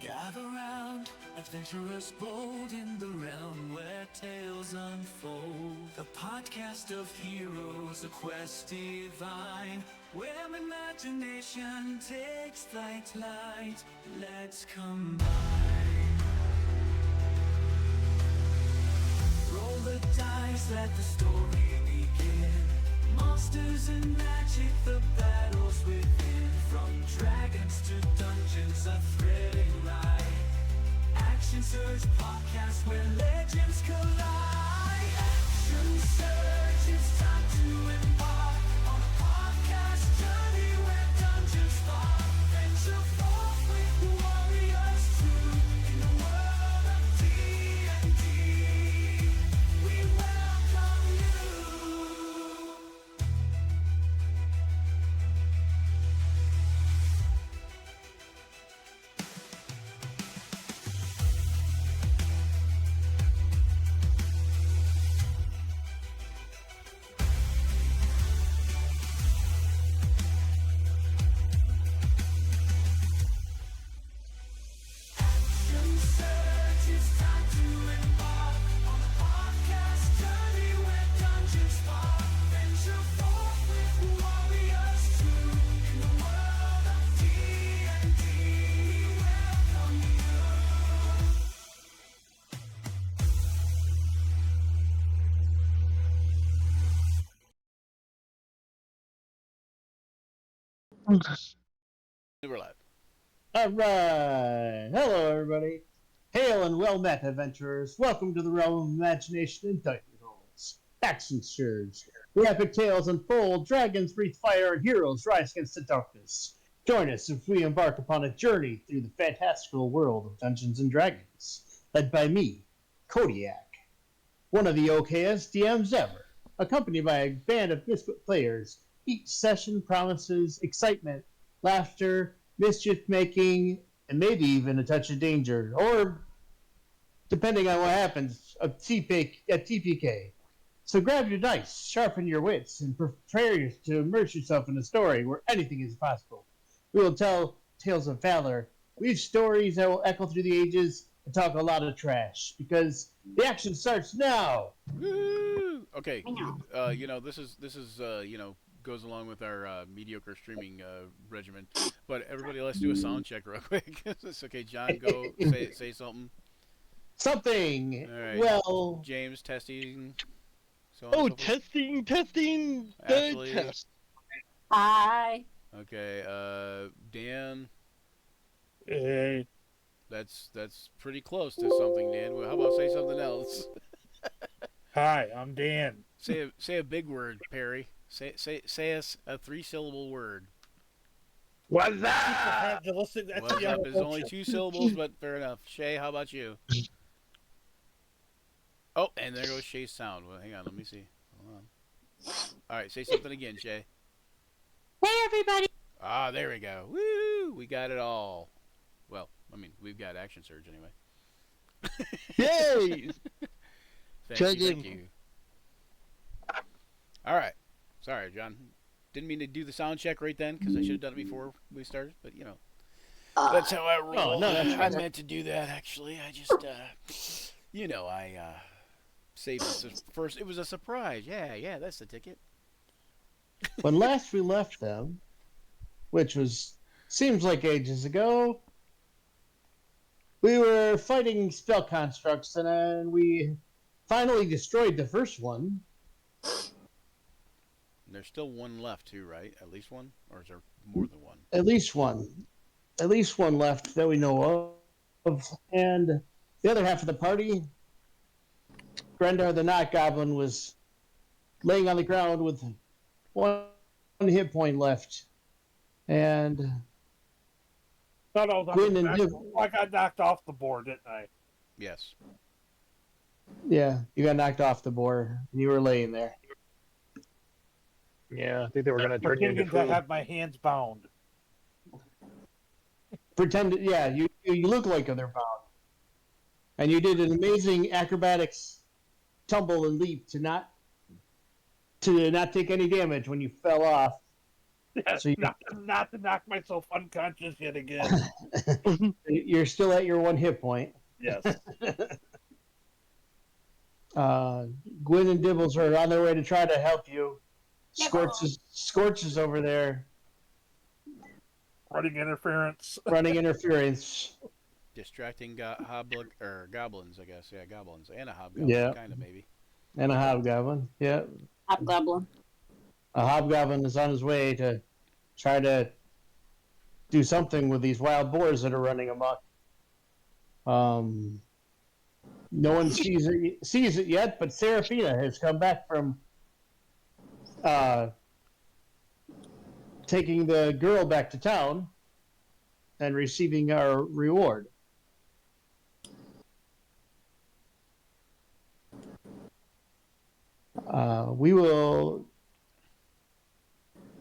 Gather round, adventurers bold in the realm where tales unfold. The podcast of heroes, a quest divine, where imagination takes flight. Let's combine. Roll the dice, let the story begin. Monsters and magic, the battles within. From dragons to dungeons, a thrilling ride. Action Surge podcast where legends collide. Action Surge, it's time to embark on a podcast journey where dungeons fall. Venture forth with warriors true in the world of D&D. We welcome you. Action Surge, it's time to embark on a podcast journey where dungeons fall. Venture forth with warriors true in the world of D&D. We welcome you. We're live. All right. Hello, everybody. Hail and well met, adventurers. Welcome to the realm of imagination and Titan Halls. Action Surge. The epic tales unfold, dragons breathe fire, and heroes rise against the darkness. Join us as we embark upon a journey through the fantastical world of Dungeons and Dragons, led by me, Kodiak, one of the okayest DMs ever, accompanied by a band of misfit players. Each session promises excitement, laughter, mischief making, and maybe even a touch of danger, or depending on what happens, a TPK. So grab your dice, sharpen your wits, and prepare to immerse yourself in a story where anything is possible. We will tell tales of valor, weave stories that will echo through the ages, and talk a lot of trash, because the action starts now! Woo! Okay, this is goes along with our mediocre streaming regimen. But everybody, let's do a sound check real quick. It's okay, John. Go say something. Something! All right. Well... James testing. So on Oh, and so forth. testing, Ashley. test. Hi. Okay, Dan. Hey, That's pretty close to something, Dan. Well, how about say something else? hi, I'm Dan. Say a big word, Perry. Say a 3-syllable word. What's People had to listen. That's What's the up is only 2 syllables, but fair enough. Shay, how about you? Oh, and there goes Shay's sound. Well, hang on, let me see. Hold on. All right, say something again, Shay. Hey, everybody. Ah, there we go. Woo! We got it all. Well, I mean, we've got Action Surge anyway. Yay! Thank you. All right. Sorry, John. Didn't mean to do the sound check right then because I should have done it before we started, but that's how I roll. no, that's I fine. meant to do that actually. I just, I saved this first. It was a surprise. Yeah, that's the ticket. When last we left them, which seems like ages ago, we were fighting spell constructs, and then we finally destroyed the first one. There's still one left too, right? At least one, or is there more than one? At least one left that we know of, and the other half of the party, Grendar the Knot Goblin, was laying on the ground with one hit point left, and Thought I was on Gwyn the and back. Div- I got knocked off the board, didn't I? Yes. yeah, you got knocked off the board, and you were laying there. Yeah, I think they were going to turn you into Pretending to food. have my hands bound. Pretended, yeah, you look like they're bound, and you did an amazing acrobatics tumble and leap to not take any damage when you fell off, So you- not to knock myself unconscious yet again. You're still at your 1 hit point. Yes. Gwyn and Dibbles are on their way to try to help you. Scorch is over there Running interference. running interference. Distracting goblins, I guess. Yeah, goblins and a hobgoblin, Yeah. kind of maybe. And a hobgoblin. Yeah. Hobgoblin. A hobgoblin is on his way to try to do something with these wild boars that are running amok. No one sees it yet, but Seraphina has come back from taking the girl back to town and receiving our reward. We will.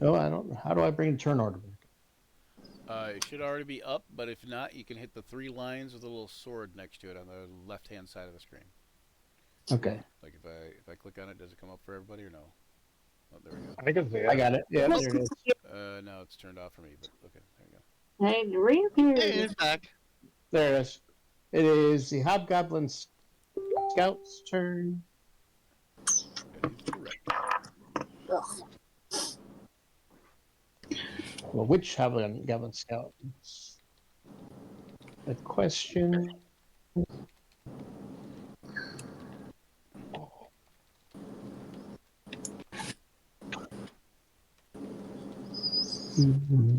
Oh, I don't. How do I bring the turn order back? It should already be up, but if not, you can hit the 3 lines with a little sword next to it on the left-hand side of the screen. Okay, Like if I click on it, does it come up for everybody or no? Oh, there we go. I can see I it. got it. Yeah, there it is. No, it's turned off for me, but okay, there you go. Hey, reappeared. Hey, it's back. There it is. It is the Hobgoblin Scout's turn. That is correct. Ugh. Well, which Hobgoblin Scout? A question.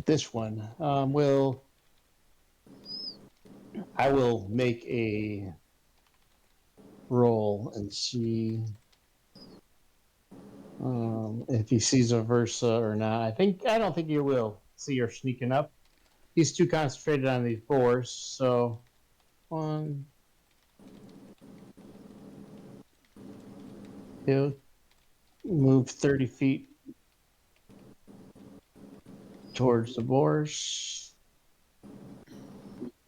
This one I will make a roll and see if he sees a Versa or not. I don't think you will see her sneaking up. He's too concentrated on these boars. So 1, 2, move 30 feet towards the boars.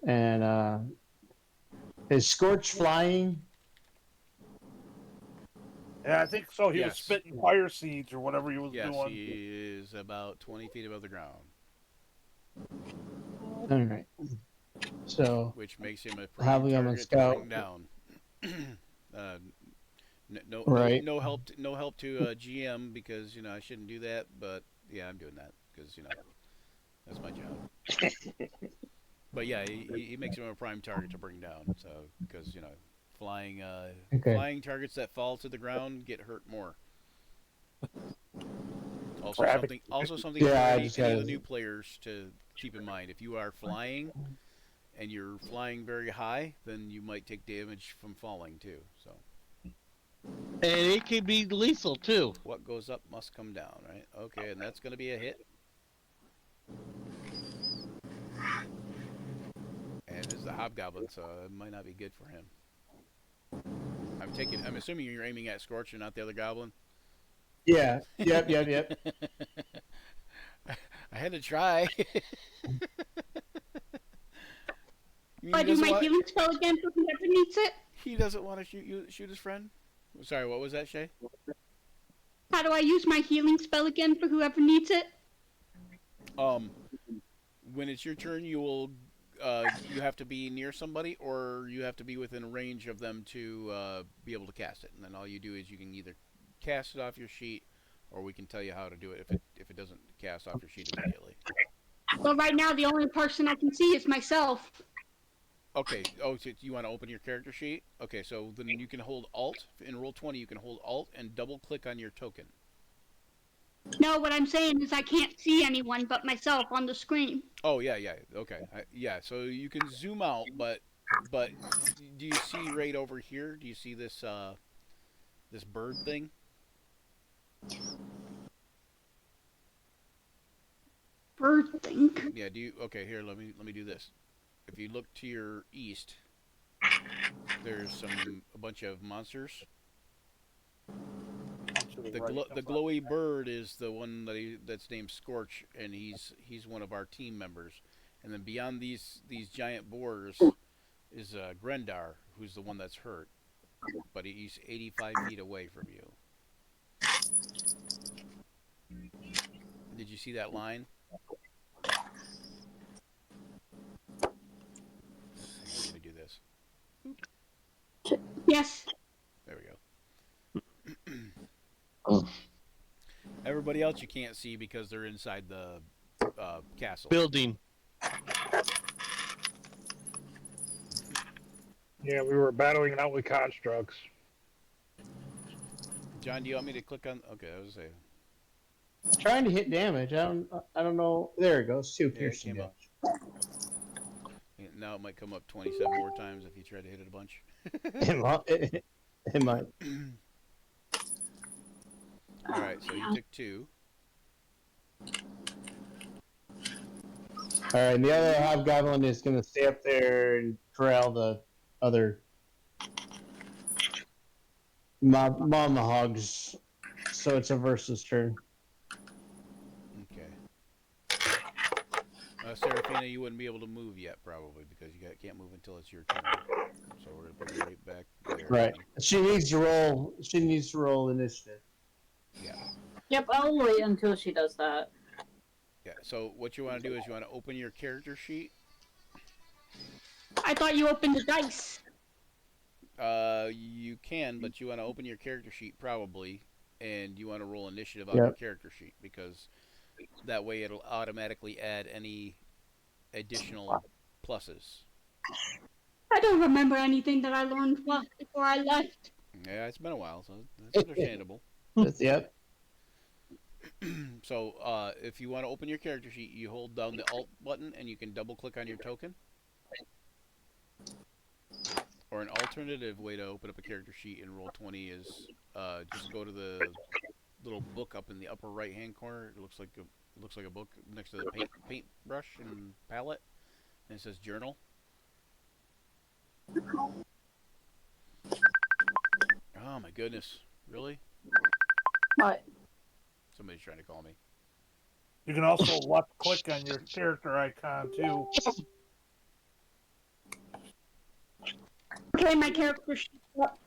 And is Scorch flying? Yeah, I think so. He was Yes. spitting fire seeds or whatever he was Yes, doing. he is about 20 feet above the ground, All right. So which makes him a Hobgoblin prime target to Scout. bring down. No, Right. no help to GM because I shouldn't do that, but yeah, I'm doing that because that's my job. But yeah, he makes him a prime target to bring down. So because flying Okay. flying targets that fall to the ground get hurt more. Rabbit. Also something Yeah, I for just any of the gotta- new players to keep in mind. If you are flying and you're flying very high, then you might take damage from falling too. So And it can be lethal too. what goes up must come down, right? Okay, and that's going to be a hit. And this is a hobgoblin, so it might not be good for him. I'm assuming you're aiming at Scorch and not the other goblin. Yeah. Yep. I had to try. You mean I he do doesn't my want- healing spell again for whoever needs it. He doesn't want to shoot his friend. Sorry, what was that, Shay? How do I use my healing spell again for whoever needs it? When it's your turn, you have to be near somebody, or you have to be within range of them to be able to cast it. And then all you do is you can either cast it off your sheet, or we can tell you how to do it if it doesn't cast off your sheet immediately. Well, right now the only person I can see is myself. Okay. Oh, so you want to open your character sheet? Okay, so then you can hold Alt in Roll20. You can hold Alt and double click on your token. No, what I'm saying is I can't see anyone but myself on the screen. Oh yeah. Okay. Yeah. So you can zoom out, but do you see right over here? Do you see this this bird thing? Bird thing. Yeah. Do you? Okay. Here, let me do this. If you look to your east, there's a bunch of monsters. The glowy bird is the one that's named Scorch, and he's one of our team members. And then beyond these giant boars is Grendar, who's the one that's hurt, but he's 85 feet away from you. Did you see that line? Let me do this. Yes. There we go. Everybody else you can't see because they're inside the castle. Building. Yeah, we were battling it out with constructs. John, do you want me to click on? Okay, I was gonna say. Trying to hit damage. I don't know. There it goes. 2 Yeah, it piercing came up. damage. Now it might come up 27 more times if you try to hit it a bunch. It might. All right, so you took 2. All right, and the other hobgoblin is going to stay up there and corral the other mama hogs. So it's a versus turn. Okay. Seraphina, you wouldn't be able to move yet, probably, because you can't move until it's your turn. So we're gonna put you right back there. Right. She needs to roll. She needs to roll initiative. Yeah. Yep, I'll wait until she does that. Yeah. So what you want to do is you want to open your character sheet. I thought you opened the dice. You can, but you want to open your character sheet probably, and you want to roll initiative on your character sheet because that way it'll automatically add any additional pluses. I don't remember anything that I learned before I left. Yeah, it's been a while, so that's understandable. Yep. So, if you want to open your character sheet, you hold down the Alt button and you can double click on your token. Or an alternative way to open up a character sheet in Roll20 is just go to the little book up in the upper right hand corner. It looks like a book next to the paintbrush and palette, and it says journal. Oh my goodness, really? What? Somebody's trying to call me. You can also left click on your character icon too. Okay, my character sheet up.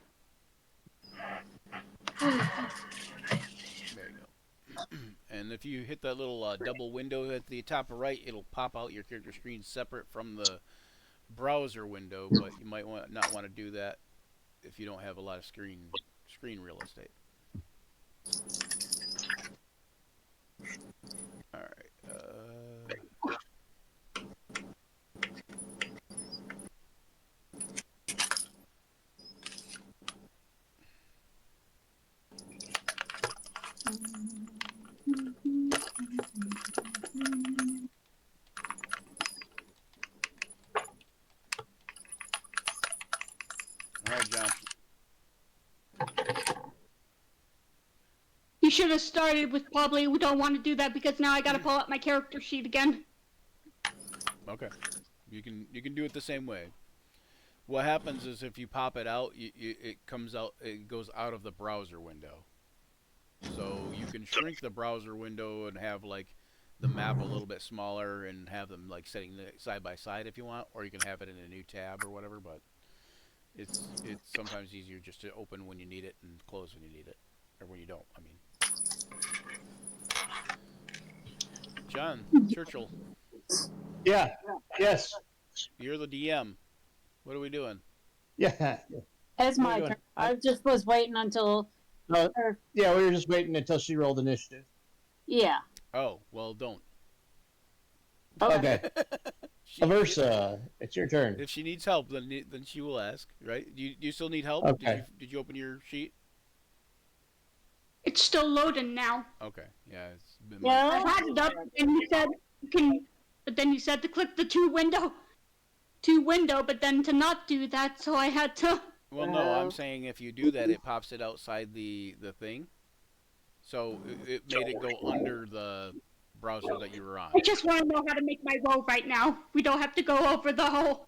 There you go. And if you hit that little double window at the top right, it'll pop out your character screen separate from the browser window, but you might not want to do that if you don't have a lot of screen real estate. All right. All right, John. You should have started with probably we don't want to do that because now I got to pull up my character sheet again. Okay. You can do it the same way. What happens is if you pop it out, it comes out. It goes out of the browser window. So you can shrink the browser window and have like the map a little bit smaller and have them like setting side by side if you want, or you can have it in a new tab or whatever. But it's sometimes easier just to open when you need it and close when you need it, or when you don't. I mean, John Churchill, Yeah. Yes. you're the DM. What are we doing? Yeah. It's What are my you doing? turn. I just was waiting until. Yeah, we were just waiting until she rolled initiative. Yeah. Oh, well, don't. Okay. She- Aversa, it's your turn. If she needs help, then she will ask, right? Do you still need help? Okay. Did you open your sheet? It's still loading now. Okay. Yeah. It's been Yeah. I had it up, and you said you can, but then you said to click the two window, but then to not do that, so I had to. Well, no, I'm saying if you do that, it pops it outside the thing. So it made it go under the browser that you were on. I just want to know how to make my roll right now. We don't have to go over the whole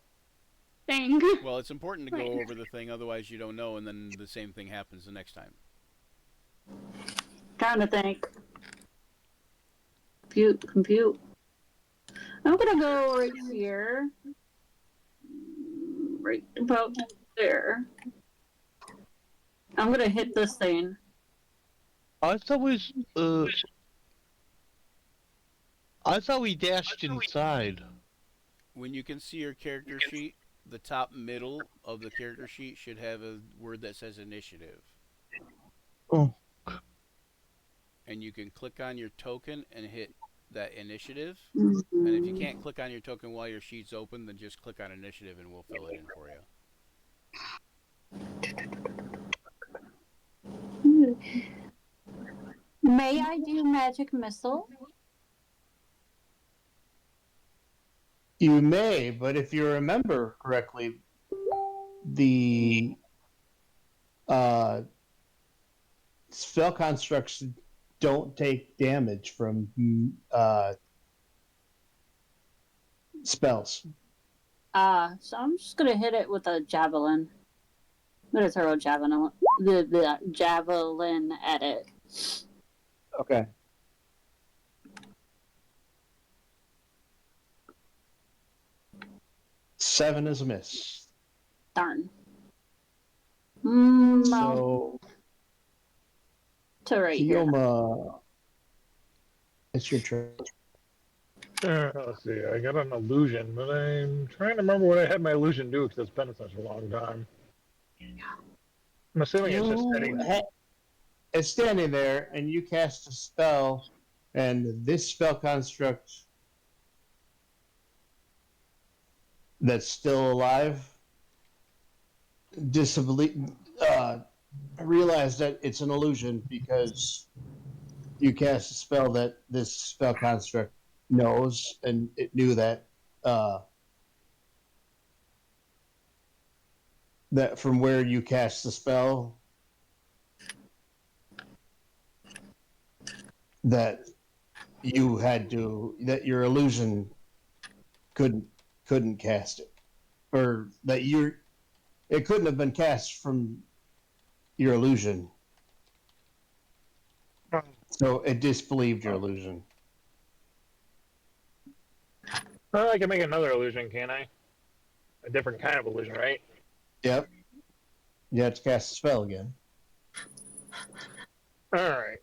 thing. Well, it's important to go over the thing, otherwise you don't know, and then the same thing happens the next time. Trying to think. Compute. I'm gonna go right here. Right about there. I'm gonna hit this thing. I thought we I thought we dashed inside. When you can see your character sheet, the top middle of the character sheet should have a word that says initiative. Oh. And you can click on your token and hit that initiative. Mhm. And if you can't click on your token while your sheet's open, then just click on initiative and we'll fill it in for you. May I do magic missile? You may, but if you remember correctly, the spell constructs don't take damage from spells. So I'm just gonna hit it with a javelin. I'm gonna throw a javelin, the javelin at it. Okay. Seven is a miss. Darn. No. So, To right here. Guillaume, it's your turn. Let's see. I got an illusion, but I'm trying to remember what I had my illusion do because it's been such a long time. I'm assuming it's just sitting. It's standing there, and you cast a spell, and this spell construct that's still alive realize that it's an illusion because you cast a spell that this spell construct knows, and it knew that that from where you cast the spell that you had to, that your illusion couldn't cast it, or that it couldn't have been cast from your illusion, so it disbelieved your illusion. Well, I can make another illusion, can't I? A different kind of illusion, right? Yep. You have to cast the spell again. All right.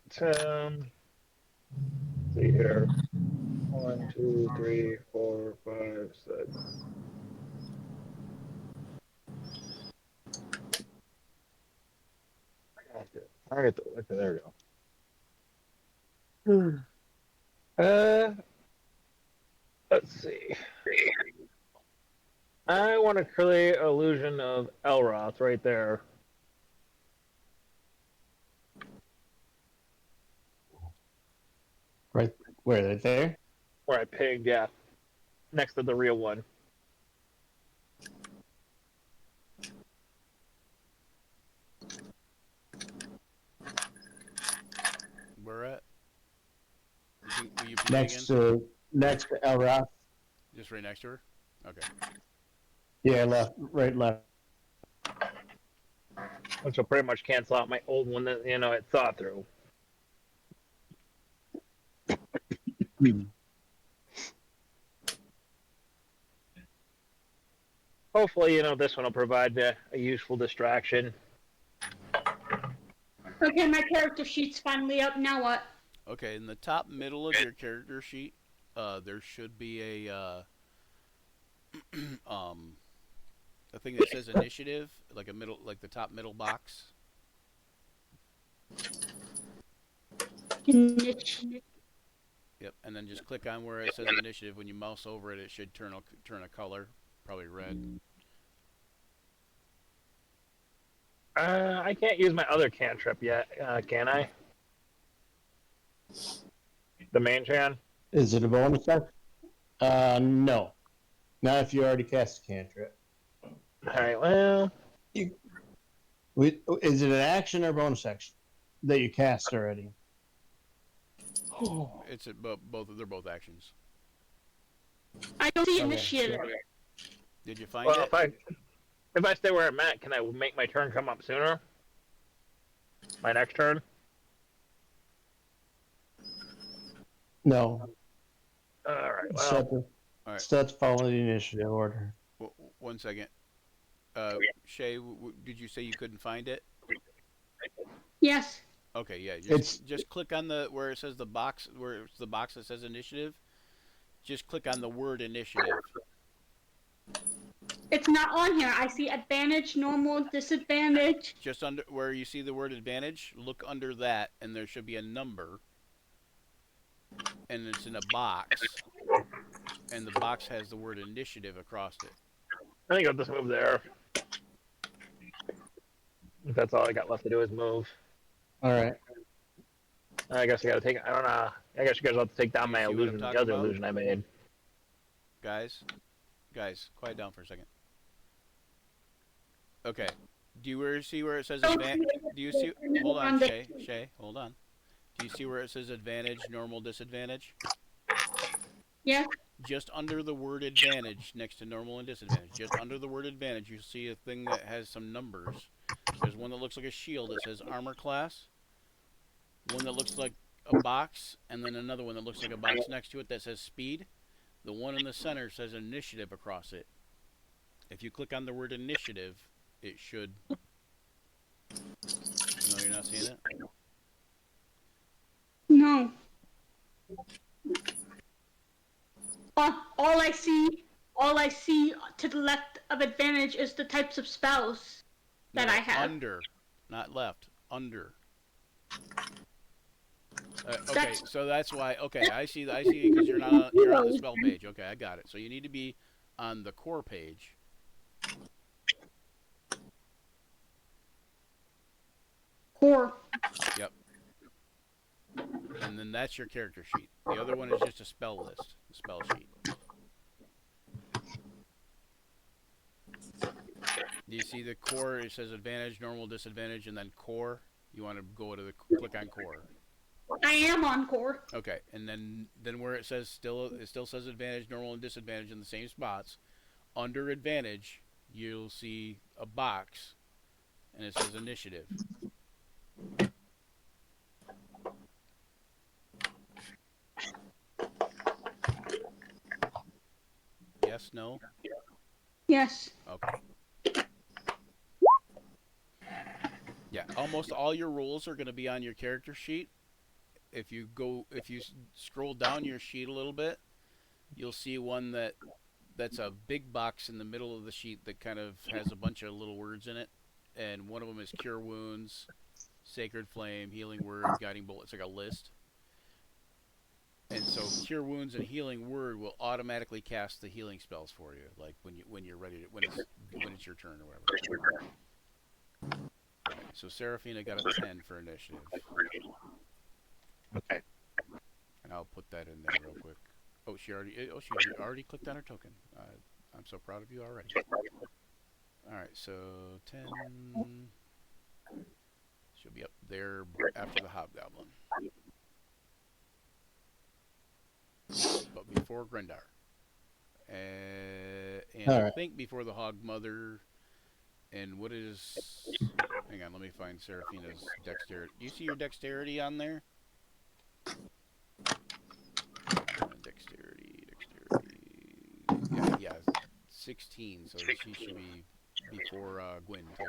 See here. 1, 2, 3, 4, 5, 6. Okay, there we go. Let's see. I want to create an illusion of Elroth right there. Right where? Right there? Where I pigged, yeah. Next to the real one. Where at? Will you Next again? to Elroth. Just right next to her? Okay. Yeah, right, left. Which will pretty much cancel out my old one that, it thought through. Hopefully, this one will provide a useful distraction. Okay, my character sheet's finally up. Now what? Okay, in the top middle of your character sheet, there should be a thing that says initiative, like the top middle box. Initiative. Yep, and then just click on where it says initiative. When you mouse over it, it should turn a color, probably red. I can't use my other cantrip yet, can I? The main chan? Is it a bonus action? No. Not if you already cast a cantrip. Alright, well... Is it an action or bonus action that you cast already? It's both. They're both actions. I don't see Okay. initiative. Did you find Well, it? if I stay where I'm at, can I make my turn come up sooner? My next turn? No. Alright, well... Alright. Still have to follow the initiative order. One second. Shay, did you say you couldn't find it? Yes. Okay, yeah. It's- Just click on where it says the box, where it's the box that says initiative, just click on the word initiative. It's not on here. I see advantage, normal, disadvantage. Just under where you see the word advantage, look under that, and there should be a number, and it's in a box, and the box has the word initiative across it. I think I'll just move there. If that's all I got left to do is move. All right. I guess I gotta take. I don't know. I guess you guys will have to take down You my see what I'm illusion, the talking other about? illusion I made. Guys, quiet down for a second. Okay. Do you see where it says advantage? Do you see? Hold on, Shay. Hold on. Do you see where it says advantage, normal, disadvantage? Yeah. Just under the word advantage, next to normal and disadvantage, just under the word advantage, you see a thing that has some numbers. There's one that looks like a shield that says armor class. One that looks like a box, and then another one that looks like a box next to it that says speed. The one in the center says initiative across it. If you click on the word initiative, it should... No, you're not seeing it? No. All I see to the left of advantage is the types of spells that No, I have. Under, not left. Under. Okay, That's- so that's why. Okay, I see because you're on the spell page. Okay, I got it. So you need to be on the core page. Core. Yep. And then that's your character sheet. The other one is just a spell list, a spell sheet. Do you see the core? It says advantage, normal, disadvantage, and then core. You want to go to the click on core. I am on core. Okay, and then where it still says advantage, normal, and disadvantage in the same spots. Under advantage, you'll see a box, and it says initiative. Yes, no? Yes. Okay. Yeah, almost all your rules are going to be on your character sheet. If you scroll down your sheet a little bit, you'll see one that's a big box in the middle of the sheet that kind of has a bunch of little words in it, and one of them is cure wounds, sacred flame, healing word, guiding bolt. It's like a list. And so cure wounds and healing word will automatically cast the healing spells for you, like when you're ready to when it's your turn or whatever. Okay, so Seraphina got a 10 for initiative. Okay. And I'll put that in there real quick. Oh, she already clicked on her token. I'm so proud of you already. All right, so 10. She'll be up there after the hobgoblin. But before Grendar. And All I right. think before the Hog Mother. And what is... Hang on, let me find Seraphina's dexterity. Do you see your dexterity on there? Dexterity. Yeah, 16, so she should be before Gwyn, too.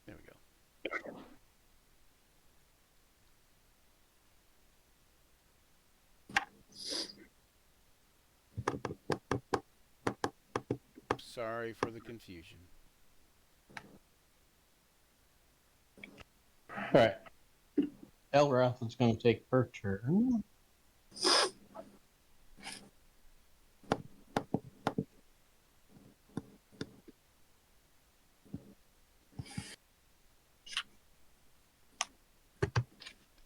There we go. Sorry for the confusion. All right. Elroth is going to take her turn.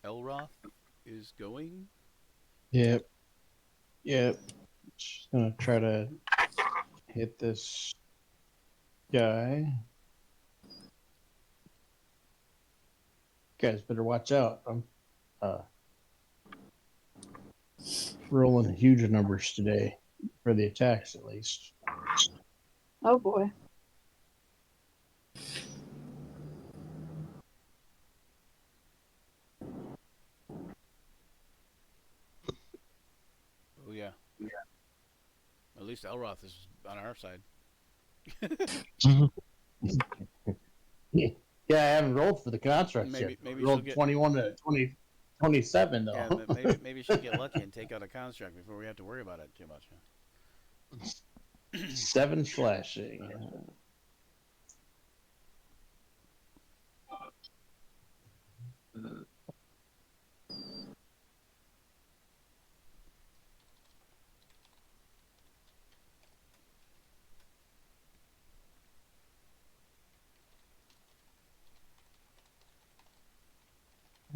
Elroth is going. Yep. She's going to try to hit this guy. Guys better watch out. I'm rolling huge numbers today for the attacks, at least. Oh boy. Oh yeah. At least Elroth is on our side. Yeah, I haven't rolled for the constructs Maybe yet. she'll Rolled get 21 to 20. 27 Yeah, though. maybe she'll get lucky and take out a construct before we have to worry about it too much. 7 slashing.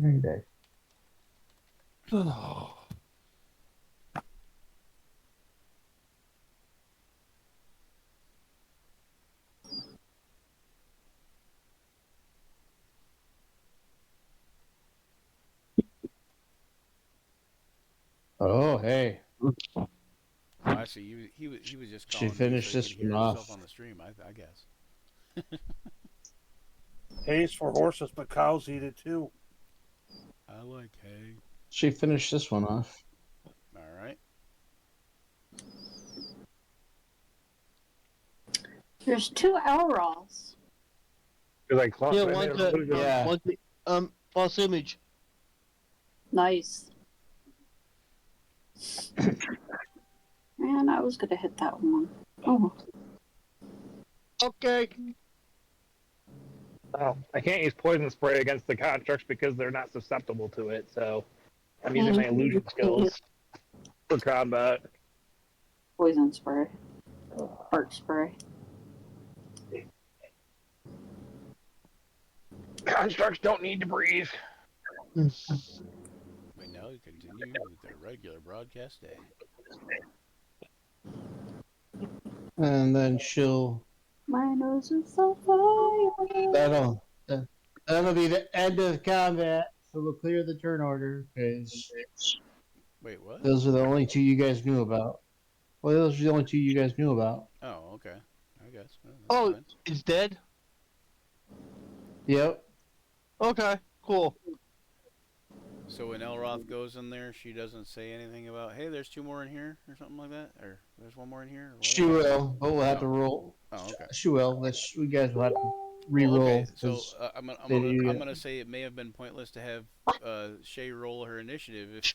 Okay. Oh, hey. Oh, I see. He was just She calling me finished so he this could hear one himself off. on the stream. I guess. Hay's for horses, but cows eat it too. I like hay. She finished this one off. All right. There's 2 Elroths. Because I clocked. Yeah, I made one an to illusion. Yeah. one to, false image. Nice. Man, I was gonna hit that one. Oh, Okay. Oh, I can't use poison spray against the constructs because they're not susceptible to it. So I'm using my illusion skills for combat. poison spray. Heart spray. Constructs don't need to breathe. We now continue with the regular broadcast day. And then she'll. My nose is on fire. That'll be the end of combat. So we'll clear the turn order because Wait, what? those are the only 2 you guys knew about. Well, those are the only 2 you guys knew about. Oh, okay. I guess. Well, that's Oh, fine. it's dead? Yep. Okay, cool. So when Elroth goes in there, she doesn't say anything about, hey, there's 2 more in here or something like that, or there's 1 more in here. Or She whatever? will, but we'll have to roll. Oh, okay. She will. You guys will have to Well, re-roll. okay, so 'cause I'm they do- gonna say it may have been pointless to have Shay roll her initiative if,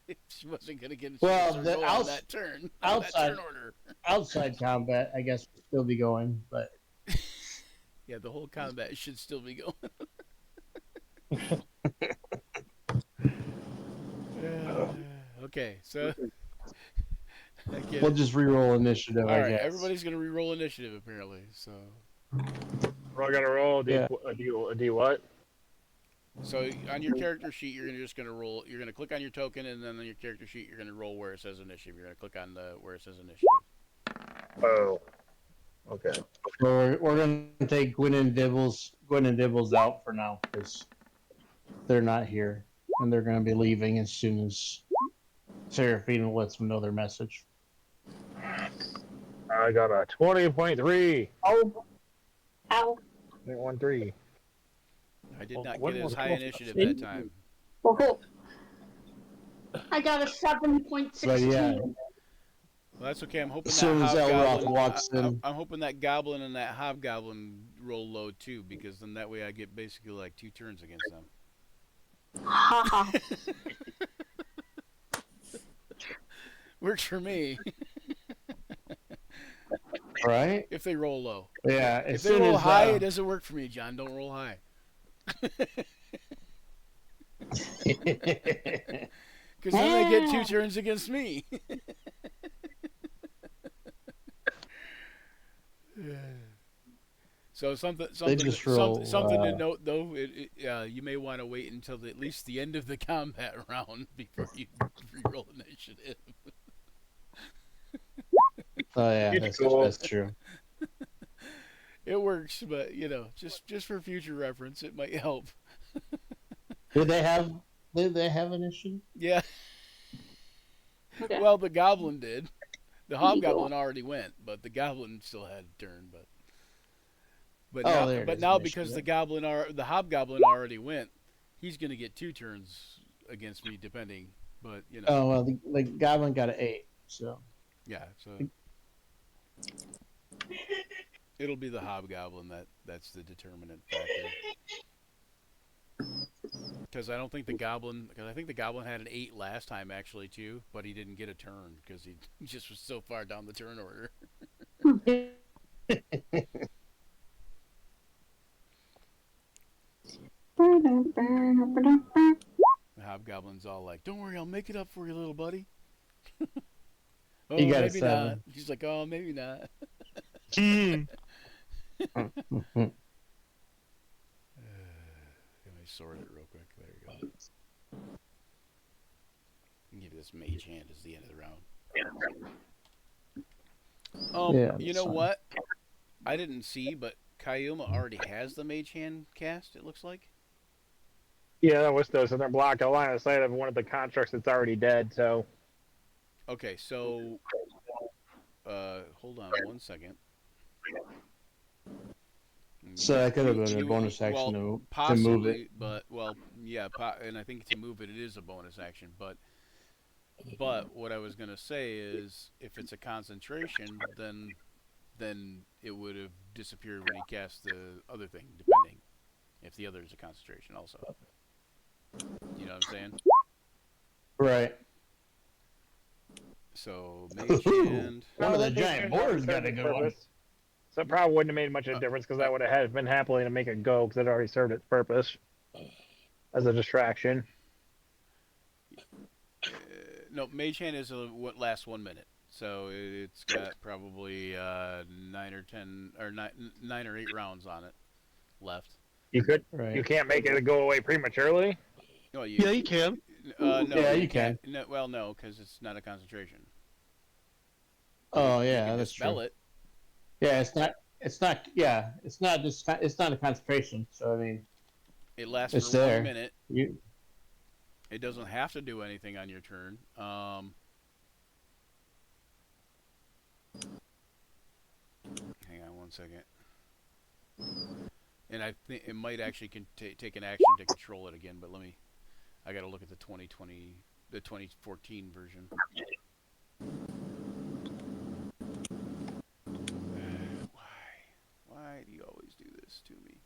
if she wasn't gonna get a Well, chance to the roll on that turn. On that outside- turn order. outside combat, I guess, will still be going, but Yeah, the whole combat should still be going. Okay, so I get we'll it. just re-roll initiative. All I right, guess. everybody's gonna re-roll initiative apparently. So, We're all gonna roll a D, Yeah. a D what? so on your character sheet, you're just gonna roll. You're gonna click on your token, and then on your character sheet, you're gonna roll where it says initiative. You're gonna click on the where it says initiative. Oh. Okay. So we're gonna take Gwen and Dibbles out for now because they're not here, and they're gonna be leaving as soon as Seraphina lets them know their message. I got a 20.3. Oh. Ow. 0.13. I did Well, not when get as was high close initiative to- that time. Oh. I got a 7.16. But yeah, Well, that's okay. I'm hoping as that soon as Elroth hobgoblin. walks in, I'm hoping that goblin and that hobgoblin roll low too, because then that way I get basically like 2 turns against them. Haha. Works for me right? if they roll low. Yeah. If As they soon roll as high, it doesn't work for me, John. Don't roll high. Because then they get 2 turns against me. So something just roll, to note though. You may want to wait until at least the end of the combat round before you re-roll initiative. Oh yeah, It's that's, cool. that's true. It works, but just for future reference, it might help. Did they have initiative? Yeah. Okay. Well, the goblin did. The hobgoblin already went, but the goblin still had a turn. But Oh, now, there it but is, now initiative. because the hobgoblin already went, he's gonna get 2 turns against me, depending. But Oh well, the goblin got an 8, so yeah. So it'll be the hobgoblin that's the determinant factor. Because I don't think the goblin. Because I think the goblin had an 8 last time actually too, but he didn't get a turn because he just was so far down the turn order. The hobgoblin's all like, "Don't worry, I'll make it up for you, little buddy." Oh, You got a maybe not. 7. He's like, "Oh, maybe not." Let me sort it real quick. There you go. Give this mage hand as the end of the round. Yeah, You that's know fine. what? I didn't see, but Kayuma already has the mage hand cast. It looks like. Yeah, that was those, and they're blocking a line of sight of one of the constructs that's already dead. So Okay, so hold on one second. So that could have been a You- bonus action well, to move possibly, it. but well, yeah, and I think to move it, it is a bonus action. But what I was gonna say is, if it's a concentration, then it would have disappeared when he cast the other thing, depending if the other is a concentration also. You know what I'm saying? Right. So mage hand. One of the that giant makes boars sense got a for good one. purpose. So it probably wouldn't have made much of a difference because I would have been happily to make it go because it already served its purpose as a distraction. No, mage hand is what lasts 1 minute, so it's got probably 9 or 10 or 9 or 8 rounds on it left. You could, Right. you can't make it go away prematurely. No, Yeah, you can. No, Yeah, you can't. No, well, no, because it's not a concentration. Oh You yeah, can that's dispel true. it. Yeah, it's not. Yeah, it's not just. It's not a concentration. So I mean, It lasts It's for there. 1 minute. you. It doesn't have to do anything on your turn. Hang on 1 second. And I think it might actually take an action to control it again, but I got to look at the 2014 version. Why do you always do this to me?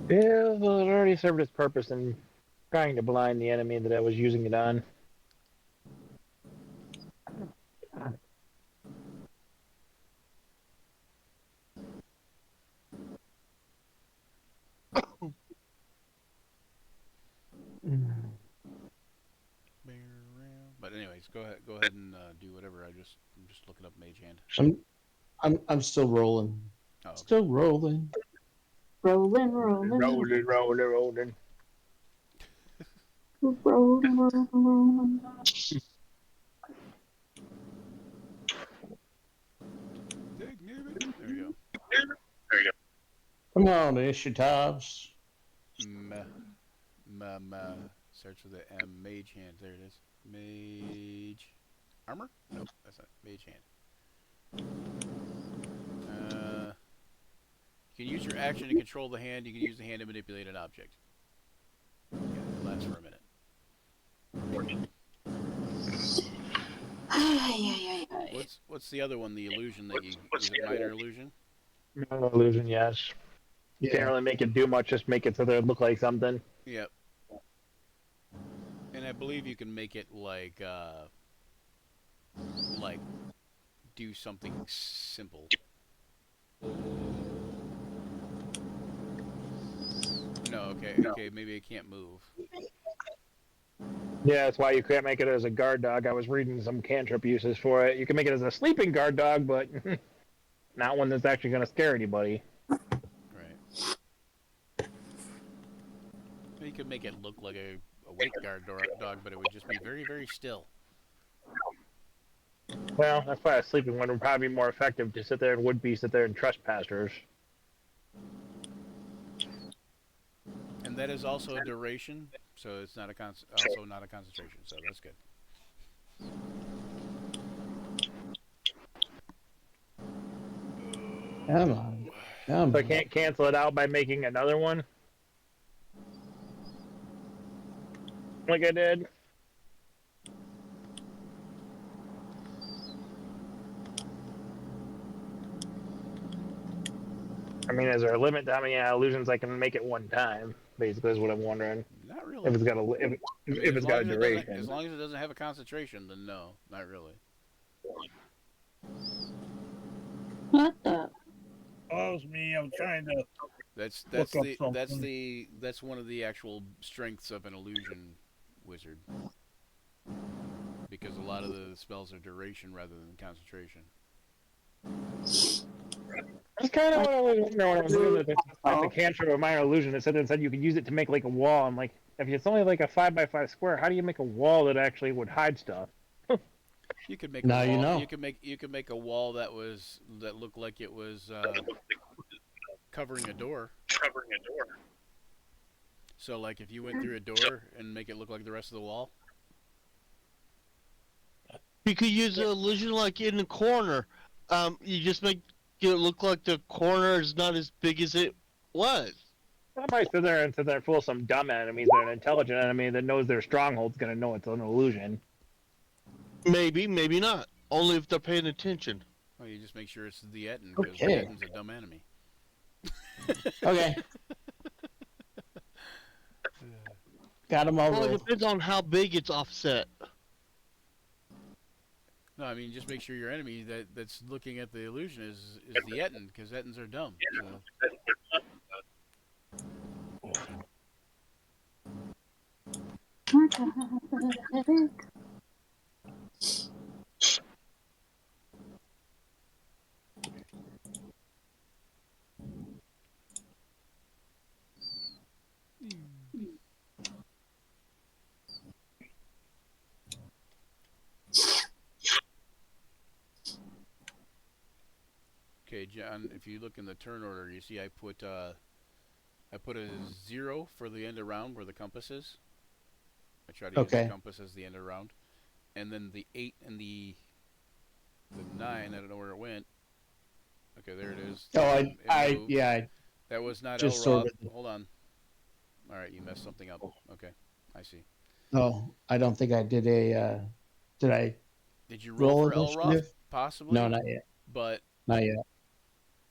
Yeah, well, it already served its purpose in trying to blind the enemy that I was using it on. But anyways, go ahead and do whatever. I'm just looking up mage hand. I'm still rolling. Oh, okay. Still rolling. Rolling. Rolling. Rolling. There we go. Come on, Ishitobs. Starts with a M. Mage hand. There it is. Mage armor? Nope, that's not mage hand. You can use your action to control the hand. You can use the hand to manipulate an object. Yeah, it lasts for a minute. What's the other one? The illusion that you is it minor illusion? No illusion, yes. You can't really make it do much, just make it so that it look like something. Yep. And I believe you can make it like do something simple. No, okay, maybe it can't move. Yeah, that's why you can't make it as a guard dog. I was reading some cantrip uses for it. You can make it as a sleeping guard dog, but not one that's actually going to scare anybody. Right. You could make it look like a awake guard dog, but it would just be very, very still. Well, that's why a sleeping one would probably be more effective to sit there and sit there and trespassers. And that is also a duration, so it's not also not a concentration, so that's good. Come on. Come So I on. can't cancel it out by making another one? Like I did? I mean, is there a limit to how many illusions I can make at one time? Basically, is what I'm wondering. Not really. If it's got a I mean, if it's got a as duration. long as it doesn't have a concentration, then no, not really. What the? Oh, it was me. I'm trying to. That's Look up that's one of the actual strengths of an illusion wizard. Because a lot of the spells are duration rather than concentration. That's kind of what I was wondering when I was doing the cantrip of minor illusion. It said you could use it to make like a wall. I'm like, if it's only like a 5x5 square, how do you make a wall that actually would hide stuff? You could make Now a wall, you know. you could make a wall that looked like it was covering a door. So like if you went through a door and make it look like the rest of the wall. You could use an illusion like in the corner. You just make it look like the corner is not as big as it was. I might sit there and fool some dumb enemies, but an intelligent enemy that knows their stronghold's gonna know it's an illusion. Maybe, maybe not. Only if they're paying attention. Well, you just make sure it's the Etten because the Okay. Etten's a dumb enemy. Okay. Got them all Well, it rolled. depends on how big it's offset. No, I mean just make sure your enemy that's looking at the illusion is the Etten because Ettens are dumb. Okay, John, if you look in the turn order, you see I put a 0 for the end of round where the compass is. I try to use Okay. the compass as the end of round. And then the 8 and the 9, I don't know where it went. Okay, there it is. Oh, It moved. yeah. That was not just Elroth. sorted. Hold on. All right, you messed something up. Okay, I see. No, I don't think I did a. Did I Did you roll for Elroth? initiative? Possibly. No, not yet. But Not yet.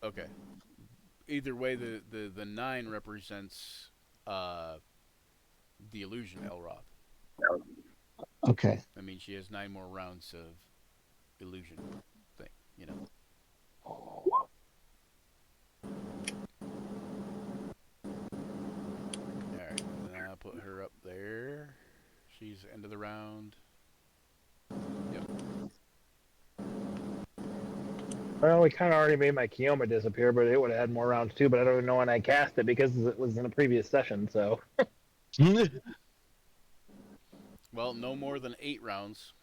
okay. Either way, the 9 represents the illusion Elroth. Okay. I mean, she has 9 more rounds of illusion thing, you know. Alright, then I'll put her up there. She's end of the round. Yep. Well, we kind of already made my Kioma disappear, but it would have had more rounds too. But I don't even know when I cast it because it was in a previous session. So Well, no more than 8 rounds.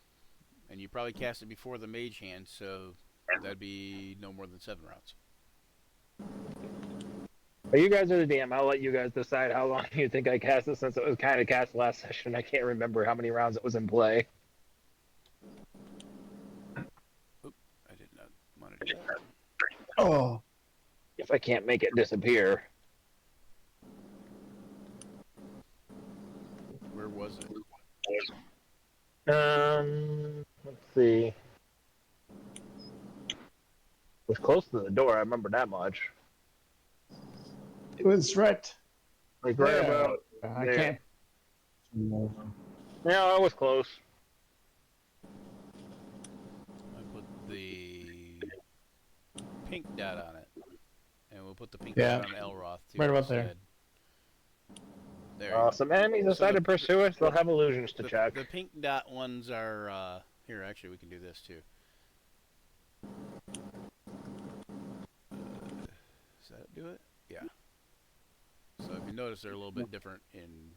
And you probably cast it before the mage hand, so that'd be no more than 7 rounds. but you guys are the DM. I'll let you guys decide how long you think I cast it, since it was kind of cast last session. I can't remember how many rounds it was in play. I did not want to do that. Oh. If I can't make it disappear. Where was it? Let's see. It was close to the door. I remember that much. It was right. Like right Yeah. about. I there. can't. Yeah, I was close. I put the pink dot on it. And we'll put the pink Yeah. dot on Elroth too. Right about there. instead. There. you go. Some enemies decide to pursue us. They'll have illusions to check. The pink dot ones are here. Actually, we can do this too. Does that do it? Yeah. So if you notice, they're a little bit different in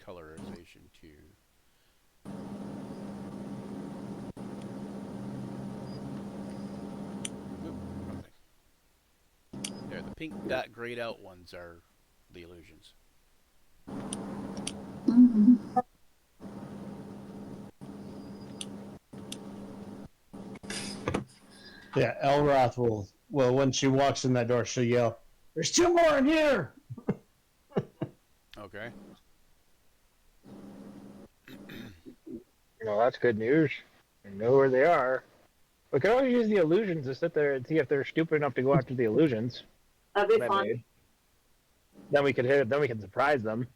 colorization too. Oop, wrong thing. There, the pink dot grayed out ones are the illusions. Yeah, Elroth will. Well, when she walks in that door, she'll yell, "There's 2 more in here!" Okay. Well, that's good news. I know where they are. We can always use the illusions to sit there and see if they're stupid enough to go after the illusions. That'd be that fun. made. Then we could hit it. Then we can surprise them.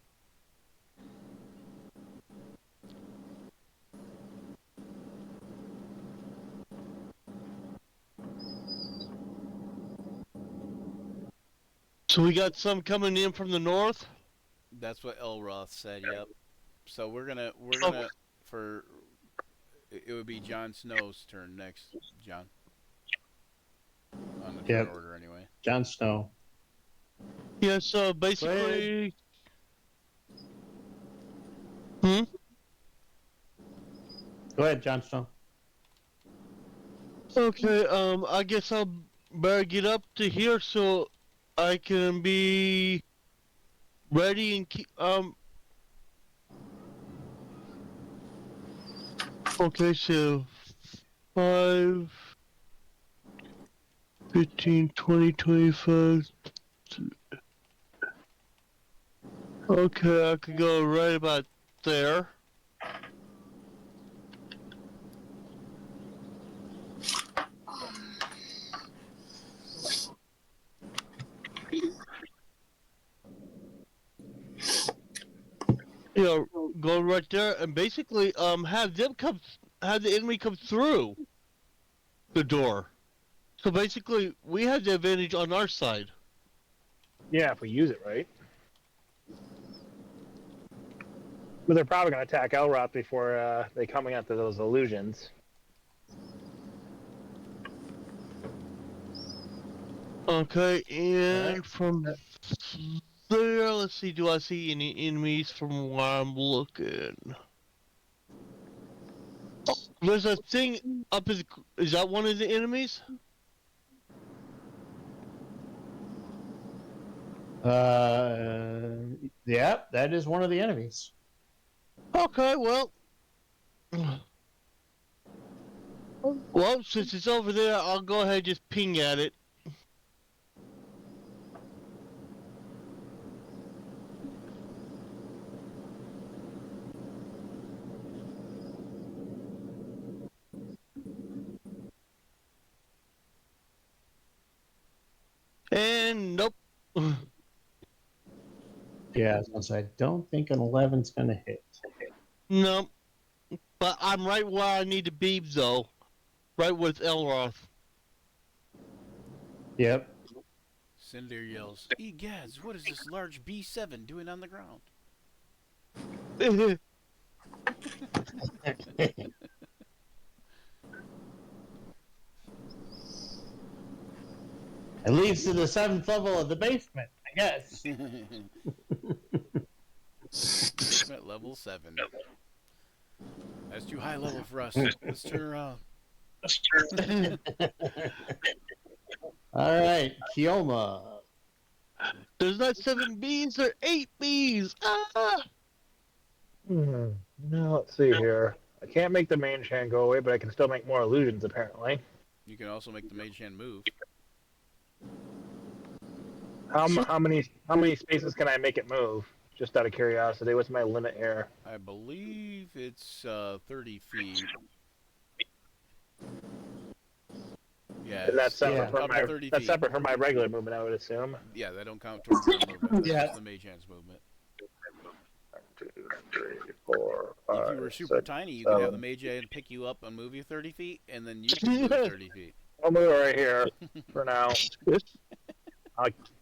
So we got some coming in from the north. That's what Elroth said. Yep. So we're gonna Oh. for it would be Jon Snow's turn next. John. On the turn Yep. order anyway. Jon Snow. Yeah. So basically. Go ahead, Jon Snow. Okay. I guess I'll better get up to here so I can be ready and keep. Okay. So 5, 15, 20, 25. Okay, I could go right about there. You know, go right there and basically have the enemy come through the door. So basically, we have the advantage on our side. Yeah, if we use it right. But they're probably going to attack Elroth before they coming after those illusions. Okay, and from there, let's see, do I see any enemies from where I'm looking? Oh, there's a thing up, is that one of the enemies? Yeah, that is one of the enemies. Okay, well. Well, since it's over there, I'll go ahead and just ping at it. And nope. Yeah, so I don't think an 11's going to hit. Nope. But I'm right where I need to be, though. Right with Elroth. Yep. Cinder yells, "Egads, what is this large B7 doing on the ground?" It leads to the 7th level of the basement, I guess. Basement level 7. That's too high level for us. Let's turn around. All right, Kioma. There's not 7 bees, there are 8 bees! Ah! Now let's see here. I can't make the Mage Hand go away, but I can still make more illusions apparently. You can also make the mage hand move. How many spaces can I make it move? Just out of curiosity, what's my limit here? I believe it's 30 feet. Yeah, And that's separate, Yeah. from Up to my, 30 that's feet. separate from my regular movement, I would assume. Yeah, they don't count towards your movement. That's Yeah. just the mage hand's movement. 1, 2, 3, 4, 5, If you were super 6. tiny, you could have the 7. mage hand pick you up and move you 30 feet, and then you could move 30 feet. I'll move it right here for now.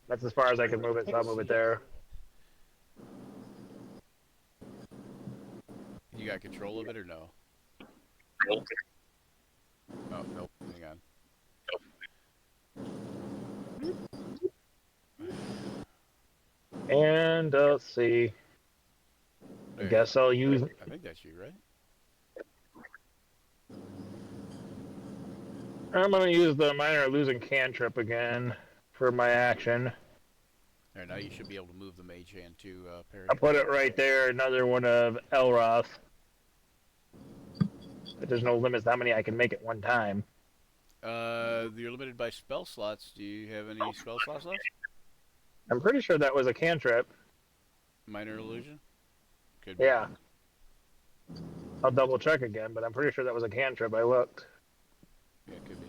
That's as far as I can move it, so I'll move it there. You got control of it or no? Oh, nope. Hang on. And let's see. I guess I'll use. I think that's you, right? I'm gonna use the minor illusion cantrip again for my action. Alright, now you should be able to move the mage hand to parry. I put it right there. Another one of Elroth. But there's no limits to how many I can make at one time. You're limited by spell slots. Do you have any spell slots left? I'm pretty sure that was a cantrip. Minor illusion? Could be. Yeah. I'll double check again, but I'm pretty sure that was a cantrip. I looked. Yeah, it could be.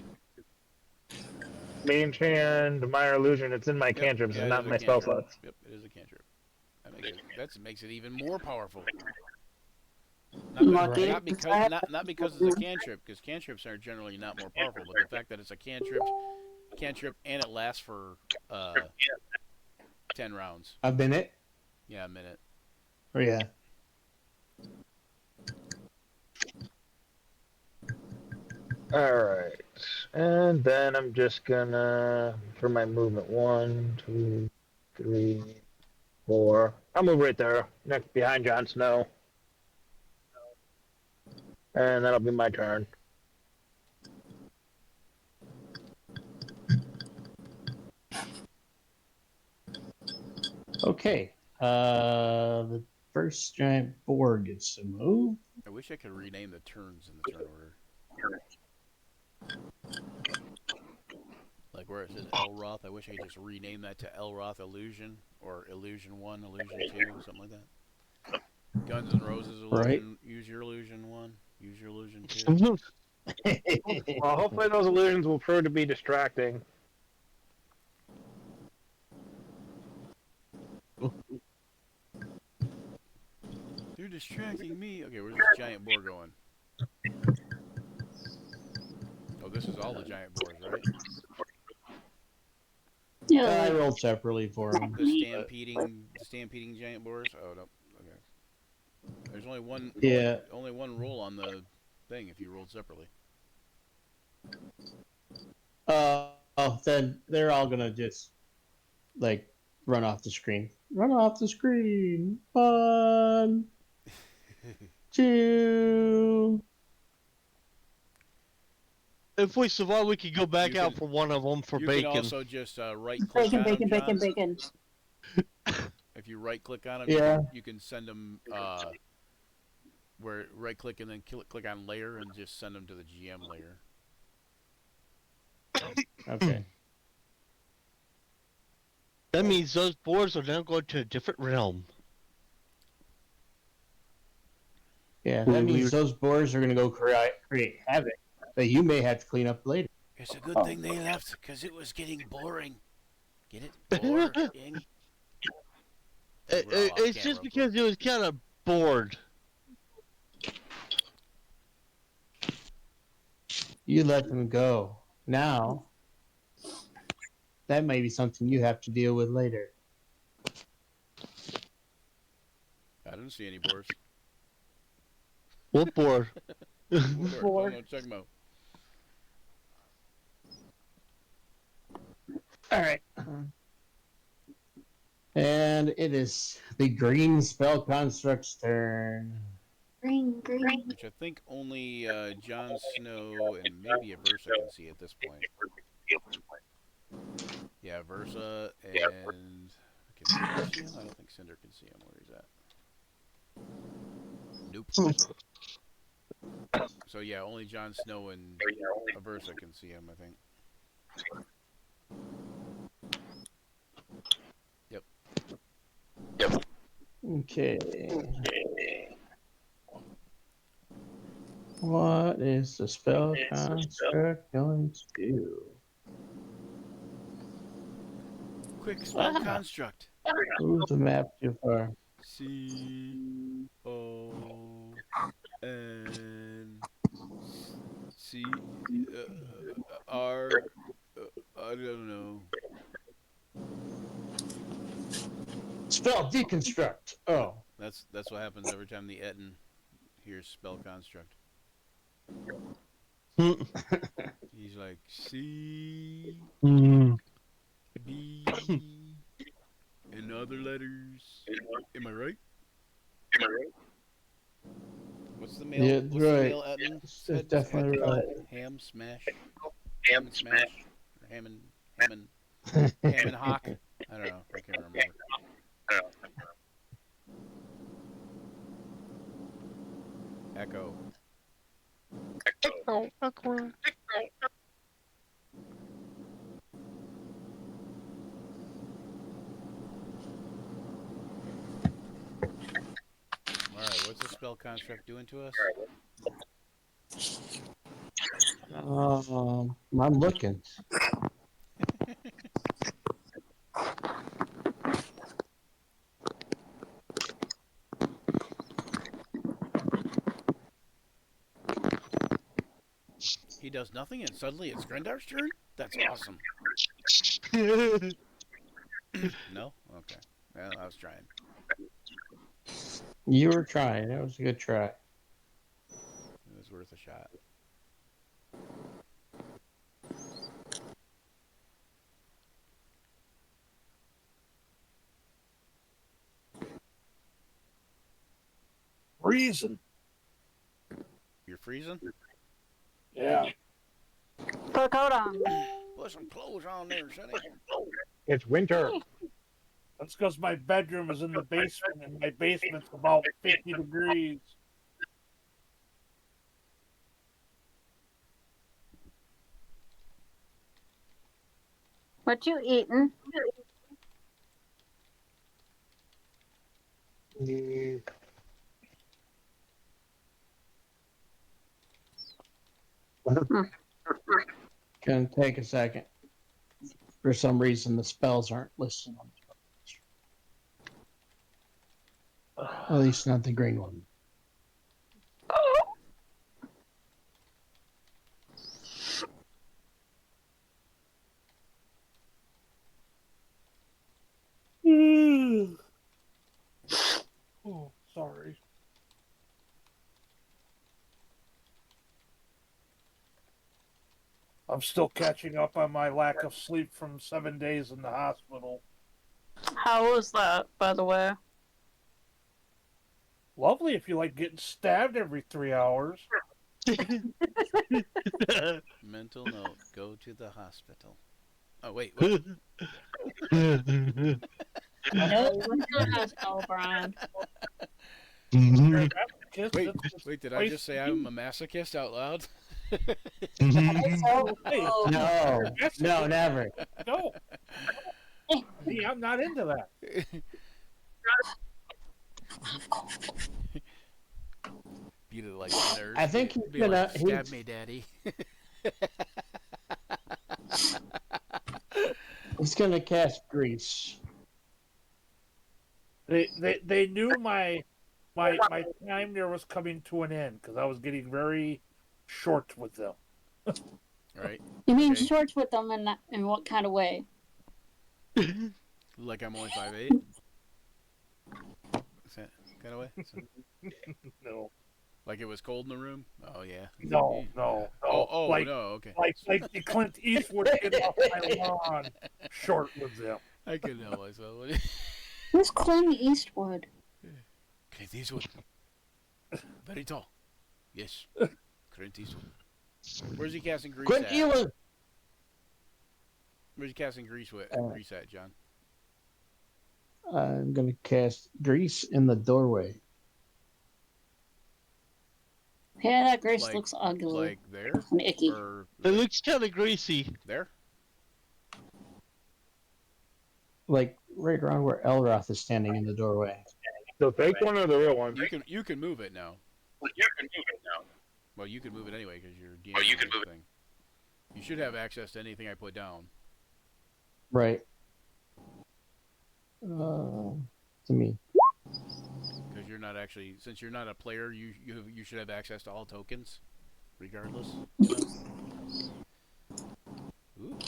Mage Hand, Minor Illusion. It's in my Yep, cantrips, yeah, and it not is a my spell cantrip. slots. Yep, it is a cantrip. That makes it even more powerful. Not, Lucky. not because not because it's a cantrip, because cantrips are generally not more powerful, but the fact that it's a cantrip, and it lasts for 10 rounds. A minute? Yeah, a minute. Oh, yeah. Alright. And then I'm just gonna, for my movement, 1, 2, 3, 4. I'll move right there, next behind Jon Snow. And that'll be my turn. Okay. The first giant boar gets to move. I wish I could rename the turns in the turn order. Like where it says Elroth, I wish I could just rename that to Elroth Illusion or Illusion 1, Illusion 2, something like that. Guns N' Roses Illusion, Right. use your Illusion 1, use your Illusion 2. Well, hopefully those illusions will prove to be distracting. You're distracting me. Okay, where's this giant boar going? Oh, this is all the giant boars, right? Yeah, I like, rolled separately for him. The stampeding giant boars. Oh no. Okay. There's only one. Yeah. Only one roll on the thing if you rolled separately. Then they're all gonna just like run off the screen. Run off the screen. 1, 2. If we survive, we could go back You out can- for one of them for you bacon. can also just right click bacon, on bacon, them, bacon, John. bacon. If you right click on them, Yeah. you can send them where right click and then click on layer and just send them to the GM layer. Okay. That means those boards are now going to a different realm. Yeah, that means those boars are gonna go create havoc that you may have to clean up later. It's a good thing they left because it was getting boring. Get it? Boring. It's just because it was kind of bored. You let them go. Now, that may be something you have to deal with later. I didn't see any boars. What board? Board. No, check them out. All right. And it is the green spell construct's turn. Green, green. Which I think only Jon Snow and maybe Aversa can see at this point. Yeah, Versa and can Cinder see him? I don't think Cinder can see him where he's at. Nope. So yeah, only Jon Snow and Aversa can see him, I think. Yep. Okay. What is the spell construct going to do? Quick spell construct. Move the map too far. C O N C R. I don't know. Spell deconstruct. Oh. That's what happens every time the Etten hears spell construct. He's like C B and other letters. Am I right? What's the male? Yeah, what's right. the male Etten It's said? definitely right. Ham smash. Ham and smash. Or ham and hock. I don't know. I can't remember. Echo. Alright, what's the spell construct doing to us? I'm looking. he does nothing, and suddenly it's Grendar's turn. That's awesome. No? Okay. Well, I was trying. You were trying. That was a good try. It was worth a shot. Reason. You're freezing? Yeah. Put a coat on. Put some clothes on there, sonny. It's winter. That's because my bedroom is in the basement, and my basement's about 50 degrees. What you eating? Gonna take a second. For some reason, the spells aren't listed on the At least not the green one. Oh, sorry. I'm still catching up on my lack of sleep from 7 days in the hospital. How was that, by the way? Lovely if you like getting stabbed every 3 hours. Mental note: go to the hospital. Oh wait. What? Nope, what's going on, Skull Brian? Wait. Did I just say I'm a masochist out loud? No, never. No. See, I'm not into that. Beat it like a nurse. I think he's Be gonna like, stab me, daddy. He's gonna cast Grease. They knew my time there was coming to an end because I was getting very short with them. Right? You mean Okay. short with them in what kind of way? Like I'm only 5'8". Is that kind of way? No, Like it was cold in the room? Oh yeah. no. Oh like, no. Okay. like the Clint Eastwood get off my lawn, short with them. I can know myself. Who's Clint Eastwood? Clint Eastwood. Very tall. Yes. Clint Eastwood. Where's he casting grease Quit at? Ewan! Where's he casting grease grease at, John? I'm gonna cast Grease in the doorway. Yeah, that Grace Like- looks ugly Like there? and icky. Or It looks kind of greasy. there? Like right around where Elroth is standing in the doorway. The fake one or the real one? You can move it now. Well, you can move it anyway because you're DMing the thing. You should have access to anything I put down. Right. To me. Because you're not actually, since you're not a player, you should have access to all tokens, regardless. Ooh.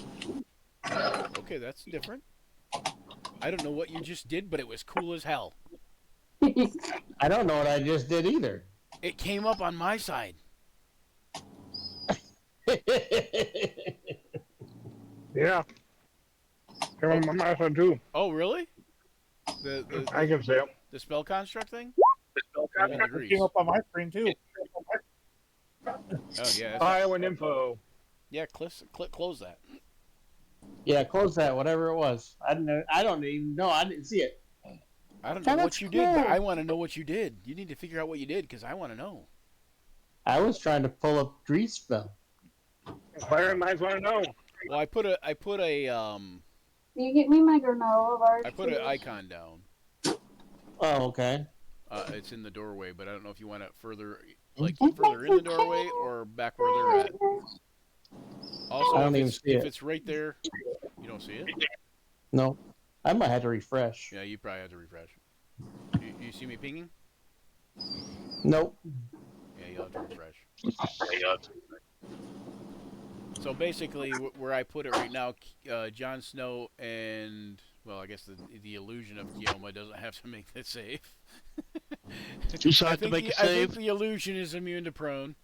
Okay, that's different. I don't know what you just did, but it was cool as hell. I don't know what I just did either. It came up on my side. Yeah. Come on, my marathon too. Oh, really? The I can see it. the spell construct thing? It came up on my screen too. Oh yeah. Island info. Yeah, close that. Yeah, close that, whatever it was. I don't even know. I didn't see it. I don't That know what looks you did, but cool. I want to know what you did. You need to figure out what you did because I want to know. I was trying to pull up Grease spell. Byron might want to know. Well, I put a You get me my granola bars. I put an icon down. Oh, okay. It's in the doorway, but I don't know if you want it further, like further in the doorway or back where they're at. Also, I don't if even it's, see if it. it's right there, you don't see it. No. I might have to refresh. Yeah, you probably have to refresh. You see me pinging? Nope. Yeah, you'll have to refresh. So basically, where I put it right now, Jon Snow and, well, I guess the illusion of Keoma doesn't have to make the save. You still have to make a I think save. the illusion is immune to prone,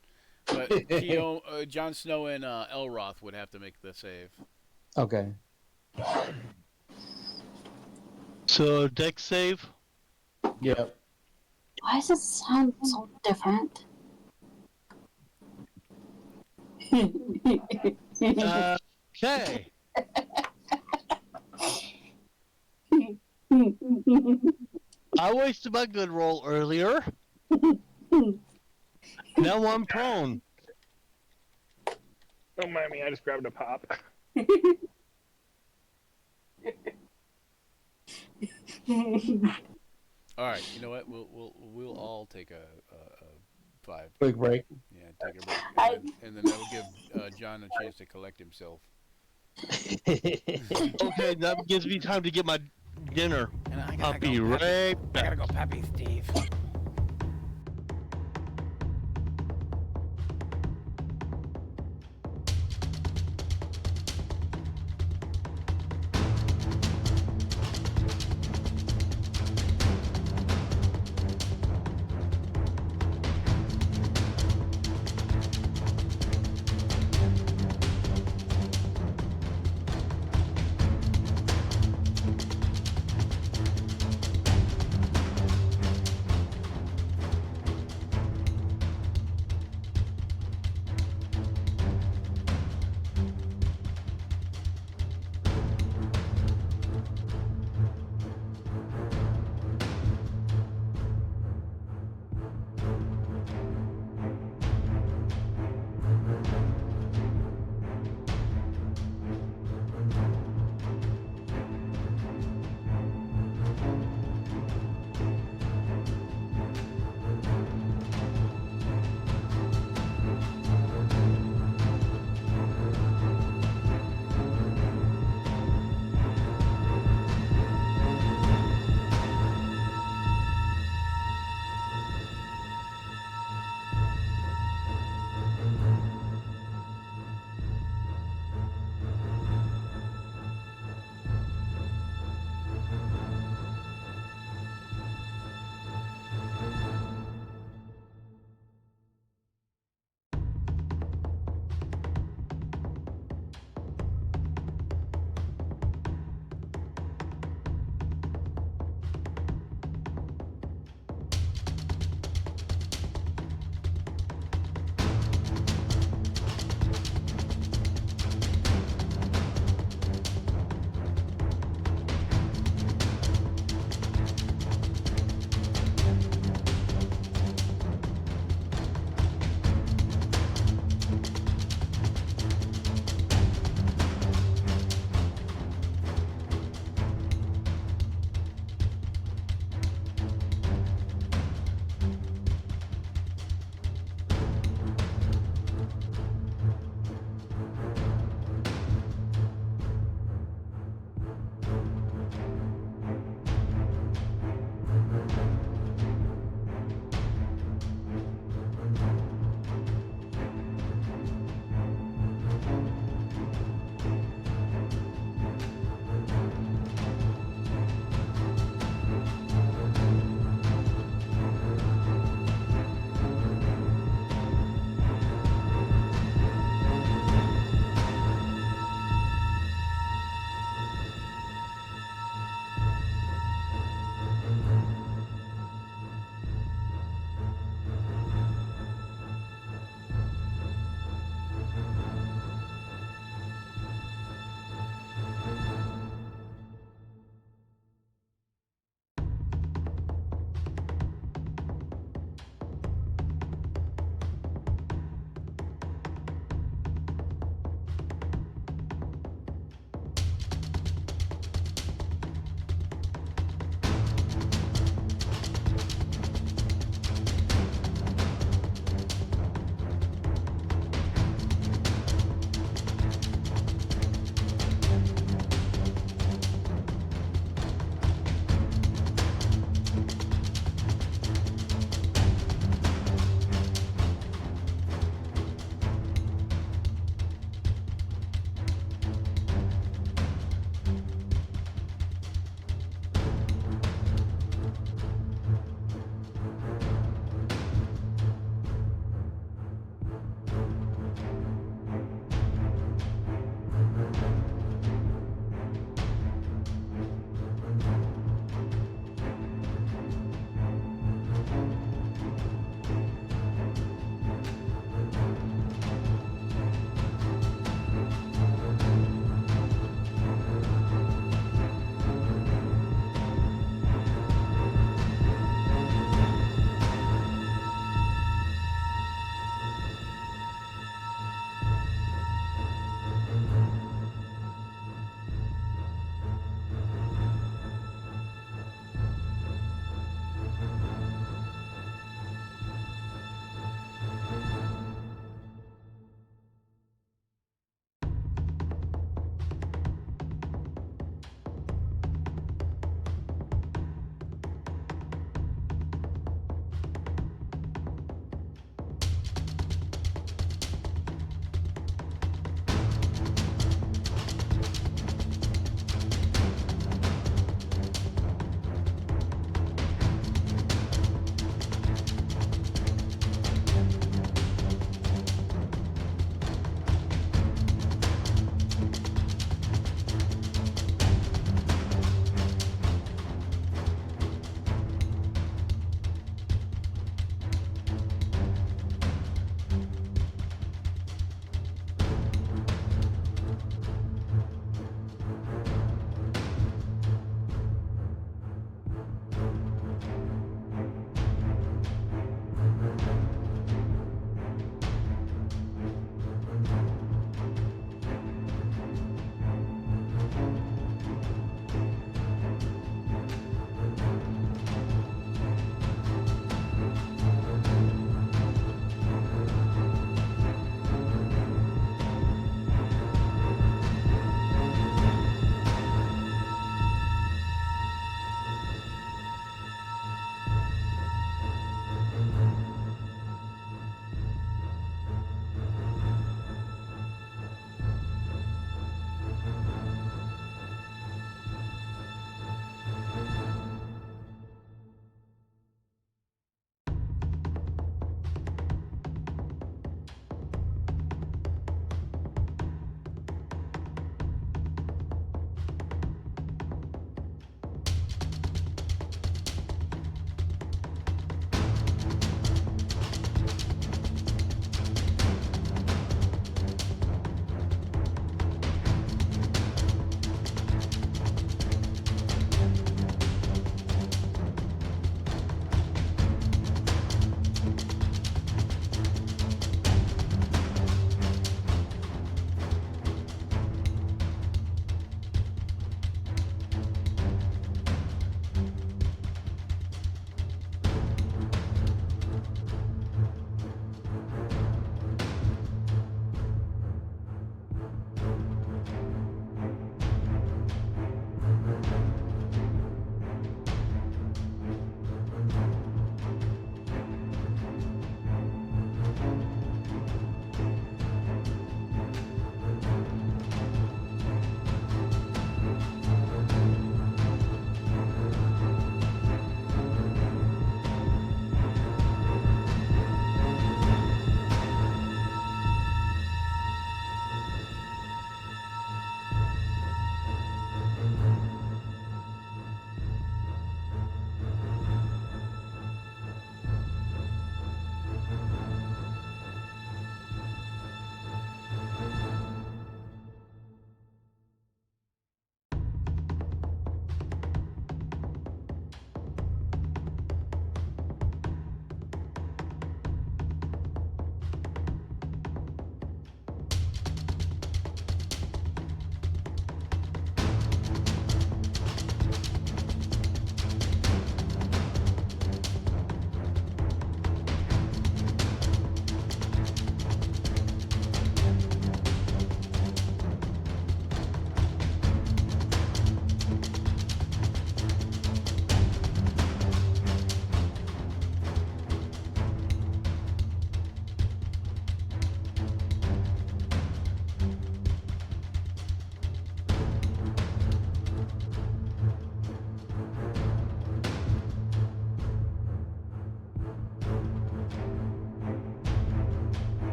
but Jon Snow and Elroth would have to make the save. Okay. So deck save. Yep. Why does it sound so different? Okay. I wasted my good roll earlier. Now I'm prone. Don't mind me, I just grabbed a pop. All right, you know what? We'll all take a 5. Quick break. Yeah, take a break, and then that'll give John a chance to collect himself. Okay, that gives me time to get my dinner. And I I'll be right back. I gotta go, Pappy Steve.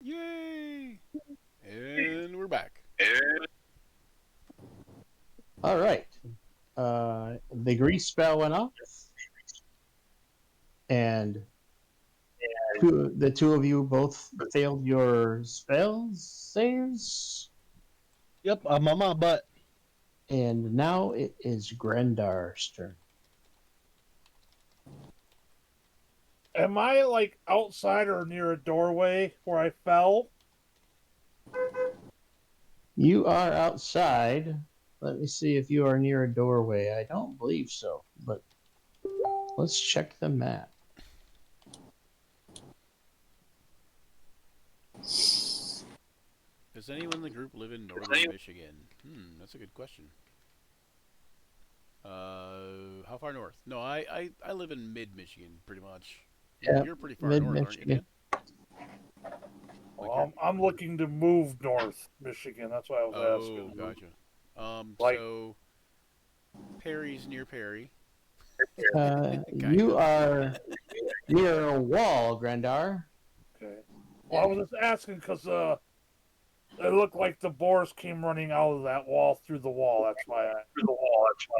Yay! And we're back. All right. The grease spell went off, and the two of you both failed your spells saves, Yep, I'm on my butt. and now it is Grendar's turn. Am I like outside or near a doorway where I fell? You are outside. Let me see if you are near a doorway. I don't believe so, but let's check the map. Does anyone in the group live in northern Michigan? That's a good question. How far north? No, I live in mid Michigan, pretty much. Yeah, You're pretty far north, aren't you, mid-Michigan. Dan? Well, I'm looking to move north Michigan. That's why I was Oh, asking. gotcha. Like- So Perry's near Perry. You are near a wall, Grendar. Okay. Well, I was just asking because it looked like the boars came running out of that wall through the wall. That's why.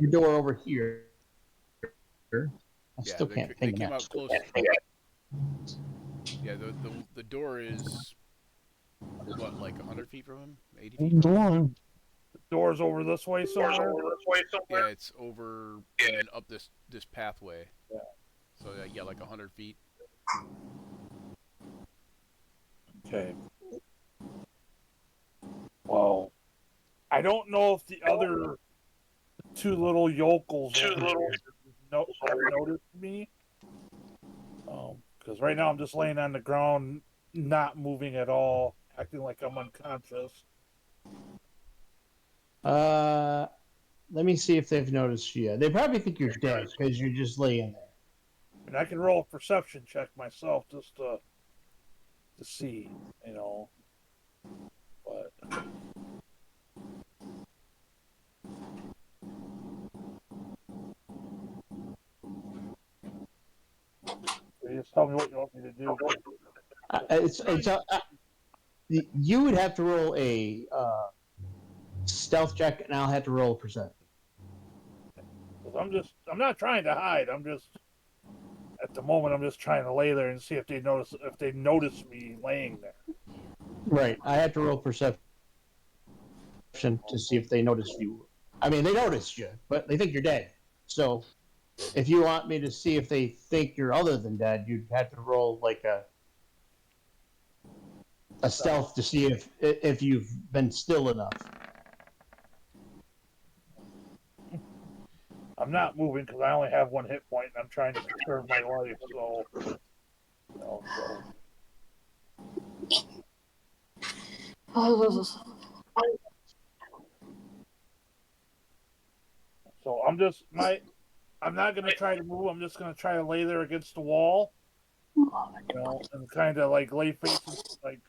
The door over here. I Yeah, still they, can't they think came of out close. Yeah, the door is what, like 100 feet from him, 80 feet. Go on. Doors over this way somewhere. Yeah, it's over and then up this pathway. Yeah. So yeah, like 100 feet. Okay. Well, I don't know if the other two little yokels have noticed me. Because right now I'm just laying on the ground, not moving at all, acting like I'm unconscious. Let me see if they've noticed you. They probably think you're dead because you're just laying there. And I can roll a perception check myself just to see, you know. But you just tell me what you want me to do. You would have to roll a stealth check, and I'll have to roll a percent. 'Cause I'm not trying to hide. I'm just, at the moment, I'm just trying to lay there and see if they notice me laying there. Right. I have to roll perception to see if they notice you. I mean, they noticed you, but they think you're dead. So, if you want me to see if they think you're other than dead, you'd have to roll like a stealth to see if you've been still enough. I'm not moving because I only have one hit point and I'm trying to conserve my life. So, you know, so I'm not gonna try to move. I'm just gonna try to lay there against the wall, you know, and kind of like lay faces, like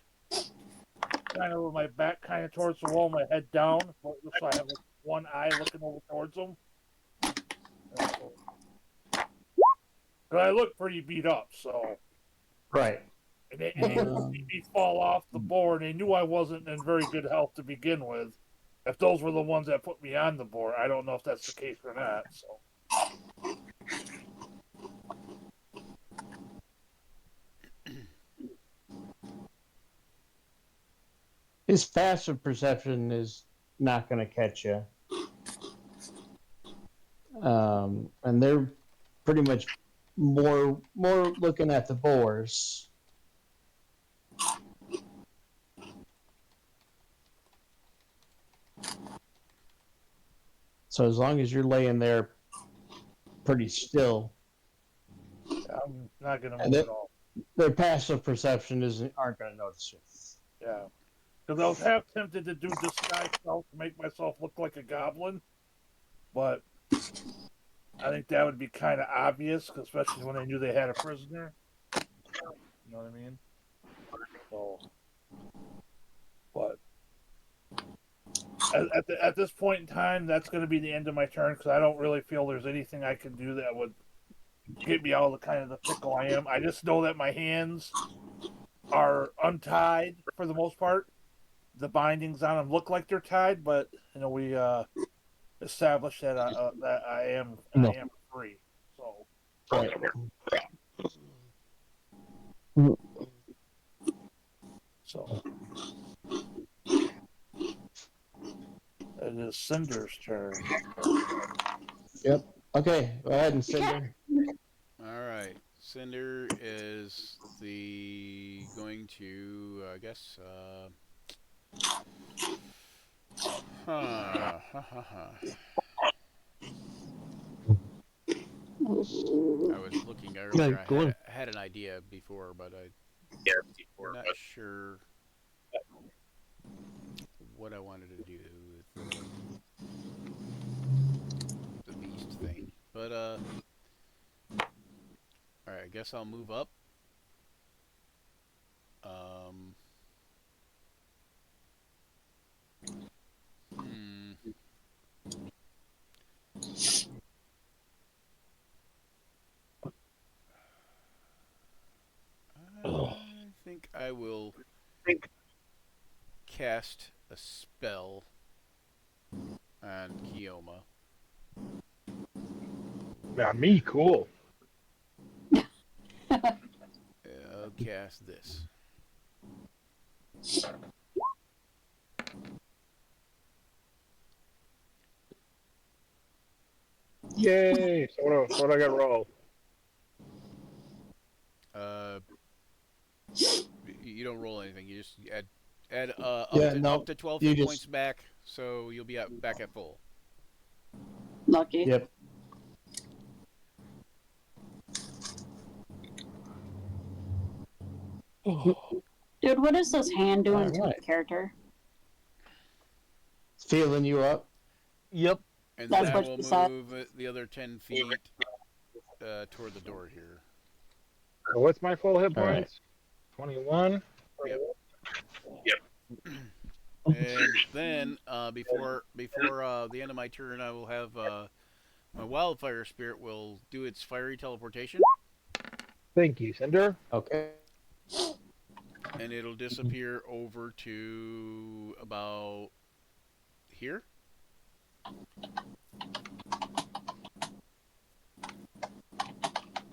kind of with my back kind of towards the wall, my head down, so I have like one eye looking over towards them. But I look pretty beat up, so. Right. And they see me fall off the board. They knew I wasn't in very good health to begin with. If those were the ones that put me on the board, I don't know if that's the case or not. So. His passive perception is not going to catch you. And they're pretty much more looking at the boars. So as long as you're laying there pretty still, I'm not going to And move it- at all. their passive perception aren't going to notice you. Yeah. Because I was half tempted to do disguise self to make myself look like a goblin. But I think that would be kind of obvious, especially when they knew they had a prisoner. You know what I mean? So, but at this point in time, that's going to be the end of my turn because I don't really feel there's anything I can do that would get me out of the kind of the pickle I am. I just know that my hands are untied for the most part. The bindings on them look like they're tied, but we established that I am free. So Right. so it is Cinder's turn. Yep. Okay, go ahead and Cinder. All right. Cinder is going to, I guess, ha, ha, ha, ha. I was looking earlier. go on. I had an idea before, but I'm not sure what I wanted to do with the beast thing. But all right, I guess I'll move up. I think I will cast a spell on Kioma. Yeah, me, cool. I'll cast this. Yay! So what do I got to roll? You don't roll anything. You just add up to 12 you hit just- points back, so you'll be back at full. Lucky. Yep. Dude, what is this hand doing to Alright. the character? Feeling you up. Yep. And That's then I what will she said. move the other 10 feet toward the door here. So what's my full hit All right. points? 21. And then before the end of my turn, I will have my wildfire spirit will do its fiery teleportation, Thank you, Cinder. Okay. and it'll disappear over to about here.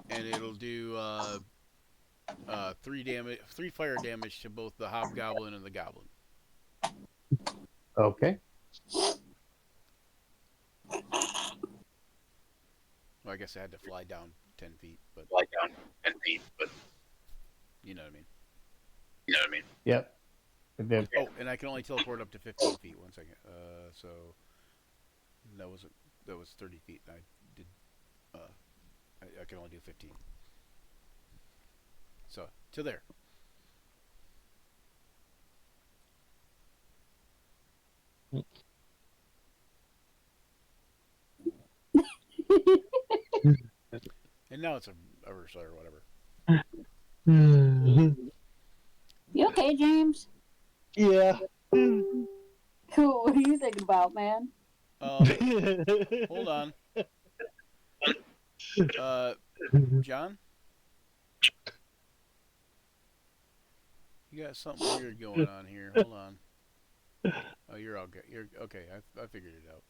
And it'll do 3 fire damage to both the hobgoblin and the goblin. Okay. Well, I guess I had to fly down 10 feet, but you know what I mean. Yep. Good. Oh, and I can only teleport up to 15 feet. 1 second. So that was 30 feet. I did. I can only do 15. So to there. And now it's a Ursa or whatever. You okay, James? Yeah. Cool. What are you thinking about, man? Hold on. John? You got something weird going on here. Hold on. Oh, you're all good. You're okay. I figured it out.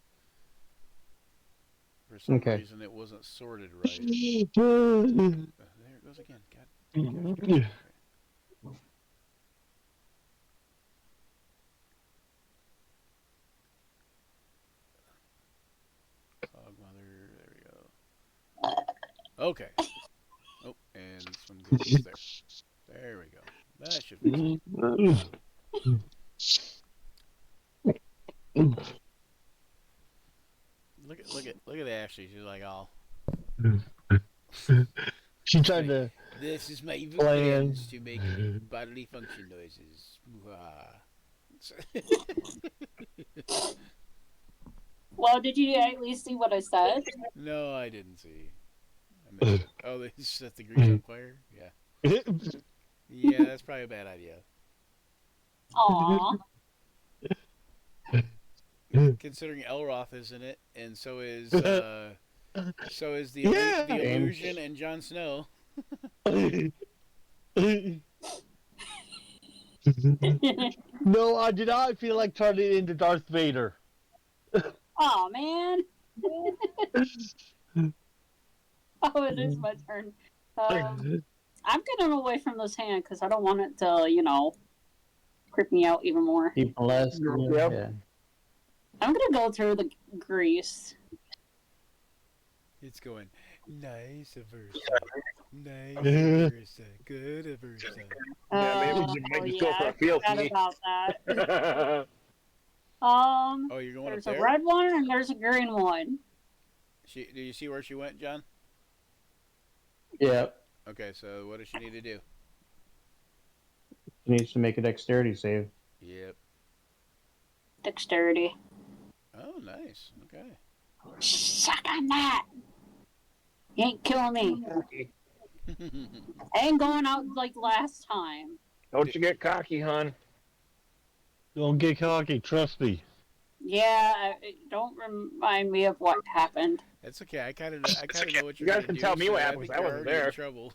For some Okay. reason, it wasn't sorted right. There it goes again. God. Cogmother. There we go. Okay. Oh, and this one goes there. There we go. That should fix it. Look at Ashley. She's like, oh. She tried to. This is my evil Plan. plans to make bodily function noises. Well, did you at least see what I said? No, I didn't see. I mean, oh, they set the grease on fire? Yeah. Yeah, that's probably a bad idea. Aw. Considering Elroth is in it, and so is the Yeah. the illusion and Jon Snow. No, I did not feel like turning into Darth Vader. Oh man. Oh, it is my turn. I'm getting away from this hand because I don't want it to, creep me out even more. Keep molesting you. Yep. Yeah. I'm gonna go through the grease. It's going nice versa, nice versa, good versa. Yeah, maybe you might just go for a I feel forgot fee. about that. Oh, you're going up There's a there? red one and there's a green one. Do you see where she went, John? Yeah. Okay, so what does she need to do? She needs to make a dexterity save. Yep. Dexterity. Oh, nice. Okay. Suck on that. You ain't killing me. I ain't going out like last time. Don't you get cocky, hon. Don't get cocky, trust me. Yeah, don't remind me of what happened. That's okay. I kind of know what You you're guys gonna can do. tell me so what I happened, think 'cause I you're wasn't already there. in trouble.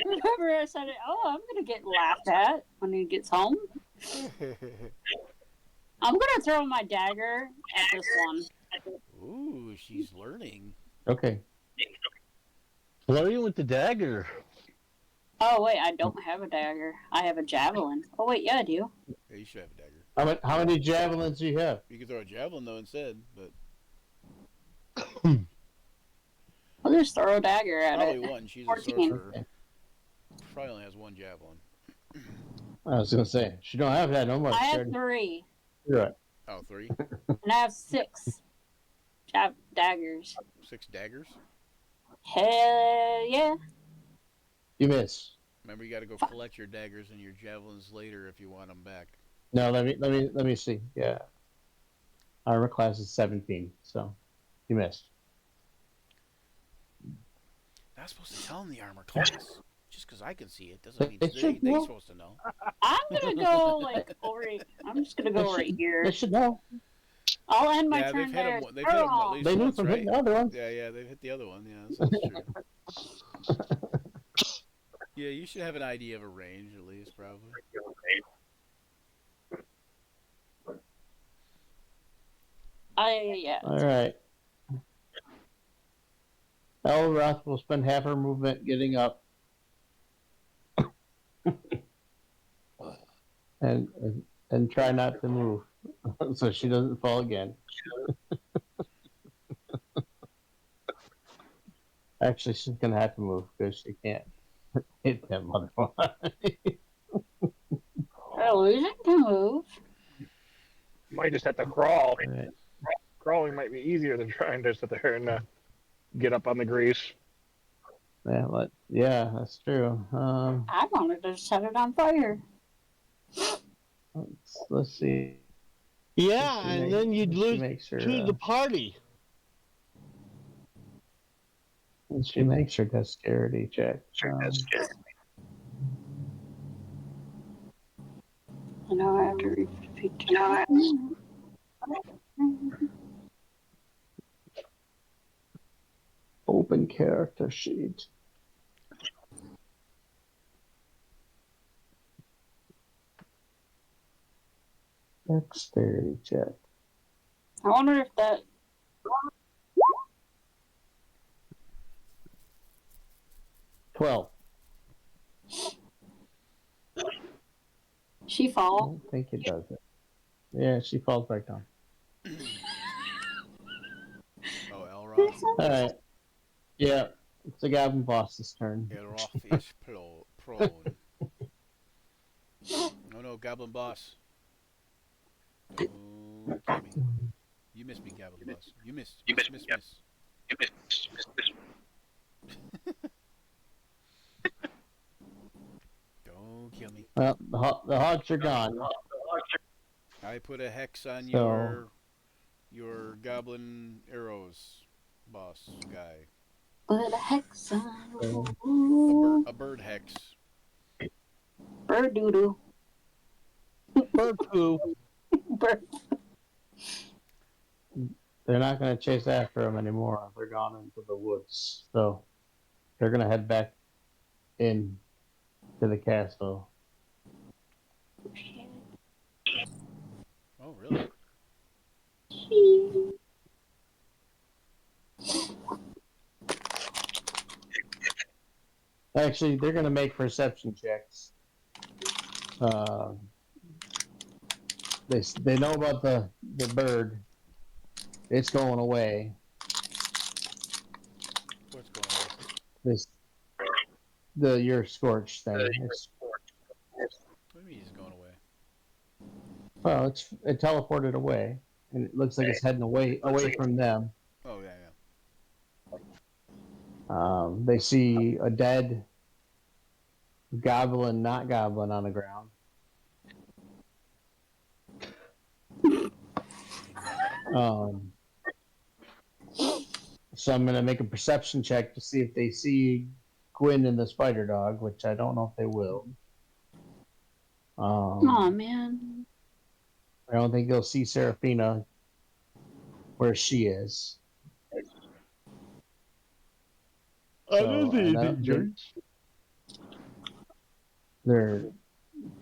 Remember I said, "Oh, I'm gonna get laughed at when he gets home." I'm gonna throw my dagger at this one. Ooh, she's learning. Okay. Flirting with the dagger. Oh wait, I don't have a dagger. I have a javelin. Oh wait, yeah, I do. Yeah, you should have a dagger. How many javelins do you have? You could throw a javelin though instead, but I'll just throw a dagger at probably it. one. She's 14. a sorcerer. Probably only has one javelin. I was gonna say she don't have that no more. I have 3, Right. Oh, 3, and I have 6 daggers. 6 daggers. Hell yeah! You miss. Remember, you got to go collect your daggers and your javelins later if you want them back. No, let me see. Yeah. Armor class is 17, so you missed. Not supposed to tell them the armor class. Just because I can see it doesn't mean It should they're know. supposed to know. I'm gonna go like over. I'm just gonna go right here. They should know. I'll end my Yeah, turn they've hit there. them. They've hit them at Oh, least They knew once, from right? hitting the other ones. Yeah, they've hit the other one. Yeah, that's true. Yeah, you should have an idea of a range at least, probably. yeah. All right. Elroth will spend half her movement getting up, and try not to move, so she doesn't fall again. Actually, she's gonna have to move because she can't hit that motherfucker. Illusion can move. Might just have to crawl. Right. Crawling might be easier than trying to sit there and get up on the grease. Yeah, that's true. I wanted to set it on fire. Let's see. Yeah, and then you'd lose Makes her, to the party. she makes her dexterity check. I know I have to repeat. Open character sheet. Dexterity check. I wonder if that. $12. She I fall. don't think it does it. Yeah, she falls back down. Oh, Elroth. All right. Yeah, it's the Goblin boss's turn. Elroth is prone. Oh no, Goblin Boss. Oh, give me. You missed me, Goblin Boss. You missed. Miss. Don't kill me. Well, the hogs are gone. I put a hex on So- your goblin arrows, boss guy. But a hex A bird hex. bird doodoo. Bird poo. Bird. They're not going to chase after them anymore. They're gone into the woods. So they're going to head back in to the castle. Oh, really? Actually, they're gonna make perception checks. They know about the bird. It's going away. What's going on? This your scorch thing. It's, What do you mean he's going away? well, it teleported away, and it looks like it's heading away from them. Oh, yeah, yeah. They see a dead goblin, not goblin, on the ground. So I'm gonna make a perception check to see if they see Gwyn and the spider dog, which I don't know if they will. Oh man. I don't think they'll see Seraphina where she is. They're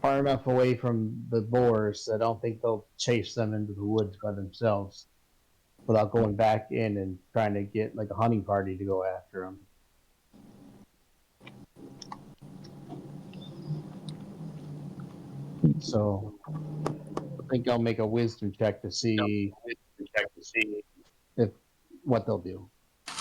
far enough away from the boars. I don't think they'll chase them into the woods by themselves without going back in and trying to get like a hunting party to go after them. So I think I'll make a wisdom check to see if what they'll do. Are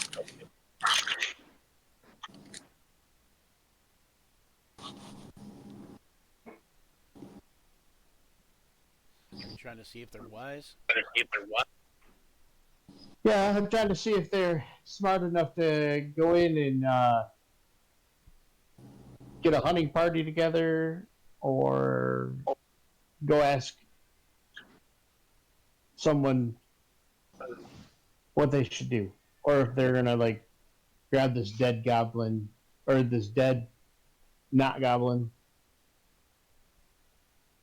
you trying to see if they're wise? Yeah, I'm trying to see if they're smart enough to go in and get a hunting party together, or go ask someone what they should do, or if they're gonna like grab this dead goblin or this dead not goblin,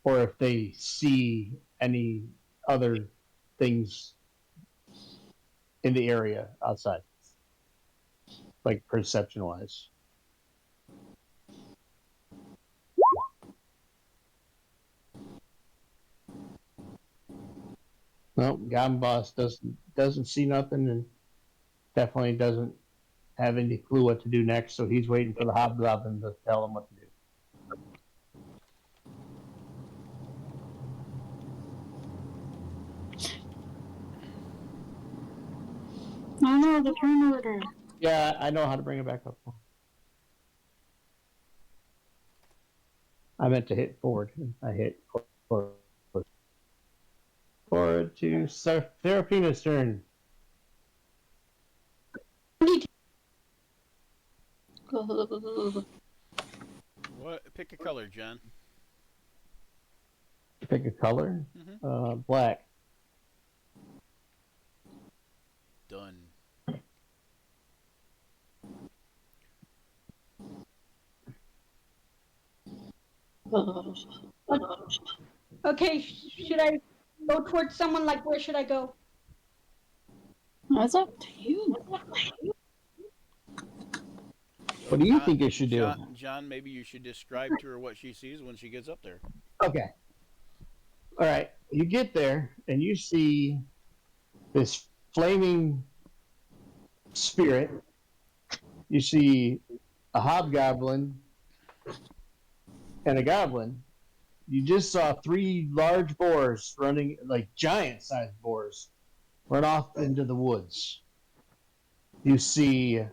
or if they see any other things in the area outside, like perception wise. No, Goblin Boss doesn't see nothing, and definitely doesn't have any clue what to do next. So he's waiting for the Hobgoblin to tell him what to do. Oh no, the turn order. Yeah, I know how to bring it back up. I meant to hit forward. I hit forward. Forward to Seraphina's turn. What? Pick a color, John. Pick a color. Mm-hmm. Black. Done. Okay, should I go towards someone? Like, where should I go? That's up to you. What do you think I should do? John, maybe you should describe to her what she sees when she gets up there. Okay. All right. You get there and you see this flaming spirit. You see a hobgoblin and a goblin. You just saw 3 large boars running, like giant-sized boars, run off into the woods. You see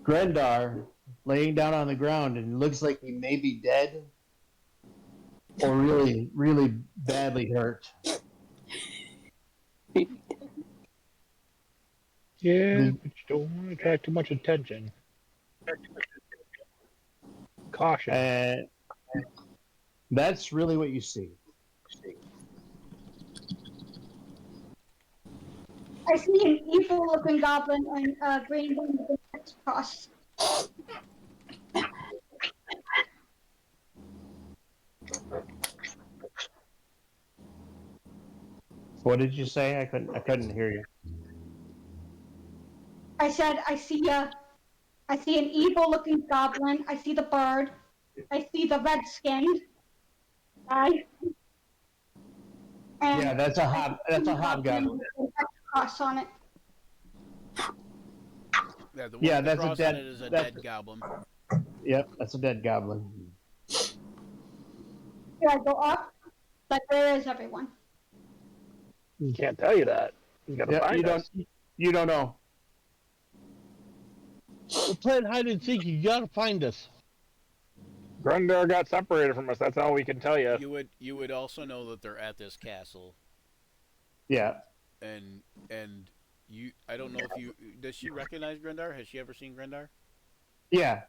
Grendar laying down on the ground, and it looks like he may be dead or really, really badly hurt. Yeah, but you don't want to attract too much attention. Caution. And that's really what you see. I see an evil-looking goblin and green one with a cross. What did you say? I couldn't hear you. I said I see an evil-looking goblin. I see the bird, I see the red skinned guy. And Yeah, that's a hobgoblin. Cross on it. Yeah, the one Yeah, with the that's a cross dead- on it is a that's- dead goblin. Yep, that's a dead goblin. Here I go up. But where is everyone? Can't tell you that. You gotta Yeah, find us. you don't know. We're playing hide and seek. You gotta find us. Grundar got separated from us. That's all we can tell you. You would also know that they're at this castle, Yeah. and you. I don't know if you does she recognize Grendar? Has she ever seen Grendar? Yeah.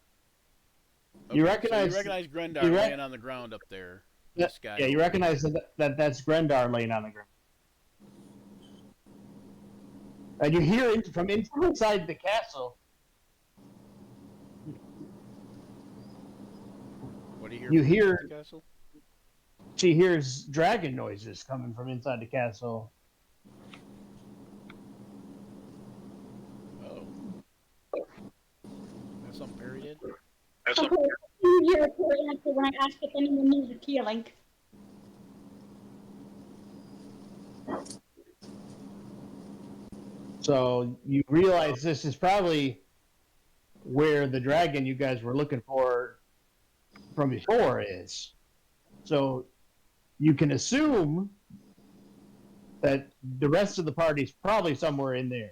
Okay, You so recognize- you recognize Grendar you rec- laying on the ground up there. Yeah, This guy. yeah, you recognize that's Grendar laying on the ground. And you hear it from inside the castle. What do you hear? You from hear- the castle? She hears dragon noises coming from inside the castle. Oh. That's something Perry did. Okay, you hear her answer when I ask if anyone needs healing. So you realize this is probably where the dragon you guys were looking for from before is. So you can assume that the rest of the party's probably somewhere in there.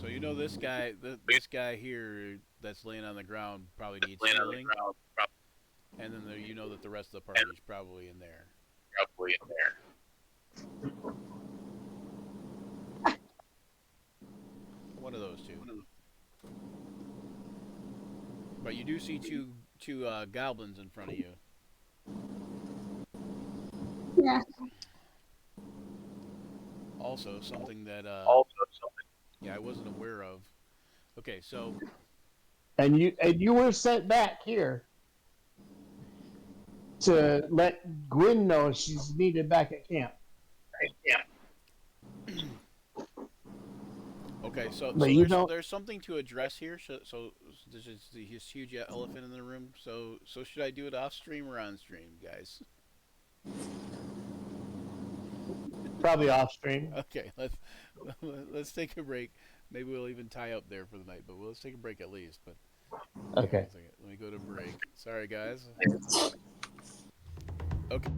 So you know this guy, this guy here that's laying on the ground probably needs healing, and then you know that the rest of the party is probably in there. One of those two. But you do see two goblins in front of you. Yeah. Also, something that yeah, I wasn't aware of. Okay, so And you were sent back here to let Gwyn know she's needed back at camp. okay, so But you there's, don't- there's something to address here. So there's this huge elephant in the room. So should I do it off stream or on stream, guys? Probably off stream. Okay, let's take a break. Maybe we'll even tie up there for the night, but let's take a break at least. But Okay. one second. Let me go to break. Sorry, guys. Okay.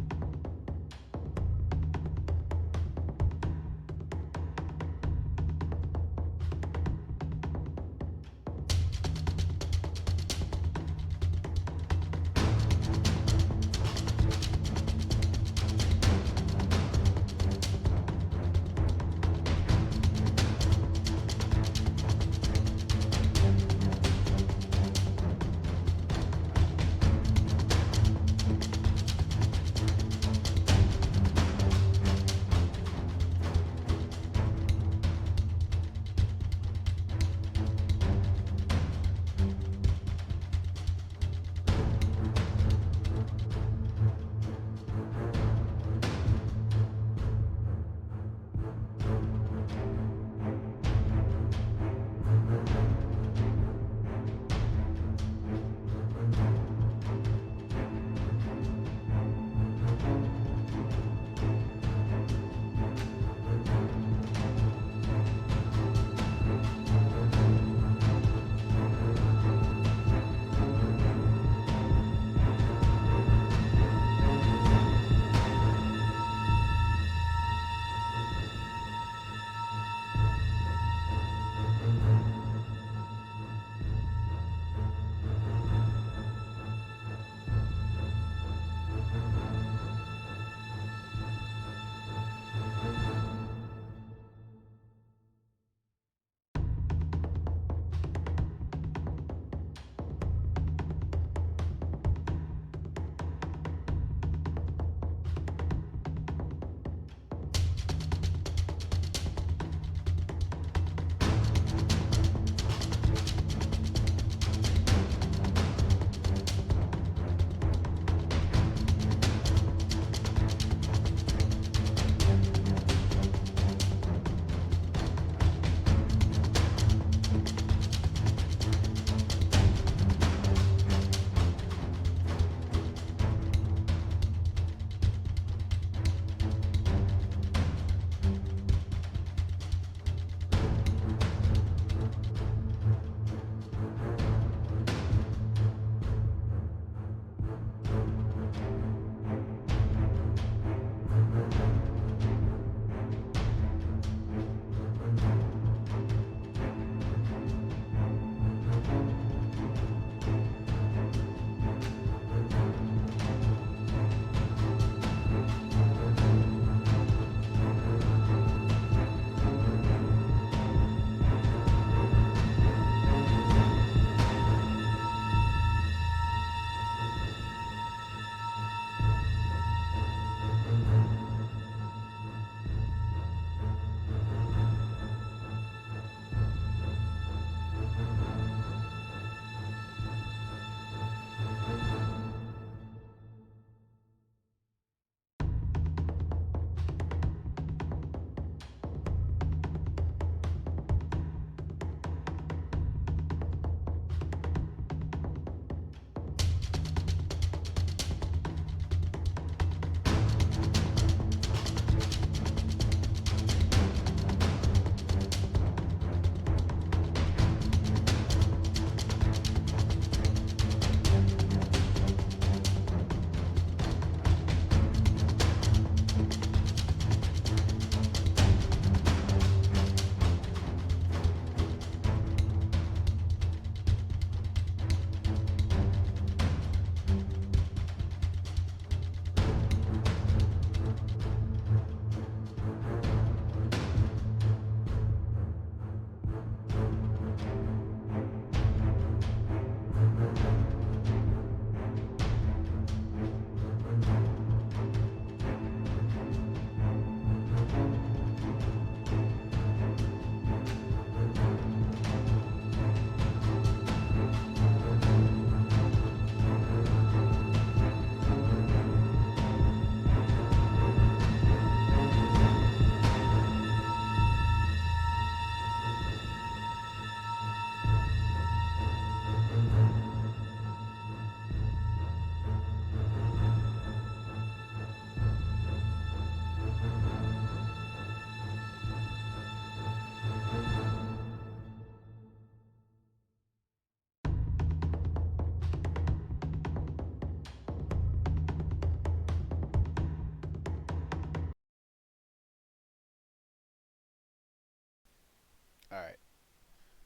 All right.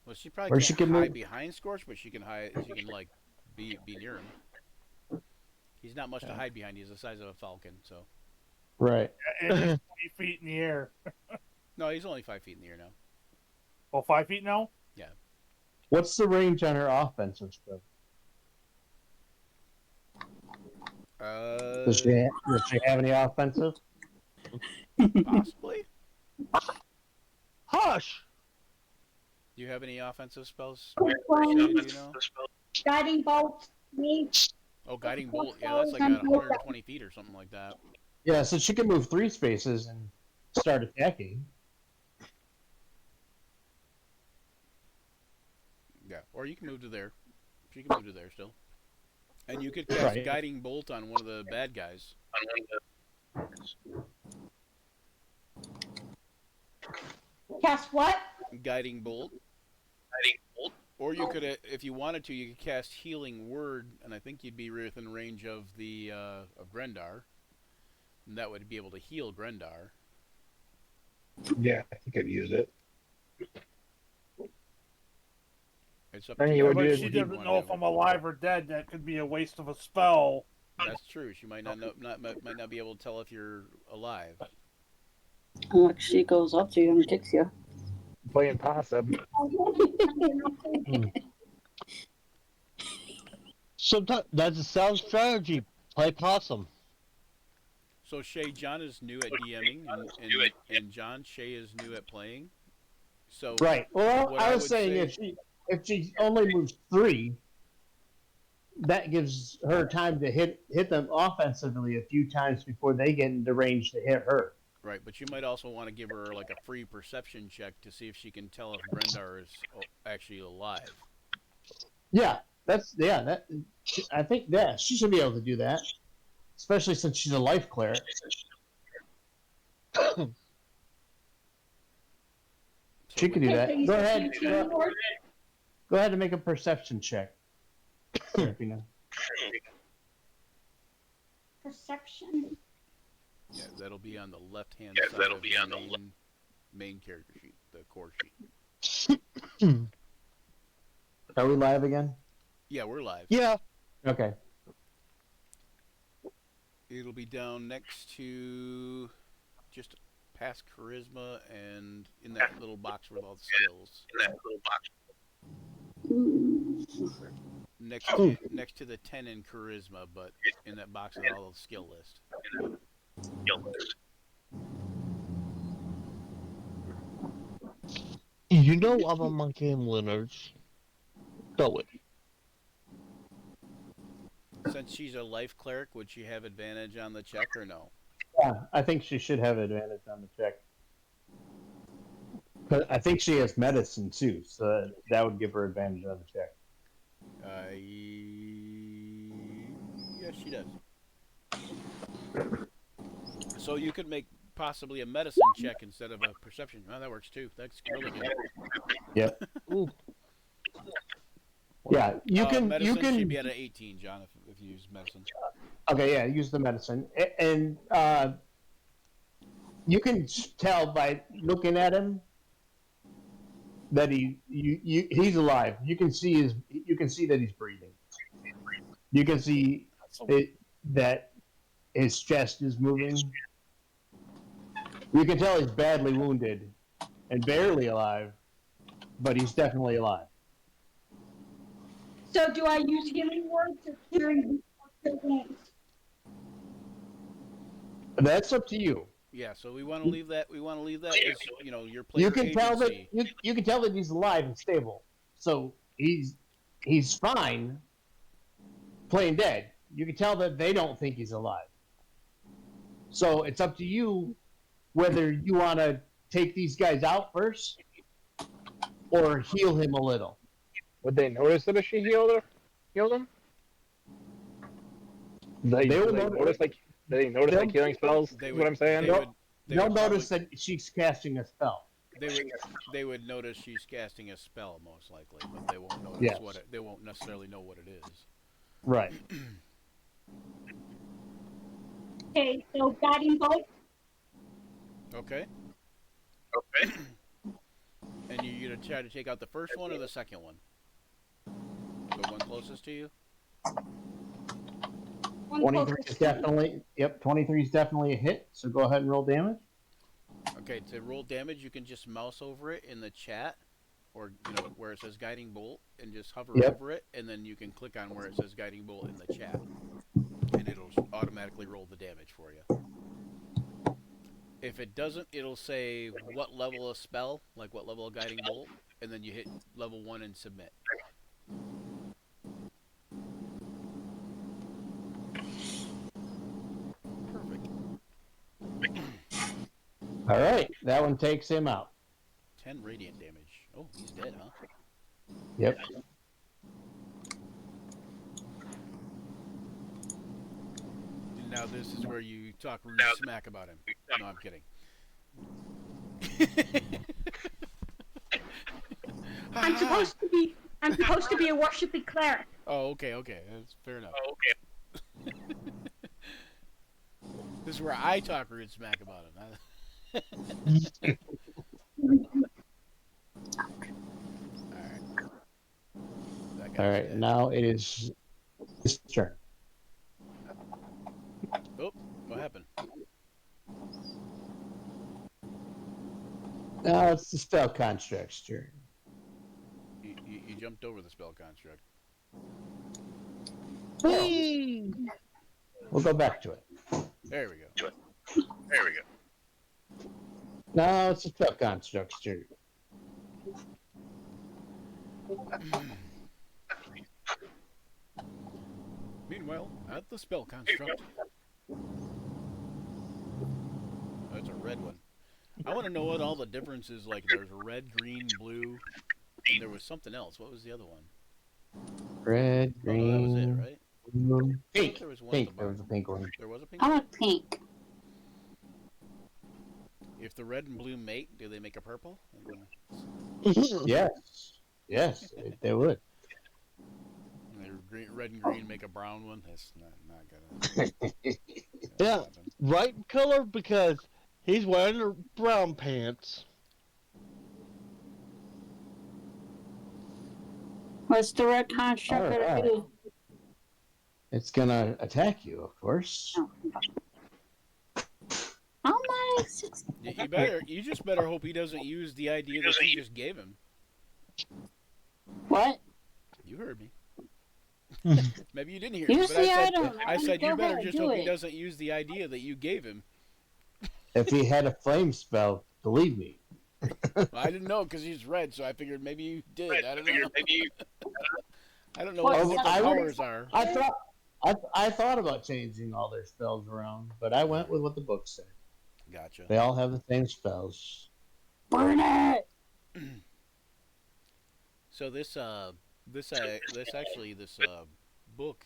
Well, she probably Or can't she can hide move- behind Scorch, but she can hide. She can like be near him. He's not much to hide behind. He's the size of a falcon. So Right. And he's 20 feet in the air. no, he's only 5 feet in the air now. Oh, 5 feet now? What's the range on her offensive spell? Does she have any offensive? Possibly. Hush! Do you have any offensive spells? Um, Shay, do you know? Guiding bolt, me. Oh, guiding bolt. Yeah, that's like at 120 feet or something like that. Yeah, so she can move 3 spaces and start attacking. Yeah, or you can move to there. She can move to there still. And you could cast Right. guiding bolt on one of the bad guys. Cast what? Guiding bolt. Or you could, if you wanted to, you could cast healing word, and I think you'd be within range of the of Grendar, and that would be able to heal Grendar. Yeah, I think I'd use it. It's up Then to you you. would But do she it- doesn't know if I'm alive or dead. That could be a waste of a spell. That's true. She might not know, might not be able to tell if you're alive. Like she goes up to you and kicks you. Playing possum. Sometimes that's a sound strategy. Play possum. So Shay, John is new at DMing, and John Shay is new at playing. So Right. Well, What I I was would saying say- if she only moves 3, that gives her time to hit them offensively a few times before they get into range to hit her. Right, but you might also want to give her like a free perception check to see if she can tell if Grendar is actually alive. Yeah, that. I think she should be able to do that, especially since she's a life cleric. She can do Okay, that. so you Go said ahead. you healing word? Go ahead and make a perception check. Serafina. Perception. Yeah, that'll be on the left-hand side of the main character sheet, the core sheet. Are we live again? Yeah, we're live. Yeah. Okay. It'll be down next to just past charisma and in that little box with all the skills. Next to the 10 in charisma, but in that box with all the skill list. You know I'm a monkey in Leonard's. Go it. Since she's a life cleric, would she have advantage on the check or no? Yeah, I think she should have advantage on the check. But I think she has medicine too, so that would give her advantage on the check. Yes, she does. So you could make possibly a medicine check instead of a perception. Oh, that works too. That's really good. Yep. Ooh. Yeah, you can. Medicine, You can. she'd be at an 18, John, if you use medicine. Okay, yeah, use the medicine, and you can tell by looking at him that he's alive. You can see that he's breathing. You can see that his chest is moving. You can tell he's badly wounded and barely alive, but he's definitely alive. So do I use healing word to curing wounds? That's up to you. Yeah, so we want to leave that. We want to leave that as your player You can tell that agency. you can tell that he's alive and stable. So he's fine playing dead. You can tell that they don't think he's alive. So it's up to you whether you want to take these guys out first or heal him a little. Would they notice it if she healed him? They will notice like they'll- healing spells? They Is would, what I'm saying? They would, they They'll would notice that she's casting a spell. they would notice she's casting a spell most likely, but they won't notice Yes. they won't necessarily know what it is. Right. Okay, so guiding bolt. Okay. And you'd try to take out the first one or the second one? The one closest to you? 23 is definitely, yep, 23 is definitely a hit, so go ahead and roll damage. Okay, to roll damage, you can just mouse over it in the chat, or where it says guiding bolt, and just hover Yep. over it, and then you can click on where it says guiding bolt in the chat, and it'll automatically roll the damage for you. If it doesn't, it'll say what level of spell, like what level of guiding bolt, and then you hit level 1 and submit. Perfect. All right, that one takes him out. 10 radiant damage. Oh, he's dead, huh? Yep. Now this is where you talk rude smack about him. No, I'm kidding. I'm supposed to be a worshiping cleric. Oh, okay. That's fair enough. This is where I talk rude smack about him. Alright. All right, now it is his turn. Oh, what happened? Now it's the spell construct's turn. You jumped over the spell construct. We'll go back to it. There we go. Now it's the spell construct's turn. Meanwhile, at the spell construct. That's a red one. I want to know what all the difference is. Like, there's red, green, blue, and there was something else. What was the other one? Red, Oh, that was it, green, right? blue, I pink. thought there was one at Pink. the There was a bottom. pink one. There was a pink I one? like pink. If the red and blue mate, do they make a purple? Yes. Yes, they would. And red and green make a brown one? That's not gonna Yeah. happen. Right color because he's wearing the brown pants. What's the red construct gonna Alright. do? It's gonna attack you, of course. Oh my! You just better hope he doesn't use the idea that you just gave him. What? You heard me. Maybe you didn't hear me, Use but the I item. said Go you better ahead, just do hope he it. doesn't use the idea that you gave him. If he had a flame spell, believe me. Well, I didn't know because he's red, so I figured maybe you did. I don't know. I don't know Well, what the I would- powers are. I thought about changing all their spells around, but I went with what the book said. Gotcha. They all have the same spells. Burn it! So this book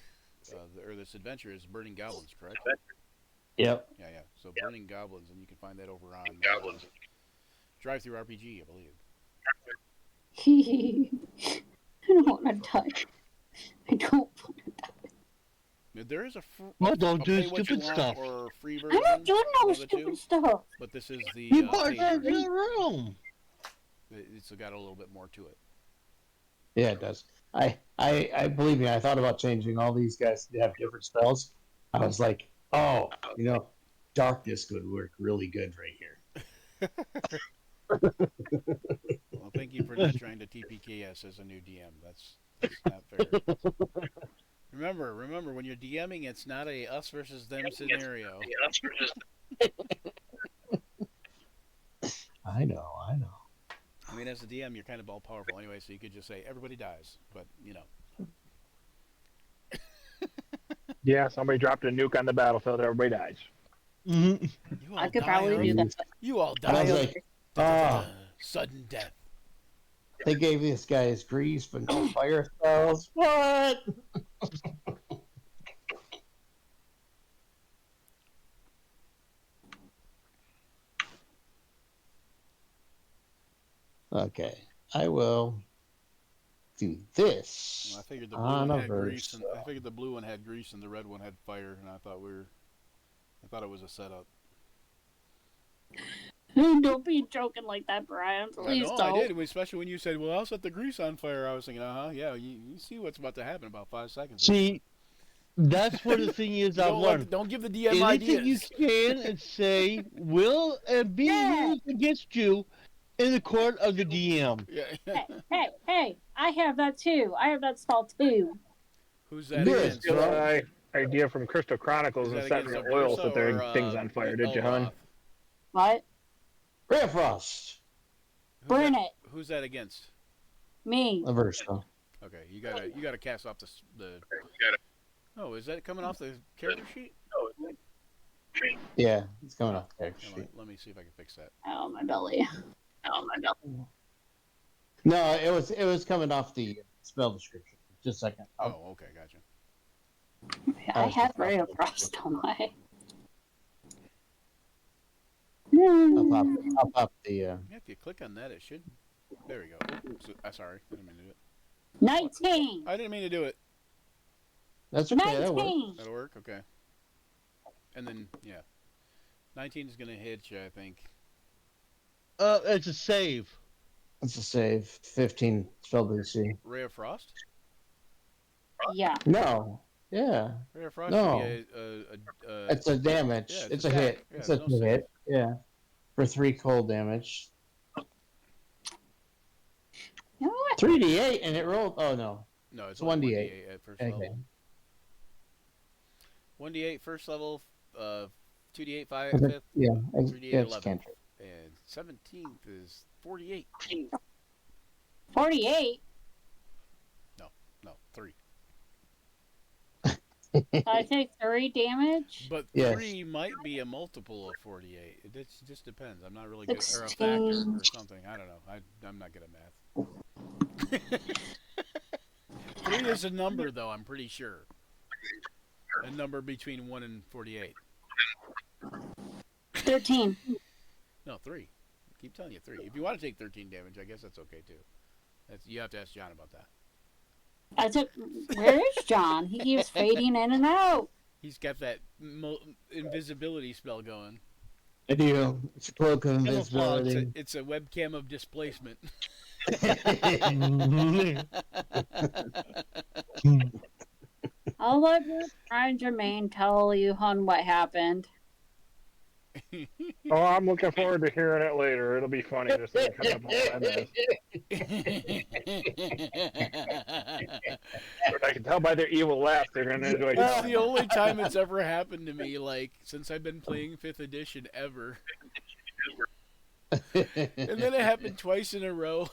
or this adventure is Burning Goblins, correct? Yep. Yeah. So Burning Goblins, and you can find that over on Drive Through RPG, I believe. I don't want to die. I don't want to die. There is a Well, don't do pay what you stupid want stuff. or free I'm version not doing no of the two, stupid stuff. but this is the You bought paid that in version. the room. It's got a little bit more to it. Yeah, it does. I believe me, I thought about changing all these guys to have different spells. I was like, oh, darkness would work really good right here. Well, thank you for not trying to TPKS as a new DM. That's not fair. Remember, when you're DMing, it's not a us versus them scenario. I know. I mean, as a DM, you're kind of all powerful anyway, so you could just say everybody dies. But Yeah, somebody dropped a nuke on the battlefield, everybody dies. Mm-hmm. you all I could die probably do of- that. You all I die was of like, oh, sudden death. they gave this guy his grease, but no fire spells. What? Okay, I will do this. Well, I figured the blue on one a had verse. grease, and I figured the blue one had grease, and the red one had fire, and I thought it was a setup. Don't be joking like that, Brian. I Please know don't. I did, especially when you said, "Well, I'll set the grease on fire." I was thinking, yeah, you see what's about to happen in about 5 seconds. See, that's what the thing is. I've learned. Don't give the DM Anything ideas. you can and say will and be Yeah. used against you in the court of the DM. Yeah. Hey! I have that too. I have that spell too. Who's that Good. against? Steal an idea from Crystal Chronicles Is and that set against the oil Aversa set their or, things on fire, did you, hun? Elroth? What? Ray of Frost. Burn that, it. Who's that against? Me. Aversa. Okay, you gotta cast off the. Oh, is that coming off the character sheet? Yeah, it's coming off the character Hold sheet. on, let me see if I can fix that. Oh, my belly. No, it was coming off the spell description. Just a second. Oh, okay, gotcha. I have Ray of Frost on my. I'll pop the. Yeah, if you click on that, it should. There we go. Oops, sorry, I didn't mean to do it. 19! I didn't mean to do it. That's okay. That works. 19! That'll work. Okay. And then 19 is gonna hit you, I think. It's a save. It's a save. 15 spell DC. Ray of Frost. Yeah. No. Yeah. Ray of Frost No. should be a It's a damage. yeah, it's it's a attack. hit. Yeah, It's a there's no hit. Yeah. For 3 cold damage. You know what? 3d8 and it rolled. Oh no. no, it's It's only 1d8. 1d8 at first Okay. level. 1d8 first level, 2d8 5 Okay, 5th, Yeah. 3d8 It's 11th, cantrip. and 17th is 48. 48? No, 3. I take 3 damage? But Yes. 3 might be a multiple of 48. It just depends. I'm not really good, or a factor or 16. something. I don't know. I'm not good at math. 3 is a number, though. I'm pretty sure. A number between 1 and 48. 13. No, 3. Keep telling you 3. If you want to take 13 damage, I guess that's okay too. You have to ask John about that. I took. Where is John? He keeps fading in and out. He's got that invisibility spell going. I do. It's a cloak of Camouflage. invisibility. It's a webcam of displacement. I'll let Brian Jermaine tell you, hon, what happened. Oh, I'm looking forward to hearing it later. It'll be funny to see kind of all that is. But I can tell by their evil laugh they're going to enjoy It's it. the only time it's ever happened to me, like, since I've been playing 5th edition ever. And then it happened twice in a row.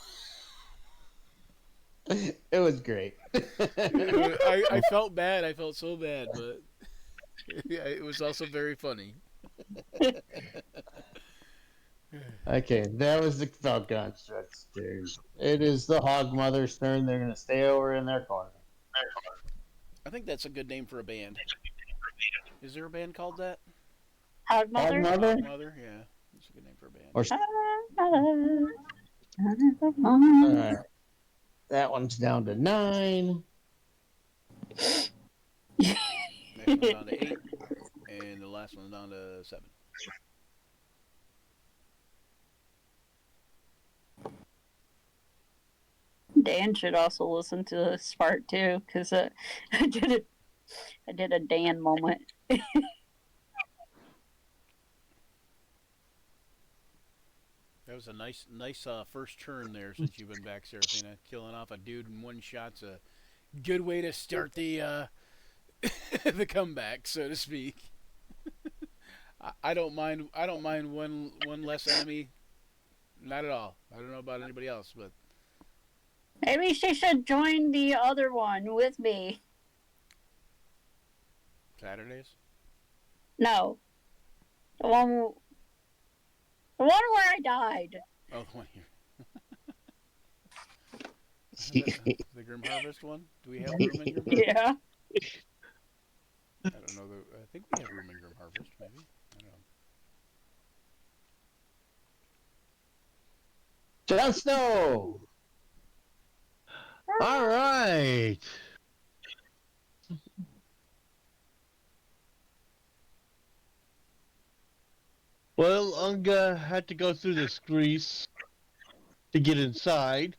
It was great. I felt bad. I felt so bad, but yeah, it was also very funny. Okay, that was the Falcon Struts. It is the Hog Mother's turn. They're going to stay over in their corner. I think that's a good name for a band. Is there a band called that? Hog Mother? Hog Mother? Hog Mother? Yeah. That's a good name for a band. Or, alright. That one's down to 9. Next one's down to 8. And the last one's down to 7. Dan should also listen to this part too, because I did a Dan moment. That was a nice first turn there since you've been back, Seraphina. Killing off a dude in one shot's a good way to start the the comeback, so to speak. I don't mind one less enemy. Not at all. I don't know about anybody else, but Maybe she should join the other one with me. Saturdays. No, the one where I died. Oh, the one here. The Grim Harvest one? Do we have room in Grim Harvest? Yeah. I don't know. I think we have room in Grim Harvest, maybe. I don't know. Jon Snow! All right. Well, I'm gonna have to go through this grease to get inside.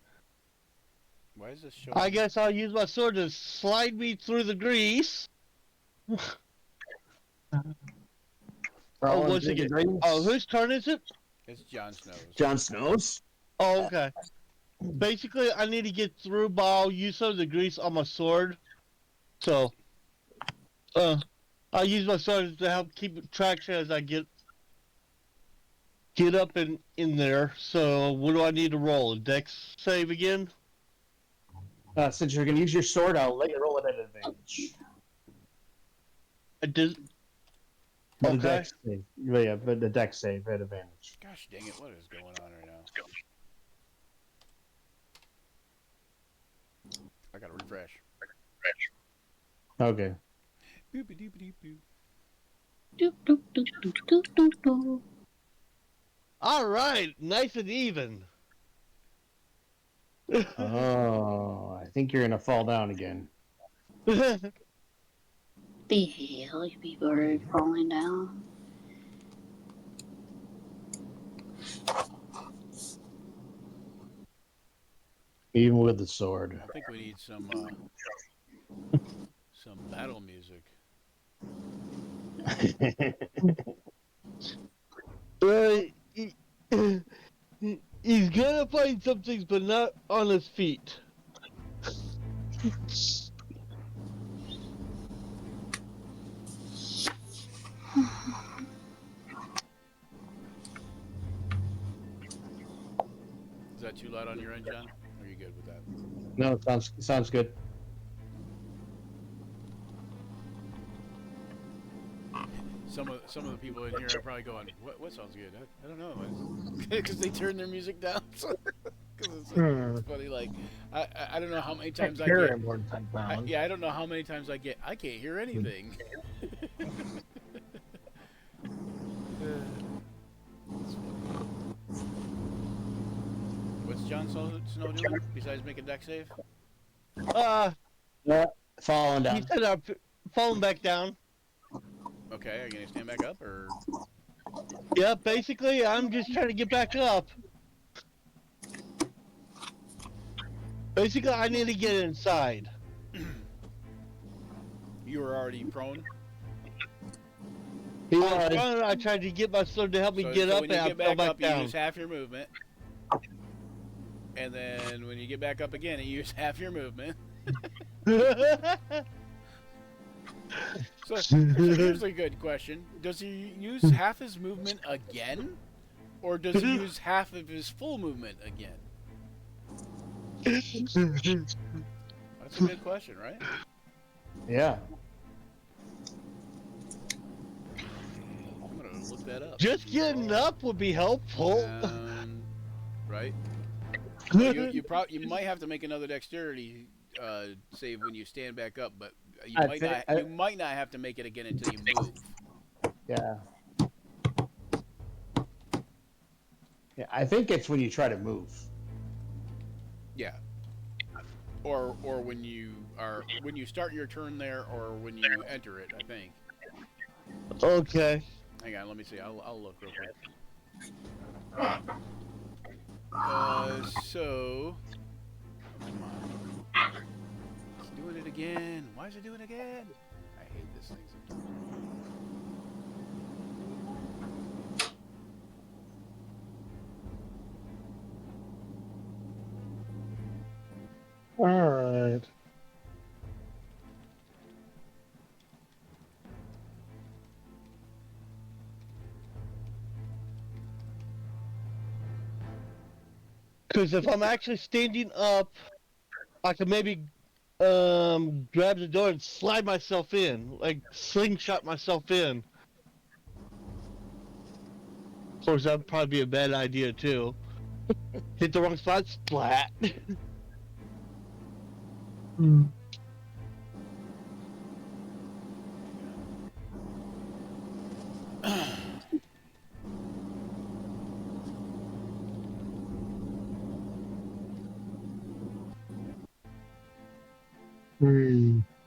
Why is this showing? I guess I'll use my sword to slide me through the grease. Oh, once again. Oh, whose turn is it? It's Jon Snow's. Jon Snow's? Oh, okay. Basically, I need to get through, but I'll use some of the grease on my sword. So, I'll use my sword to help keep traction as I get up in there. So, what do I need to roll? A dex save again? Since you're going to use your sword, I'll let you roll it at advantage. I did. But the Okay. dex save. Yeah, but the dex save at advantage. Gosh dang it! What is going on right now? I gotta refresh. Okay. Boop-a-doop-a-doop-boop. Doop, doop, doop, doop, doop, doop, doop. All right, nice and even. Oh, I think you're going to fall down again. The hell, you people are falling down. Even with the sword. I think we need some battle music. He's gonna find some things, but not on his feet. Is that too loud on your end, John? Or are you good with that? No, it sounds good. Some of the people in here are probably going, "What sounds good?" I don't know, because they turn their music down. Because it's funny. Like I don't know how many times I get. more than 10 pounds. I don't know how many times I get. I can't hear anything. What's Jon Snow doing besides making deck save? Falling He down. said I'm falling back down. Okay, are you gonna stand back up or? Yeah, basically, I'm just trying to get back up. Basically, I need to get inside. You were already prone. I tried to get my sword to help me get up, when and you I get fell back back up, you down. use half your movement. And then when you get back up again, you use half your movement. So here's a good question: does he use half his movement again, or does he use half of his full movement again? That's a good question, right? Yeah. I'm gonna look that up. Just getting up would be helpful. Right. Well, you might have to make another dexterity save when you stand back up, but you might not have to make it again until you move. Yeah. Yeah, I think it's when you try to move. Yeah. Or when you start your turn there, or when you enter it. I think. Okay. Hang on, let me see. I'll look real quick. So. Come on. It's doing it again. Why is it doing it again? I hate this thing sometimes. Alright. Because if I'm actually standing up, I could maybe grab the door and slide myself in, like slingshot myself in. Of course, that'd probably be a bad idea too. Hit the wrong spot, splat.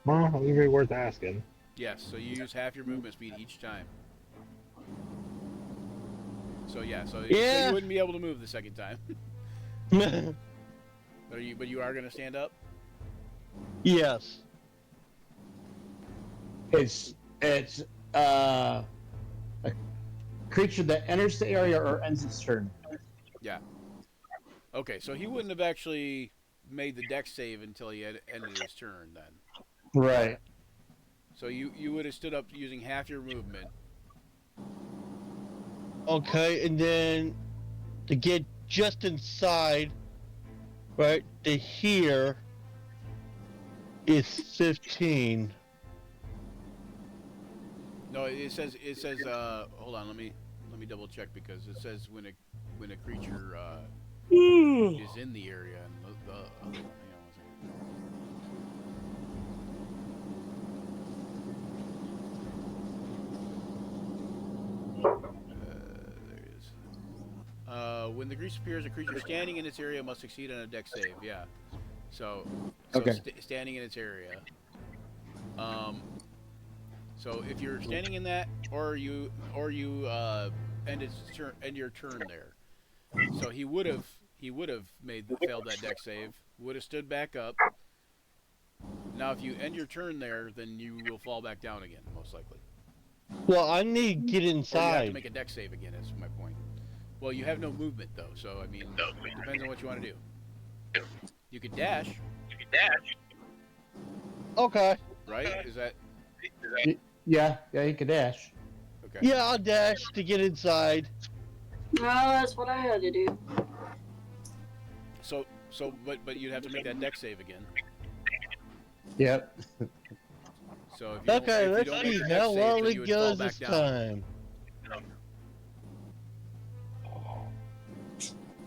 Well, it'd be worth asking. Yes. So you use half your movement speed each time. So yeah, so Yeah. you wouldn't be able to move the second time. But you are gonna stand up. Yes. It's a creature that enters the area or ends its turn. Yeah. Okay, so he wouldn't have actually made the dex save until he had ended his turn then. Right. So you would have stood up using half your movement. Okay, and then to get just inside, right, to here is 15. No, it says hold on, let me double check because it says when a creature is in the area and the hang on one second. There it is. When the grease appears, a creature standing in its area must succeed on a dex save. Yeah. So Okay. standing in its area. So if you're standing in that, or you end your turn there. So he would have failed that dex save. Would have stood back up. Now, if you end your turn there, then you will fall back down again, most likely. Well, I need to get Or you have to inside. make a dex save again. Is my point. Well, you have no movement though, so I mean, it depends on what you want to do. You could dash, Okay. right? Is that Yeah, you could dash. okay? Yeah, I'll dash to get inside. No, that's what I had to do. So, but you'd have to make that dex save again. Yep. So if you Okay, don't, if let's you don't see make the dex how save, well then it you would fall goes back this down. time.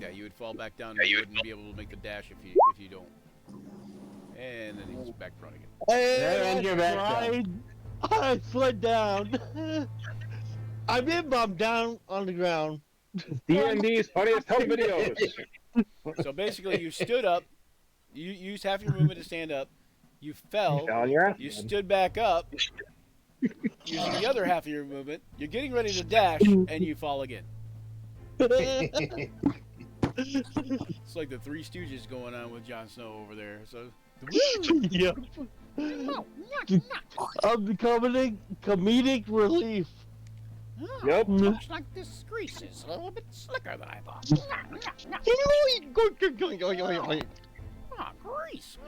Yeah, you would fall back down. And you wouldn't be able to make the dash if you don't. And then he's back front again. And you're back down. I slid down. I'm in, but I'm down on the ground. D&D's funniest home videos. So basically, you stood up. You used half your movement to stand up. You fell. Fell on your ass. You stood back up. Using the other half of your movement, you're getting ready to dash, and you fall again. It's like the Three Stooges going on with Jon Snow over there. So, Yep. I'm the comedic relief. Yep. looks like this grease is a little bit slicker than I thought. Ah, grease.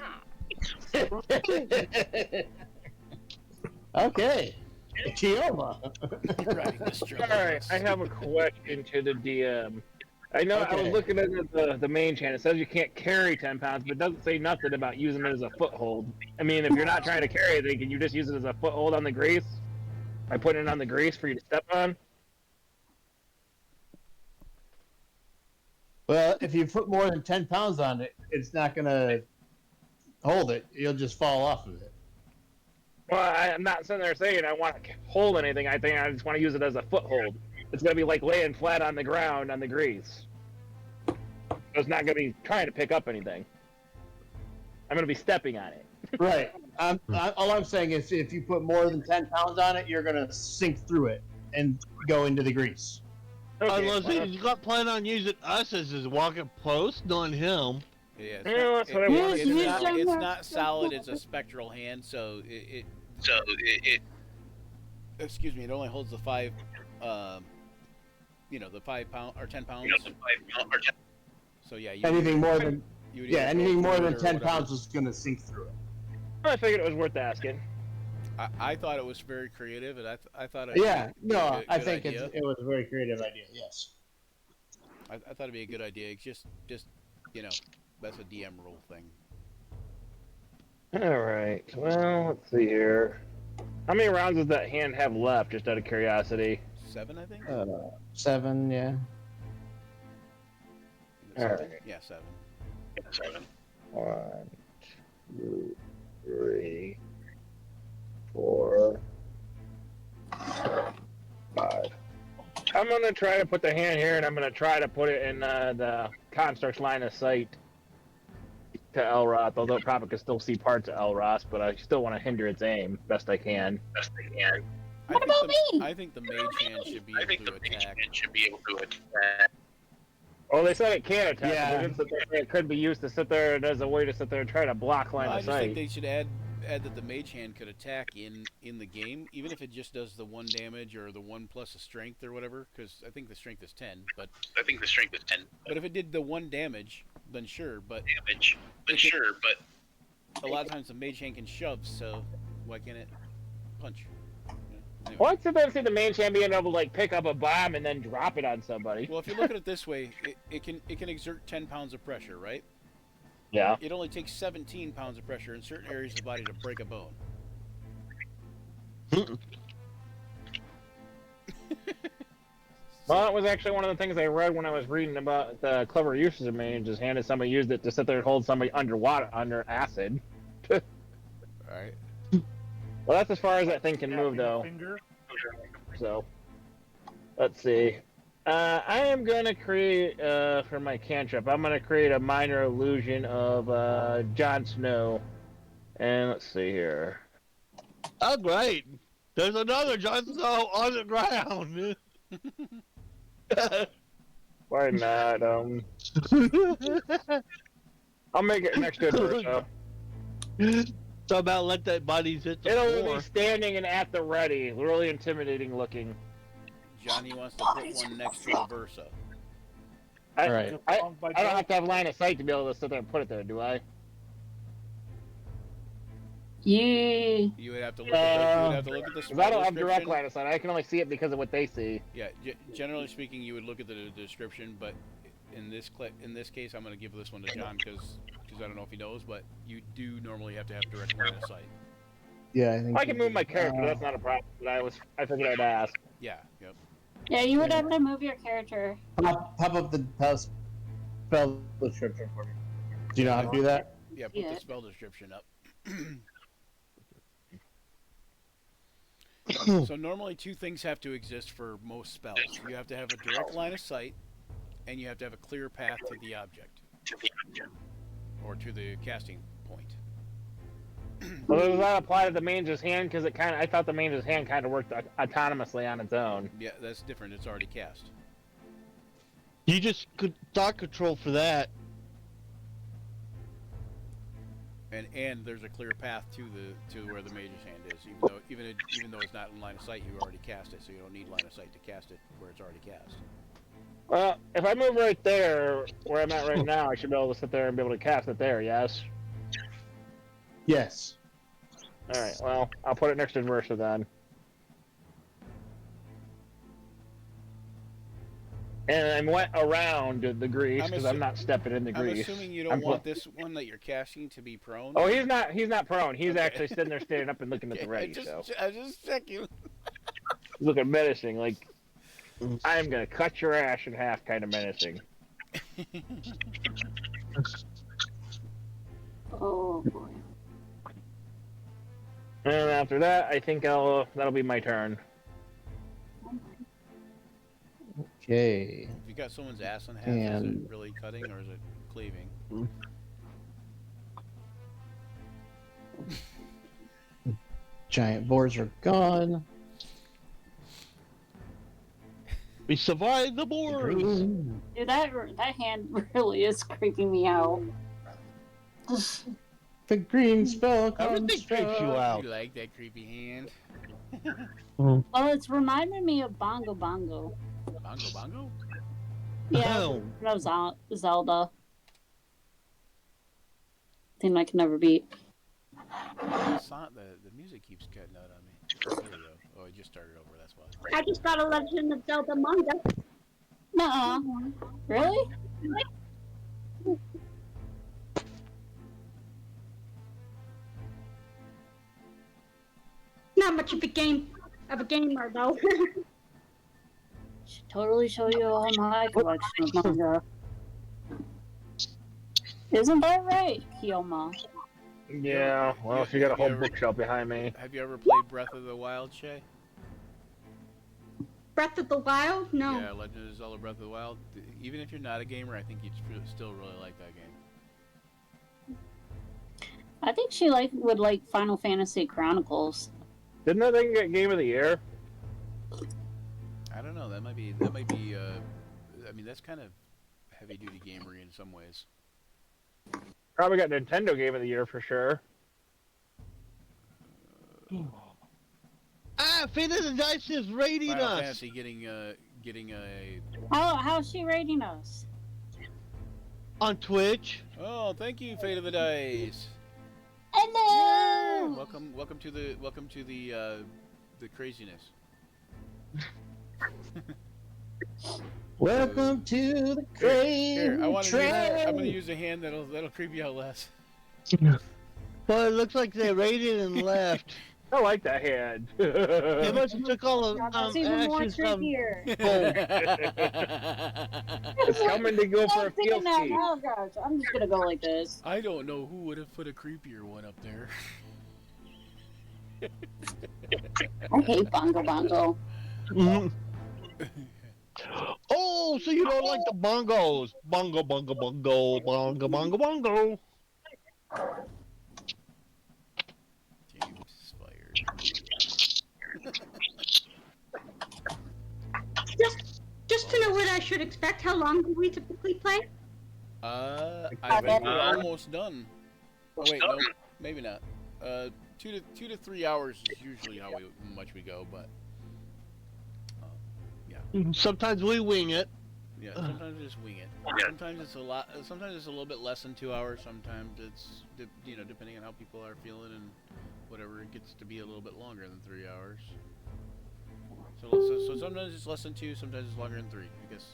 Okay. Chioma. You're writing this joke. Alright, I have a question to the DM. I know I was Okay. looking at the main channel. It says you can't carry 10 pounds, but it doesn't say nothing about using it as a foothold. I mean, if you're not trying to carry anything, can you just use it as a foothold on the grease? By putting it on the grease for you to step on? Well, if you put more than 10 pounds on it, it's not going to hold it. You'll just fall off of it. Well, I'm not sitting there saying I want to hold anything. I think I just want to use it as a foothold. It's going to be like laying flat on the ground on the grease. It's not going to be trying to pick up anything. I'm going to be stepping on it. Right. All I'm saying is if you put more than 10 pounds on it, you're going to sink through it and go into the grease. Okay, Unless well, he's got plan on using us as his walking post, not him. Yeah, Yeah, that's what I wanted it's, to not, do. it's not solid. It's a spectral hand, so it excuse me. It only holds the 5, the 5 pound or 10 pounds. So yeah, Anything more than you would yeah, either anything go more through than it or 10 whatever. pounds is going to sink through it. I figured it was worth asking. I thought it was very creative, and I thought it Yeah, was a no, good I think idea. it was a very creative idea. Yes. I thought it'd be a good idea. It's just that's a DM rule thing. Alright, well, let's see here. How many rounds does that hand have left, just out of curiosity? 7, I think. 7, yeah. Alright. Yeah, 7. 1, 2, 3, 4, 5. I'm gonna try to put the hand here, and I'm gonna try to put it in the construct's line of sight to Elroth, although it probably can still see parts of Elroth, but I still want to hinder its aim best I can. What about me? I think the mage hand should be able to attack. Oh, they said it can attack. Yeah. But they didn't sit there, it could be used to sit there and as a way to sit there and try to block line I of just think sight. they should add that the mage hand could attack in the game, even if it just does the 1 damage or the 1 plus a strength or whatever. Because I think the strength is 10. But But if it did the 1 damage, then sure. But a lot of times the mage hand can shove, so why can't it punch? Anyway. Well, I'd sit there and see the main champ being able to like pick up a bomb and then drop it on somebody. Well, if you look at it this way, it can exert 10 pounds of pressure, right? Yeah. It only takes 17 pounds of pressure in certain areas of the body to break a bone. Well, it was actually one of the things I read when I was reading about the clever uses of mage, is handed somebody used it to sit there and hold somebody underwater, under acid. Alright. Well, that's as far as that thing can move, though. Finger. So, let's see. I am going to create, for my cantrip, I'm going to create a minor illusion of Jon Snow. And let's see here. Oh, great. There's another Jon Snow on the ground. Why not? I'll make it next to it first, though. So about let that body hit the It'll floor. be standing and at the ready, really intimidating looking. Johnny wants to put one next to a Versa. I, Right. I don't have to have line of sight to be able to sit there and put it there, do I? You. You would have to look at the, you would have to look at the 'Cause I don't have direct description. line of sight. I can only see it because of what they see. Yeah, generally speaking, you would look at the description, but in this case, I'm going to give this one to John because I don't know if he knows, but you do normally have to have direct line of sight. Yeah, I think I can move my character. That's not a problem. But I figured I'd ask. Yeah, yep. Yeah, you would have to move your character. pop up the spell description for me. Do you know how to do that? Yeah, put Yeah. the spell description up. So normally 2 things have to exist for most spells. You have to have a direct line of sight, and you have to have a clear path to the object, or to the casting point. Well, does that apply to the mage's hand? Because I thought the mage's hand kind of worked autonomously on its own. Yeah, that's different. It's already cast. You just could thought control for that. And there's a clear path to where the mage's hand is, even though it's not in line of sight, you already cast it, so you don't need line of sight to cast it where it's already cast. Well, if I move right there, where I'm at right now, I should be able to sit there and be able to cast it there, yes? Yes. Alright, well, I'll put it next to Versa then. And I went around the grease, because I'm not stepping in the I'm grease. assuming you don't want this one that you're casting to be prone. Oh, he's not prone. He's Okay. actually sitting there standing up and looking at the ready, I just checking. He's looking menacing, like, I am going to cut your ass in half kind of menacing. Oh boy. And after that, I think that'll be my turn. Okay. If you got someone's ass in half, is And- it really cutting or is it cleaving? Giant boars are gone. We survived the boars. Dude, that hand really is creeping me out. The green spell Everything comes creeps you out. You like that creepy hand? Well, it's reminding me of Bongo Bongo. Bongo bongo? Yeah, Oh. no, Zelda. Thing I can never beat. The music keeps cutting out on me. There we go. Oh, it just started over. That's why. I just got a Legend of Zelda manga. Nuh-uh. Really? Not much of a gamer though. Should totally show you all my collection of manga. Isn't that right, Kiyoma? Yeah, well, if you got a whole bookshelf behind me. Have you ever played Breath of the Wild, Shay? Breath of the Wild? No. Yeah, Legend of Zelda Breath of the Wild. Even if you're not a gamer, I think you'd still really like that game. I think she would like Final Fantasy Chronicles. Didn't that thing get Game of the Year? I don't know. That might be. I mean, that's kind of heavy-duty gamery in some ways. Probably got Nintendo Game of the Year for sure. Ah, Fate of the Dice is rating Final us Fantasy getting a. How's she rating us? on Twitch. Oh, thank you, Fate of the Dice. Hello. Welcome to the craziness. Welcome to the crazy Here, I'm train. gonna use a hand that'll creep you out less. Well, it looks like they rated and left. I like that hand. They must have took all of That's even more Ash's creepier. It's coming to go for a I'm thinking field that ski. now, guys. I'm just gonna go like this. I don't know who would have put a creepier one up there. I hate Bongo Bongo. Mhm. Oh, so you don't like the bongos? Bongo, bongo, bongo, bongo, bongo, bongo. James fired. Just to know what I should expect, how long do we typically play? I think we're almost done. Oh wait, no, maybe not. 2 to 3 hours is usually how much we go, but Sometimes we wing it. yeah, sometimes we just wing it. Sometimes it's a lot. Sometimes it's a little bit less than 2 hours. Sometimes it's depending on how people are feeling and whatever, it gets to be a little bit longer than 3 hours. So sometimes it's less than 2. Sometimes it's longer than 3. I guess.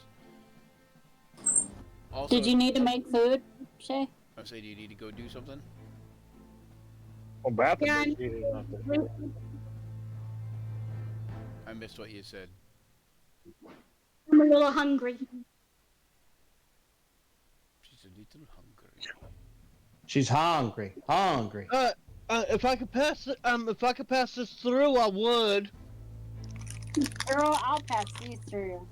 Also, Did you need to make food, Shay? I say, do you need to go do something? Oh, bathroom Yeah, is heating up. I missed what you said. I'm a little hungry. She's a little hungry. She's hungry. Hungry. If I could pass this through, I would. Girl, I'll pass these through.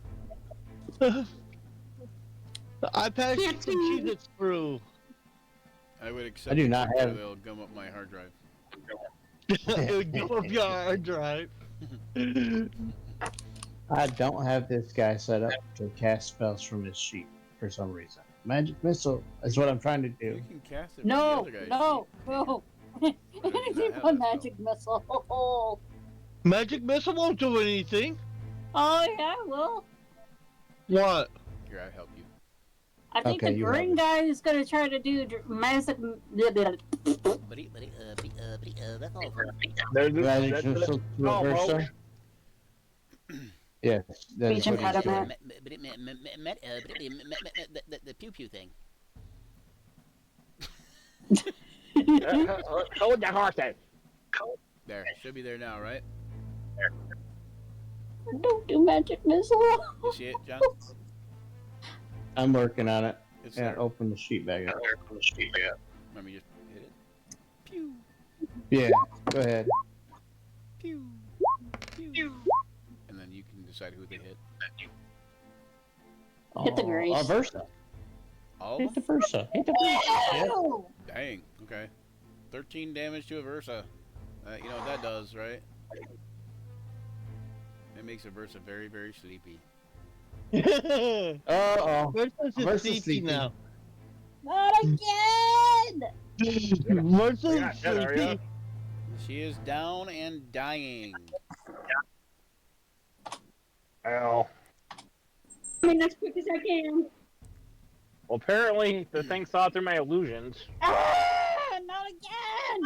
I passed Can't some see. Cheez-Its through. I would accept. I do it, not but have- They'll gum up my hard drive. It would go up your hard drive. I don't have this guy set up to cast spells from his sheet for some reason. Magic missile is what I'm trying to do. You can cast it. from No, the other guy's no, sheet. no. not Anything have but that magic missile. Oh, Magic missile won't do anything. yeah, well. What? Here, I help you. I think Okay, the you green have guy is gonna try to do magic. That's all for There's Magic that's missile Oh, reversa. Yes, that is Speech what he's doing. impediment. the pew pew thing. hold the horses. There, should be there now, right? Don't do magic missile. You see it, John? I'm working on it. It's Yeah, there. open the sheet back up. Let me just hit it. Pew, Yeah, go ahead. pew, pew. And then you can decide who they hit. Hit the grace. Versa. All Hit of the them? Versa. Hit the Versa. Ew. Dang. Okay. 13 damage to a Versa. You know what that does, right? It makes a Versa very, very sleepy. Uh-oh. Versus is Versus sleepy sleepy. now. Not again. Versus Yeah, there you sleepy. She is down and dying. Ow. Coming as quick as I can. Well, apparently the thing saw through my illusions. Not again.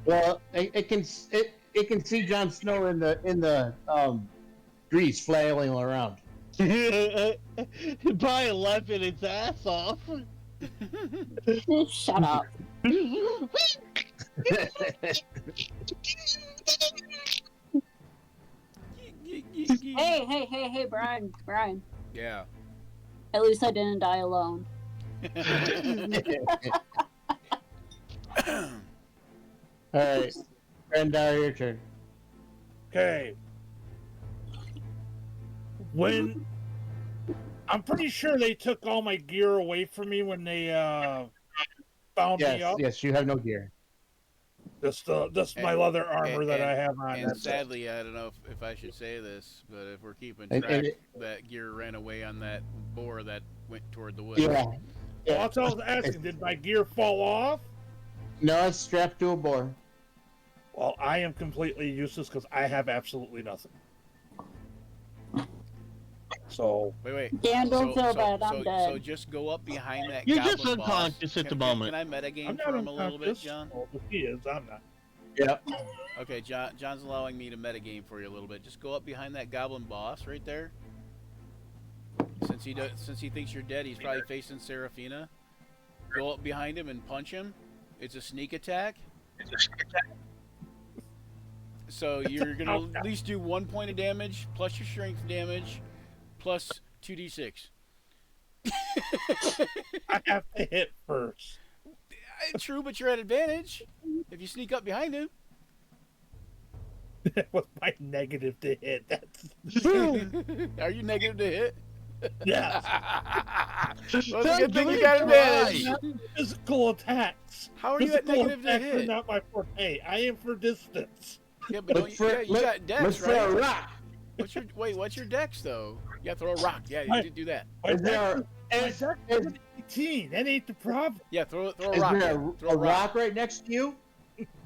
Well, it can see Jon Snow in the grease flailing around. Probably laughing its ass off. Shut up. Hey, Brian. Yeah. At least I didn't die alone. All right, Brandar, your turn. Okay. When I'm pretty sure they took all my gear away from me when they bound me Yes, up. yes, you have no gear. Just my And- leather armor that I have on. And That's it. sadly, I don't know if I should say this, but if we're keeping And- track, and that gear ran away on that boar that went toward the woods. Yeah. Well, that's what I was asking. Did my gear fall off? No, it's strapped to a boar. Well, I am completely useless because I have absolutely nothing. So, Wait. Dan, don't feel bad. I'm so dead. just go up behind that You're goblin just boss. unconscious at the moment. Can I metagame I'm for not him a little bit, unconscious. John? Well, if he is, I'm not. Yep. Okay, John's allowing me to metagame for you a little bit. Just go up behind that goblin boss right there. Since he thinks you're dead, he's probably facing Seraphina. Go up behind him and punch him. It's a sneak attack. So you're gonna at least do 1 point of damage plus your strength damage plus 2d6. I have to hit first. True, but you're at advantage if you sneak up behind him. With my negative to hit. That's Are you negative to hit? yes. Well, it's a good thing you got advantage. Physical attacks. How are you at Physical negative to attacks are hit? not my forte. I am for distance. Yeah, but don't you got dex, look for a right? rock. What's your dex though? Yeah, throw a rock. Yeah, you Right. did do that. My Is there, dex is, is 18. That ain't the problem. Yeah, throw a is rock. there Yeah, a, throw a rock right next to you?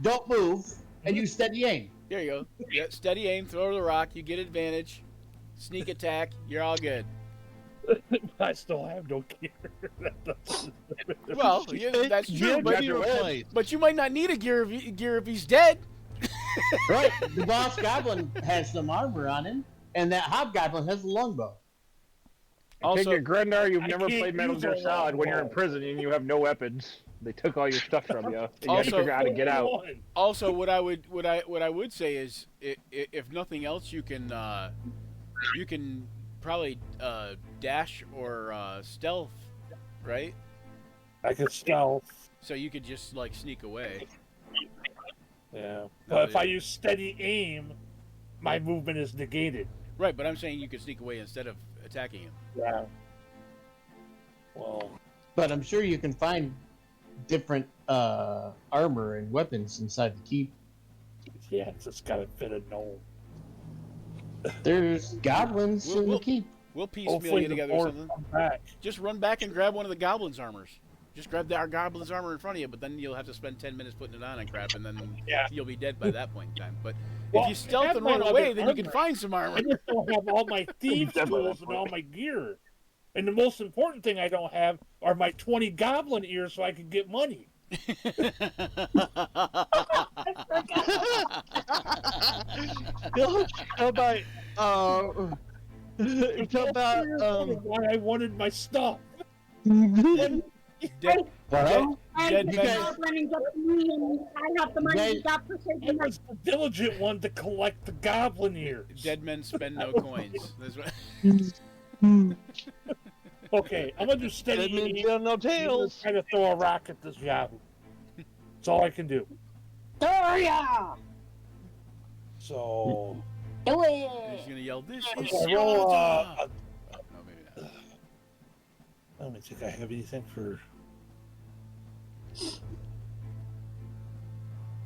Don't move, and you steady aim. There you go. Yeah, steady aim. Throw the rock. You get advantage. Sneak attack. You're all good. I still have no gear. Well, yeah, that's true, But but, you replaced. but you might not need a gear if he's dead. Right. The boss goblin has some armor on him, and that hobgoblin has a longbow. Also, Take it, Grendar, you've I never can't played Metal use Gear a Solid when you're in longbow. prison and you have no weapons. They took all your stuff from you. And you have to Also- figure out how to get out. Also, what I would say is, if nothing else, you can probably dash or stealth, right? I can stealth. So you could just like sneak away. Yeah. But if I use steady aim, my movement is negated. Right, but I'm saying you could sneak away instead of attacking him. Yeah. Well, But I'm sure you can find different armor and weapons inside the keep. yeah, it's just gotta fit a gnome. There's goblins in the Well, keep. We'll piecemeal Hopefully you the together or board something. comes back. Just run back and grab one of the goblin's armors. Just grab our goblin's armor in front of you, but then you'll have to spend 10 minutes putting it on and crap, and then Yeah. you'll be dead by that point in time. But Well, if you stealth have and my run away, leather then you can armor. find some armor. I just don't have all my thieves' Definitely tools that and all my gear. And the most important thing I don't have are my 20 goblin ears so I can get money. How about how about Why I wanted my stuff. Dead, Well, dead you men. guys- Goblin and got me, and I have the money. Guys- You got I precision. was the diligent one to collect the goblin ears. Dead men spend no coins. That's what. Okay, I'm gonna do that steady means aim. you have no I'm gonna tails? try to throw a rock at this Yahoo. That's all I can do. Doria! So Do He's it! gonna yell, "This I'm is gonna roll. Sparta!" No, maybe not. I don't think I have anything for.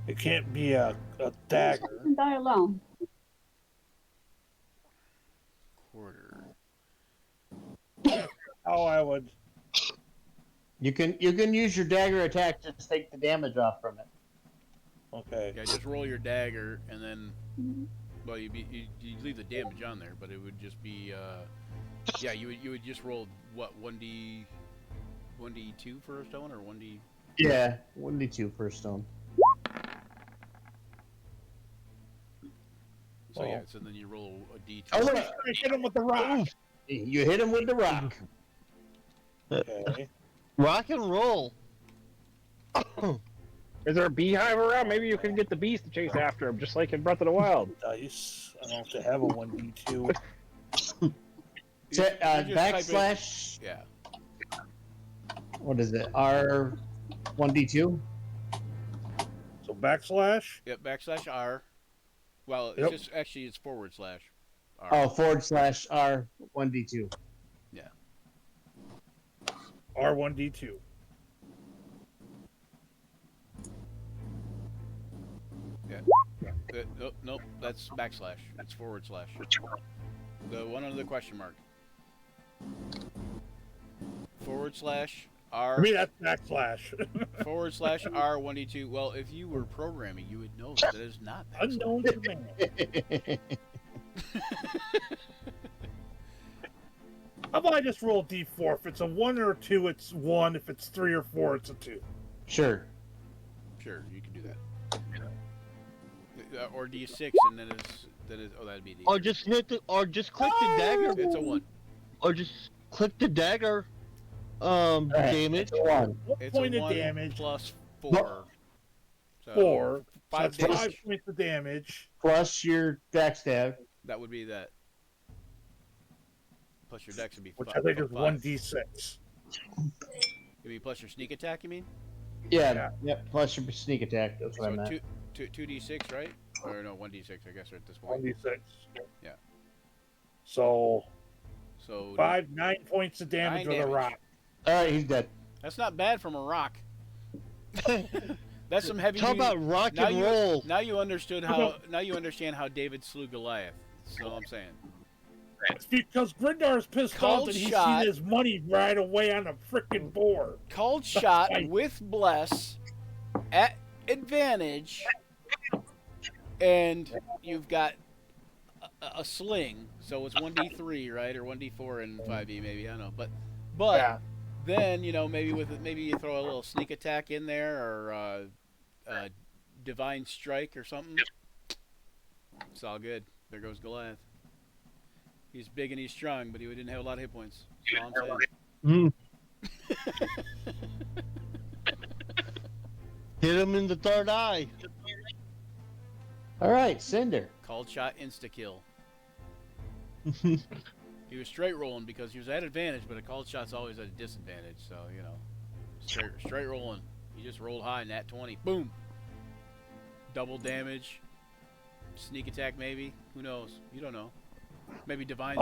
It can't be a dagger. Die alone. Quarter. Oh, I would. you can use your dagger attack to take the damage off from it. Okay. Yeah, just roll your dagger, and then, well, you leave the damage on there, but it would just be, yeah, you would just roll what 1d2 for a stone or 1d. Yeah, 1d2 per stone. So yeah, Oh. so then you roll a d2. Oh, look, I hit him with the rock. you hit him with the rock. Okay. Rock and roll. Is there a beehive around? Maybe you can get the bees to chase after him, just like in Breath of the Wild. Dice. I don't have to have a 1d2. You just type in- Backslash. Yeah. What is it? R1d2. So backslash. Yep. Backslash R. Well, it's Yep. just actually it's forward slash R. Oh, /R1d2. R1d2. Nope, that's backslash. It's forward slash. The one under the question mark. Forward slash R. For me, that's backslash. Forward slash R1D2. Well, if you were programming, you would know that it is not backslash. Unknown to man. How about I just roll D4? If it's a 1 or a 2, it's 1. If it's 3 or 4, it's a 2. Sure. Sure, you can do that. Or D6, and then it's oh, that'd be D. Or just click the dagger. It's a 1. Or just click the dagger. Alright, Damage. it's a 1. What It's point a of 1 damage? plus 4. No. So 4. So 5 that's 5 damage. points of damage. Plus your backstab. That would be that. Plus your dex would be Which 5. I think is 5. 1d6. You mean plus your sneak attack, you mean? Yeah. Yep. Plus your sneak attack. That's what I So meant. 2d6, right? Or no, 1d6, I guess, at this point. 1d6. Yeah. So So 9 points of damage 9 with a damage. rock. All right, he's dead. That's not bad from a rock. That's some heavy. Talk about rock now and you, roll. Now you understood how. Now you understand how David slew Goliath. That's all I'm saying. It's because Grindar's pissed Cold off that he's shot. seen his money right away on the frickin' board. Called shot Right. with bless at advantage, and you've got a sling, so it's 1d3, right, or 1d4 and 5e maybe, I don't know, but Yeah. then maybe maybe you throw a little sneak attack in there or divine strike or something. It's all good. There goes Goliath. He's big and he's strong, but he didn't have a lot of hit points. That's all I'm saying. Hit him in the third eye. All right, Cinder. Called shot insta kill. He was straight rolling because he was at advantage, but a called shot's always at a disadvantage. So straight rolling. He just rolled high, nat 20, boom. Double damage, sneak attack maybe. Who knows? You don't know. Maybe divine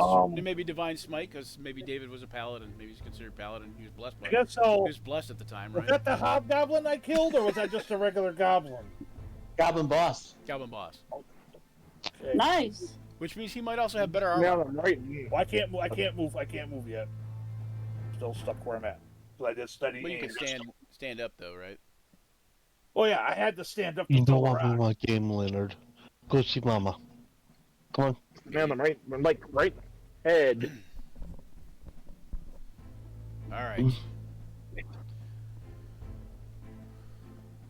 smite because maybe David was a paladin. Maybe he's considered paladin. He was blessed by. I guess so. He was blessed at the time, Was right? that the hobgoblin I killed, or was that just a regular goblin? Goblin boss. Calvin boss. Okay. Nice. Which means he might also have better armor. Now I'm right. Well, I can't move. I can't move yet. Still stuck where I'm at. So I did study. But you aim. can stand up though, right? Oh yeah, I had to stand up. To You throw don't a want me rock. in my game, Leonard. Go see Mama. Come on. Man, I'm right. I'm like right head. All right.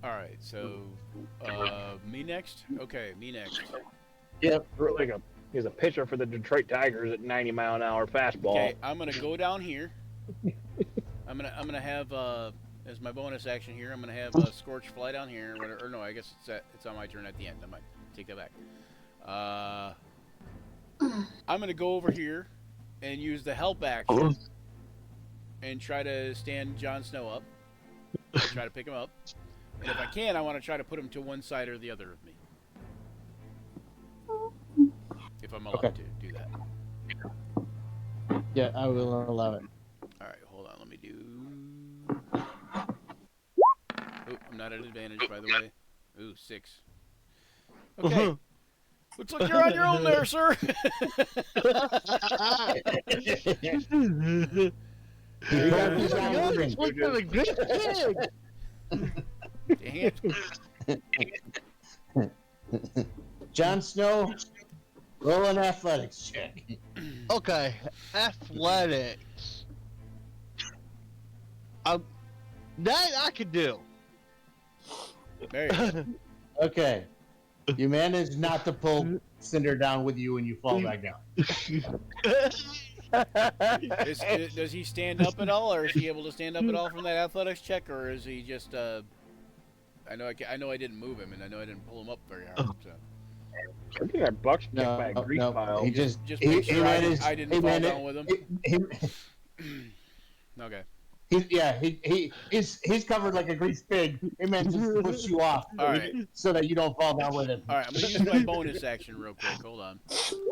All right. So, me next. Okay, me next. Yep. Like he's a pitcher for the Detroit Tigers at 90-mile-an-hour fastball. Okay, I'm gonna go down here. I'm gonna have as my bonus action here. I'm gonna have Scorch fly down here, or whatever. Or no, I guess it's on my turn at the end. I might take that back. I'm gonna go over here and use the help action and try to stand Jon Snow up. Try to pick him up, and if I can, I want to try to put him to one side or the other of me. If I'm allowed to do that. Yeah, I will allow it. All right, hold on. Let me do. Oh, I'm not at advantage, by the way. Ooh, 6. Okay. Looks like you're on your own there, sir. You got these on the ring. Look at a good kid. Damn. Jon Snow, roll an athletics check. Okay, athletics. That I could do. There you go. Okay. You manage not to pull Cinder down with you when you fall back down. Does he stand up at all, or is he able to stand up at all from that athletics check, or is he just? I know I didn't move him, and I know I didn't pull him up very hard. So. I think our buck's kicked by a grease pile. He just make he sure managed, I didn't he fall managed- down with him. Okay. He's covered like a greased pig. He managed to push you off, All right. so that you don't fall down with him. All right. I'm gonna use my bonus action real quick. Hold on.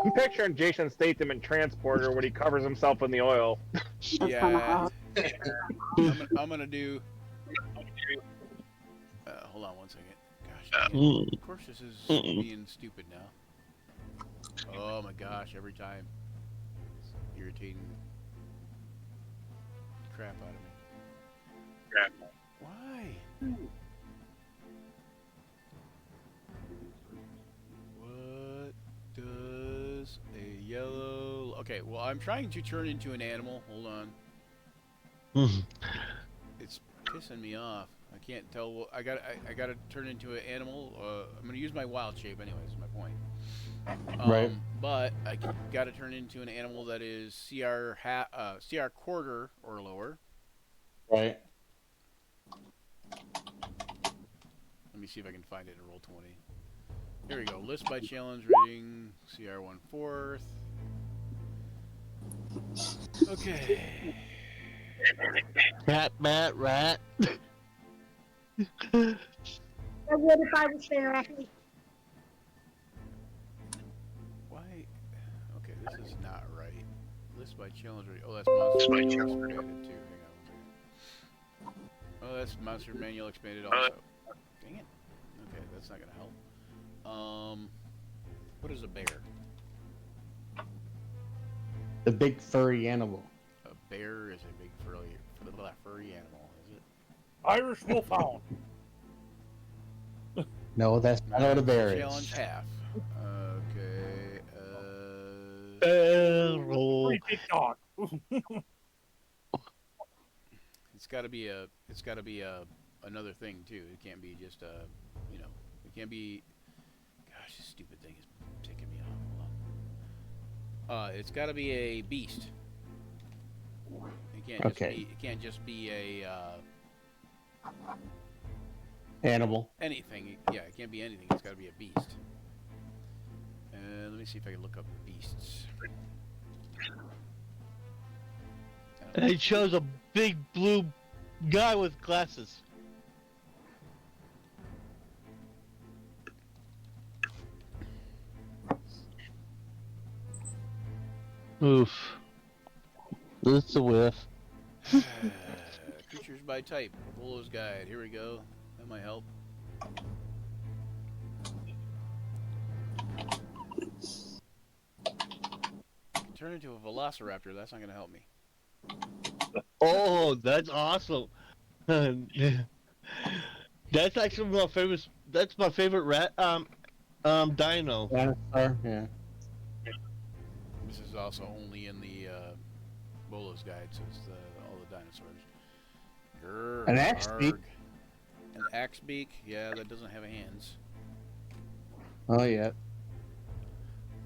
I'm picturing Jason Statham in Transporter when he covers himself in the oil. Yeah. I'm gonna do. Hold on one second. Gosh Of course, this is being stupid now. Oh my gosh! Every time, it's irritating the crap out of me. Why? What does a yellow? Okay, well, I'm trying to turn into an animal. Hold on. It's pissing me off. I can't tell. I gotta turn into an animal. I'm gonna use my wild shape anyways. Is my point. Right. But I gotta turn into an animal that is CR quarter or lower. Right. Let me see if I can find it in roll 20. Here we go. List by challenge rating CR 1/4. Okay. Rat. I would if I was there, actually. Why? Okay, this is not right. List by challenge rating. Oh, that's monster manual expanded too. Hang on 1 second. Oh, that's monster manual expanded also. Dang it. Okay, that's not gonna help. What is a bear? The big furry animal. A bear is a big furry animal, is it? Irish Wolfhound. No, that's not what a bear Challenge is. half. Okay. Barrel. Pretty big dog. It's got to be another thing too. It can't be just it can't be. Gosh, this stupid thing is taking me off. Hold on. It's got to be a beast. It can't just be a Animal. anything. Yeah, it can't be anything. It's got to be a beast. Let me see if I can look up beasts. And it shows a big blue guy with glasses. Oof. This is a whiff. Creatures by type. Volo's Guide. Here we go. That might help. Turn into a velociraptor. That's not going to help me. Oh, that's awesome. That's actually my favorite. That's my favorite rat. Dino. Dinosaur. Yeah. This is also only in the Volo's Guide, so it's all the dinosaurs. Grr, An axe beak. arg. An axe beak? Yeah, that doesn't have hands. Oh yeah.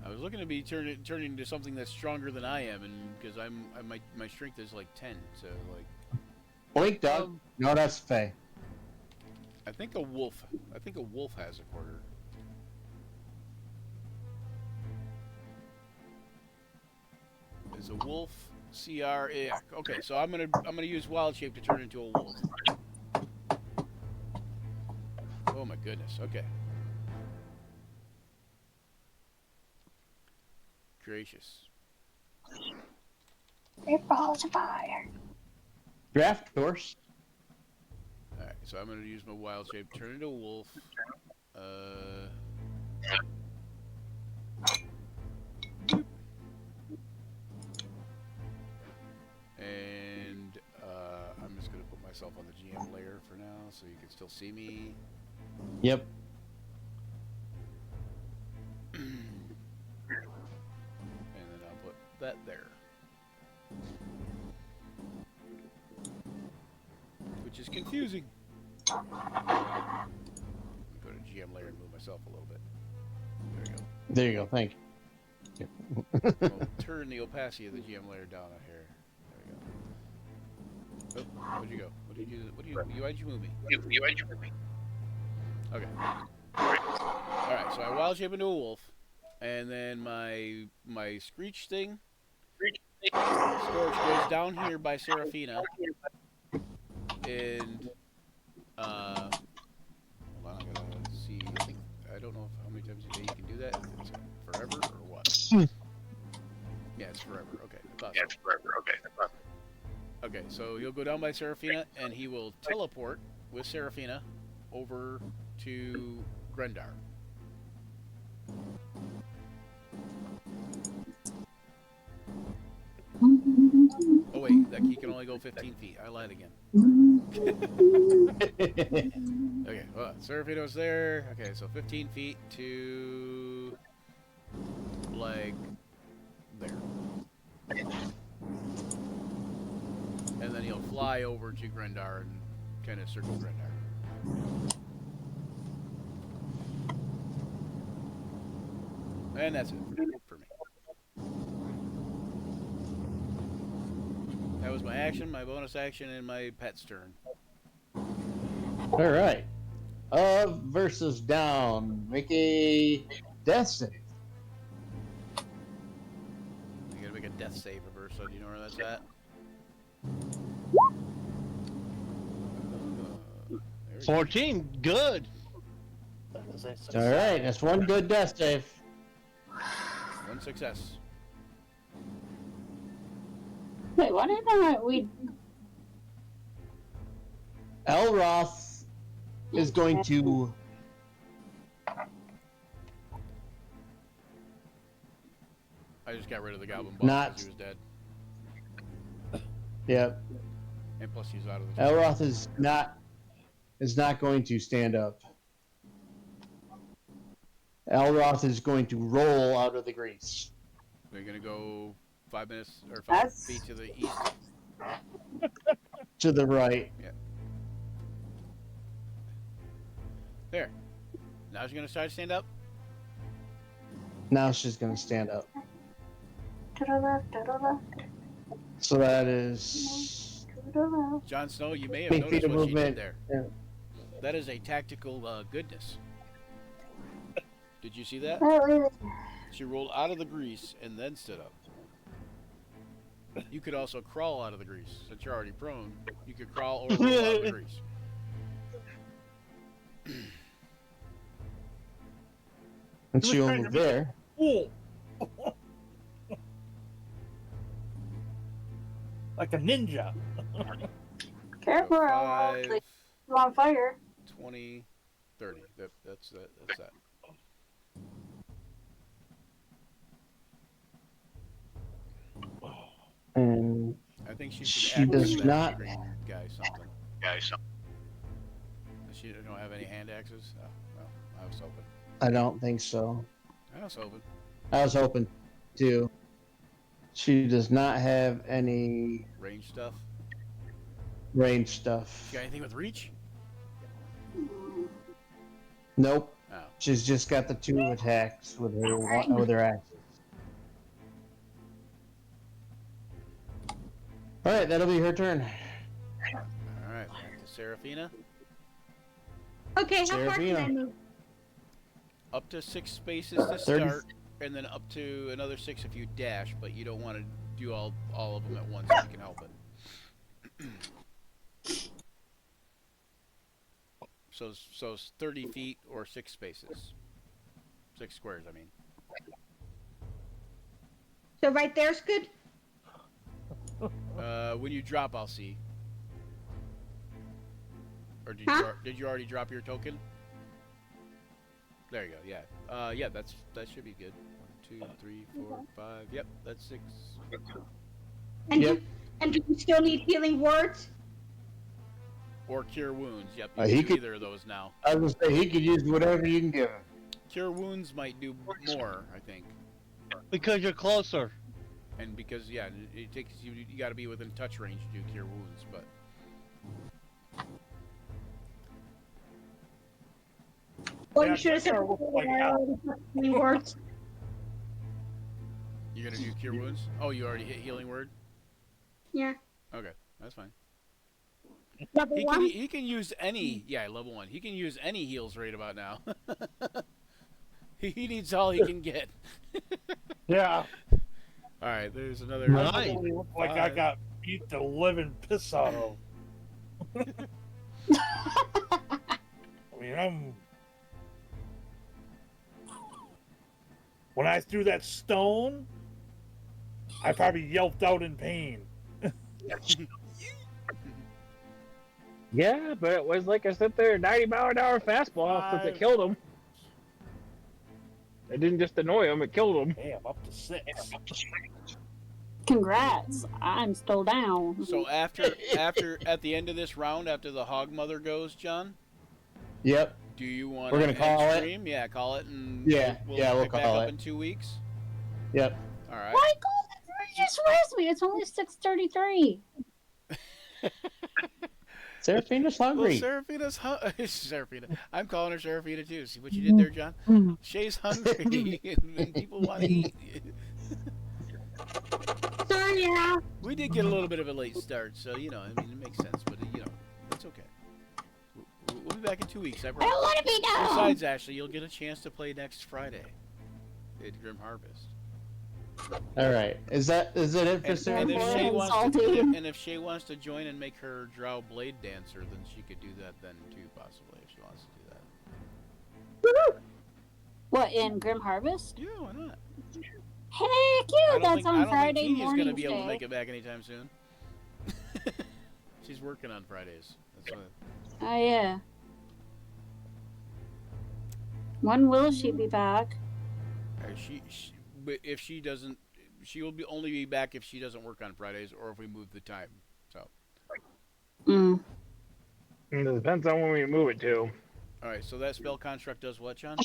I was looking to be turning into something that's stronger than I am, and because my strength is like 10, so like Blink dog. No, that's Faye. I think a wolf has a quarter. Is a wolf CR? Yeah. Okay, so I'm gonna use wild shape to turn into a wolf. Oh my goodness. Okay. Gracious. It falls fire. Draft course. Alright, so I'm gonna use my wild shape, turn into a wolf. And I'm just gonna put myself on the GM layer for now so you can still see me. Yep. And then I'll put that there. Which is confusing. Let me go to GM layer and move myself a little bit. There we go. There you go. Thank you. We'll turn the opacity of the GM layer down on here. There we go. Oh, where'd you go? Why'd you move me? Okay. Alright, so I wild shape into a wolf. And then my screech thing storage goes down here by Seraphina. And hold on, I'm gonna see. I don't know how many times a day you can do that. Is it forever or what? Yeah, it's forever. Okay. Okay, so he'll go down by Seraphina and he will teleport with Seraphina over to Grendar. Oh wait, that key can only go 15 feet. I lied again. Okay, well, Seraphino's there. Okay, so 15 feet to like there. And then he'll fly over to Grendar and kind of circle Grendar. And that's it for me. That was my action, my bonus action, and my pet's turn. All right. Up versus down. Make a death save. You gotta make a death save, Aversa. Do you know where that's at? There we go. 14. Good. That is a All success. right. That's one good death save. One success. Wait, why didn't we? Elroth is going to I just got rid of the goblin boss Not- because he was dead. Yep. And plus he's out of the Elroth is not going to stand up. Elroth is going to roll out of the grease. We're gonna go 5 minutes or 5 That's- feet to the east. To the right. There. Now she's gonna try to stand up. Now she's going to stand up. To the left, to the left, So that is to the left. Jon Snow, you may have 8 feet noticed of what she movement. did there. Yeah. That is a tactical goodness. Did you see that? Oh, She rolled out of the grease and then stood up. You could also crawl out of the grease. Since you're already prone, you could crawl or roll out of the grease. and she will move there. Cool. Like a ninja. Careful, 5, I'm on fire. 20, 30. That's that. And I think she She should does act like not- that green guy something. Does she don't have any hand axes? Oh, well, I was hoping. I don't think so. I was hoping. I was hoping to. She does not have any Range stuff. range stuff. You got anything with reach? Nope. Oh. She's just got the 2 attacks with her axes. All right, that'll be her turn. All right, back to Seraphina. Okay, how far can I Seraphina. move? Up to 6 spaces to 30. start, and then up to another 6 if you dash, but you don't want to do all of them at once if you can help it. So it's 30 feet or 6 spaces. 6 squares, I mean. So right there's good? When you drop, I'll see. Or did Huh? you already drop your token? There you go. Yeah. Yeah. That should be good. 1, 2, 3, 4, 5. Yep. That's 6. And Yep. do you still need healing words? Or cure wounds. Yep. You He can do could- either of those now. I was gonna say he could use whatever you can give him. Cure wounds might do more, I think. Because you're closer. And because it takes you got to be within touch range to do cure wounds, but Well, Yeah, you should have said sure, we'll find out. healing words. you're gonna do cure wounds. Oh, you already hit healing word. Yeah. Okay, that's fine. Level He 1? can use any level 1. He can use any heals right about now. He needs all he can get. Yeah. All right, there's another. Nice. Probably look like I 5. got beat the living piss out of. I mean, when I threw that stone, I probably yelped out in pain. Yeah, but it was like I sit there, 90-mile-an-hour fastball since it 5, killed him. It didn't just annoy him; it killed him. Damn, up to 6. Congrats. I'm still down. So after at the end of this round, after the Hog Mother goes, John, Yep. do you want We're gonna call it? stream? Yeah, call it, and Yeah, we'll yeah, we'll pick back call up it. in 2 weeks. Yep. All right. Michael, you just raised me. It's only 6:33. Seraphina's Well, hungry. Seraphina's Seraphina. I'm calling her Seraphina too. See what you did there, John? Shay's hungry, and people want to eat. Sorry, yeah. We did get a little bit of a late start, so I mean, it makes sense, but it's okay. We'll be back in 2 weeks. I I don't want to be down. Besides, Ashley, you'll get a chance to play next Friday at Grim Harvest. All right. Is it for And if Seraphina? Shay wants to, Salty. and if Shay wants to join and make her Drow Blade Dancer, then she could do that then too, possibly, if she wants to do that. What, in Grim Harvest? Yeah, why not? Heck I yeah, don't that's think, on I don't Friday think Teeny's morning. gonna be able to make it back anytime soon. She's working on Fridays. That's what, Oh, yeah. When will she be back? but if she doesn't, she will only be back if she doesn't work on Fridays or if we move the time. So. Mm. It depends on when we move it to. All right. So that spell construct does what, John?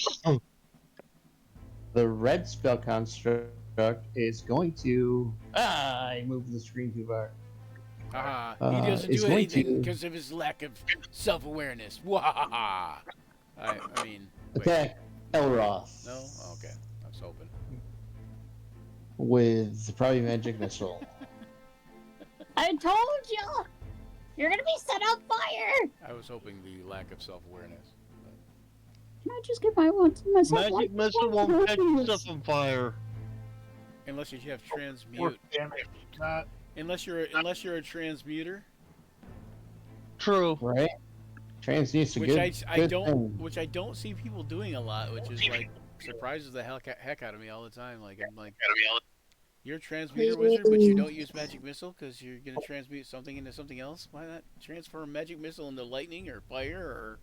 The red spell construct is going to. I moved the screen too far. He doesn't it's do going anything to- because of his lack of self-awareness. Wahaha! I mean, wait. Attack Elroth. No? Oh, okay. I was hoping. With probably magic missile. I told you! You're gonna be set on fire! I was hoping the lack of self-awareness. Can I just get myself Magic missile won't catch stuff on fire. Unless you have Or transmute. damn it, not. Unless you're a transmuter, True. Right? Transmute's a which good, I good don't thing. which I don't see people doing a lot, which is like surprises the heck out of me all the time. Like I'm like, you're a transmuter wizard, but you don't use magic missile because you're gonna transmute something into something else. Why not transfer a magic missile into lightning or fire or?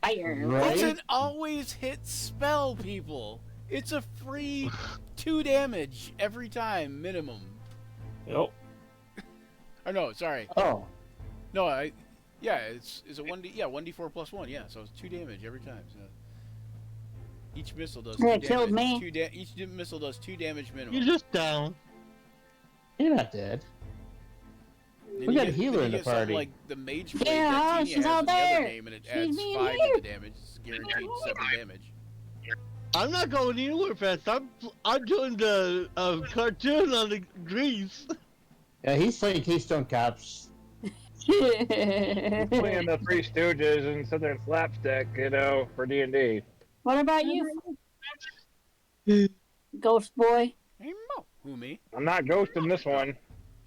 Fire. Right? It's an always hit spell, people. It's a free 2 damage every time minimum. Yep. Or no, sorry. Oh, No, it's a 1d 1d4 plus 1. Yeah, so it's 2 damage every time. So each missile does 2 Yeah, damage. it killed me. Each missile does 2 damage minimum. You're just down. you're not dead. Then we you got a get- healer then in you the get something party. Like the mage blade Yeah, that Tina she's has out in the other there. name, and it She's adds being 5 here. to the damage. It's guaranteed 7 damage. I'm not going anywhere fast. I'm doing the cartoon on the grease. Yeah, he's playing Keystone Cops. Playing the Three Stooges and Southern Slapstick, for D&D. What about you? Ghost boy? Hey, Mo. Who, me? I'm not ghosting this one.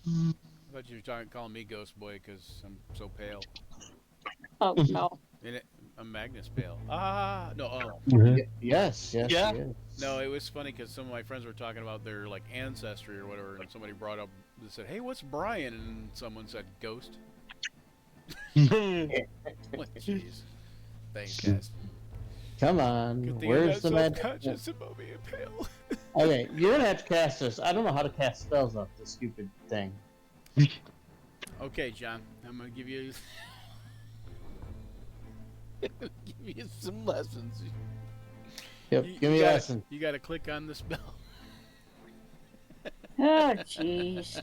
I thought you were calling me Ghost Boy because I'm so pale. Oh, no. And I'm Magnus pale. No, oh. Yes, yes, Yeah. he is. No, it was funny because some of my friends were talking about their like ancestry or whatever, and somebody brought up, they said, "Hey, what's Brian?" And someone said, "Ghost." Like, jeez. Thanks, guys. Come on, Good thing where's the I'm magic? not self-conscious about being pale. Okay, you're gonna have to cast this. I don't know how to cast spells off this stupid thing. Okay, John, I'm gonna give you give you some lessons. Yep, You- give me you a gotta- lesson. You gotta click on the spell. Oh, jeez.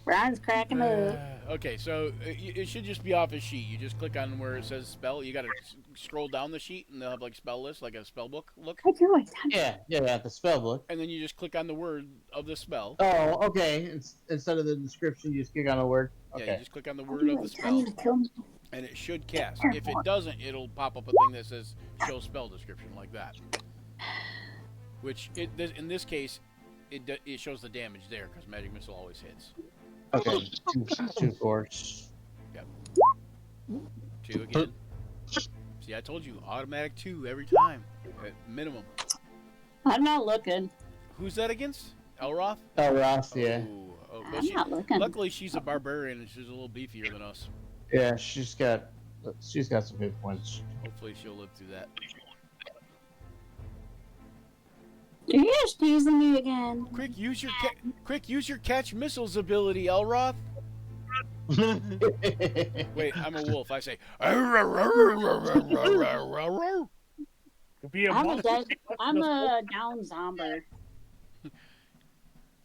Brian's cracking up. Okay, so it should just be off a sheet. You just click on where it says spell. You gotta scroll down the sheet, and they'll have like spell list, like a spell book look. I do it. Yeah, the spell book. And then you just click on the word of the spell. Oh, okay. Instead of the description, you just click on a word. Yeah, Okay. you just click on the word of the I spell, need to kill me. and it should cast. If it doesn't, it'll pop up a thing that says show spell description, like that. Which in this case, it shows the damage there because magic missile always hits. Okay. Two force. 2 again. See, I told you, automatic 2 every time, at minimum. I'm not looking. Who's that against? Elroth? Oh, Ross. Yeah. Oh, I'm not looking. luckily, she's a barbarian and she's a little beefier than us. Yeah, she's got some hit points. Hopefully, she'll live through that. You're just teasing me again. Quick, use your catch missiles ability, Elroth. Wait, I'm a wolf. I say. Could be a I'm a down zombie.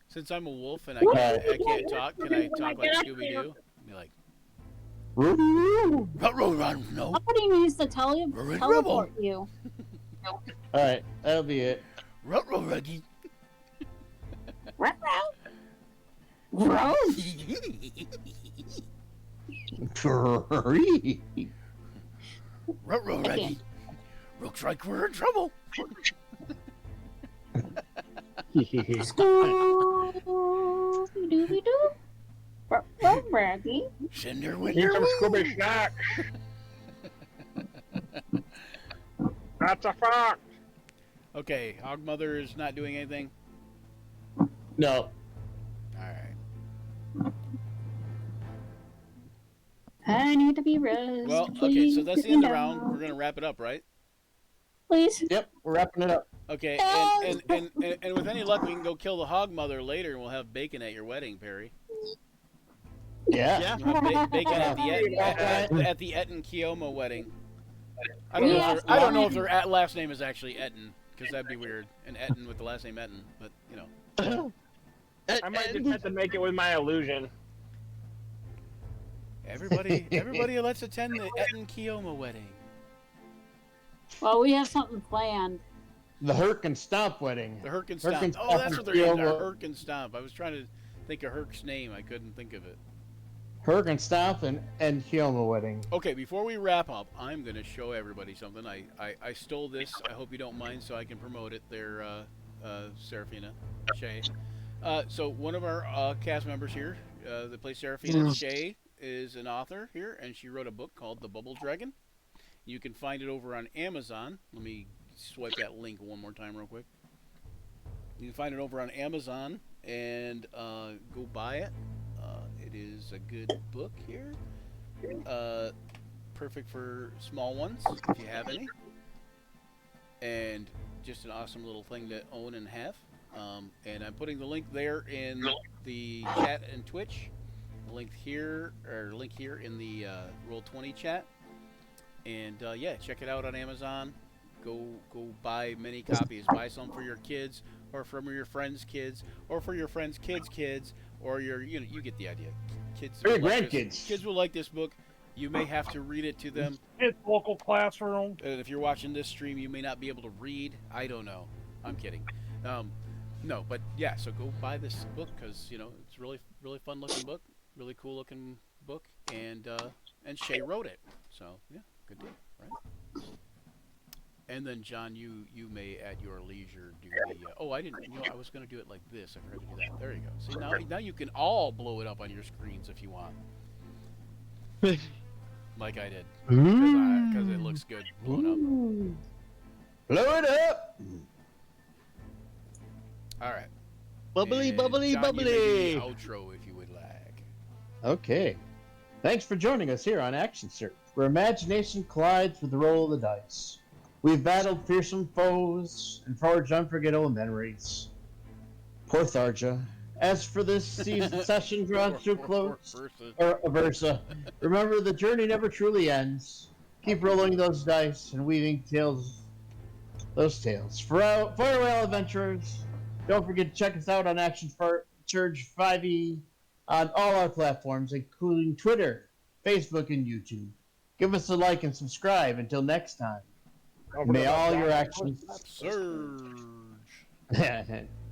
Since I'm a wolf and I can't talk, can I talk like Scooby Doo? Be like, All no. Somebody needs to teleport you. right, that'll be it. Ruggy. Gross. Ruggy. Looks like we're in trouble. Scooby-Doo. Raggy. Cinder Here Winter. comes Scooby Snack. That's a fox. Okay, Hogmother is not doing anything. No. All right. I need to be rest. Well, okay, please so that's get the end me of the round. down. We're gonna wrap it up, right? Please. Yep, we're wrapping it up. Okay, and with any luck, we can go kill the Hogmother later, and we'll have bacon at your wedding, Perry. Yeah. We'll have bacon at the Etten Kioma wedding. I don't know if their last name is actually Etten, because that'd be weird. An Etten with the last name Etten, but you know. I might just have to make it with my illusion. Everybody, let's attend the Etten Kioma wedding. Well, we have something planned. The Herc and Stomp wedding. The Herc and Stomp. and Oh, that's what they're named. Kioma. Herc and Stomp. I was trying to think of Herc's name. I couldn't think of it. Herc and Stomp and Kioma wedding. Okay, before we wrap up, I'm going to show everybody something. I stole this. I hope you don't mind, so I can promote it there, Serafina, Shay. So one of our cast members here, that plays Serafina, Shay, is an author here, and she wrote a book called The Bubble Dragon. You can find it over on Amazon. Let me swipe that link one more time real quick. You can find it over on Amazon, and go buy it. It is a good book here. Perfect for small ones, if you have any. And just an awesome little thing to own and have. And I'm putting the link there in the chat and Twitch. Link here in the Roll20 chat. And yeah, check it out on Amazon. Go buy many copies. Buy some for your kids, or from your friends' kids, or for your friends' kids, or you get the idea. Kids Or your will like grandkids. this. Kids will like this book. You may have to read it to them. It's local classroom. And if you're watching this stream, you may not be able to read. I don't know. I'm kidding. No, but yeah. So go buy this book because it's really fun looking book, really cool looking book, and Shay wrote it. So yeah, good deal, right? And then John, you may at your leisure do the. Oh, I didn't. I was going to do it like this. I forgot to do that. There you go. See now you can all blow it up on your screens if you want. Like I did, because it looks good blown Blow it up. up. All right. Bubbly, And bubbly, John, bubbly. You may do the outro if you would like. Okay. Thanks for joining us here on Action Search, where imagination collides with the roll of the dice. We've battled fearsome foes and forged unforgettable memories. Poor Tharja. As for this season session drawn to a close, or versa, remember the journey never truly ends. Keep rolling those dice and weaving those tales. Farewell, adventurers. Don't forget to check us out on Action Surge 5e on all our platforms, including Twitter, Facebook, and YouTube. Give us a like and subscribe. Until next time. May all your actions Surge.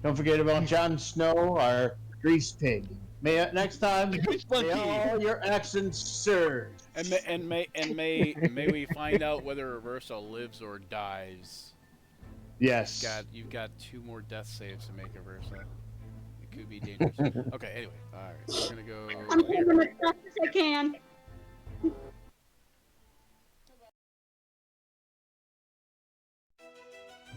Don't forget about Jon Snow, our greased pig. Next time, may all your actions surge. And may we find out whether Reversa lives or dies. Yes. You've got 2 more death saves to make, Reversa. It could be dangerous. Okay, anyway, all right, we're gonna go. I'm moving as fast as I can.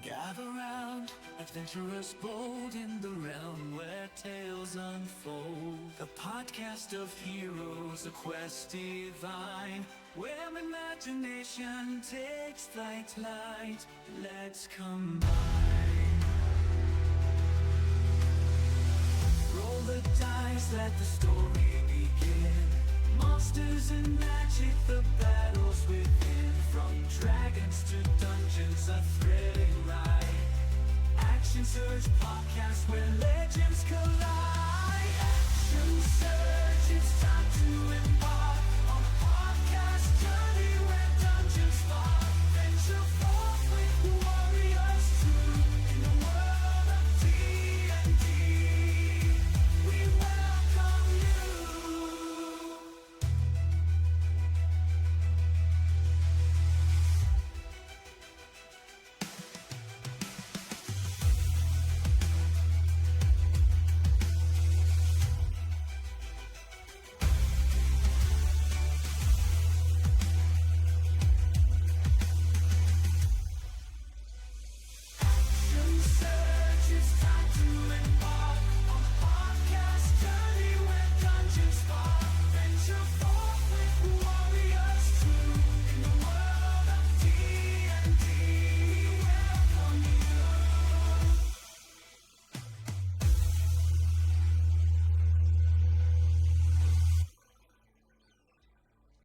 Gather round, adventurers bold in the realm where tales unfold. The podcast of heroes, a quest divine, where imagination takes flight. Let's combine. dice, let the story begin. Monsters and magic, the battles within. From dragons to dungeons, a thrilling ride. Action Surge podcast where legends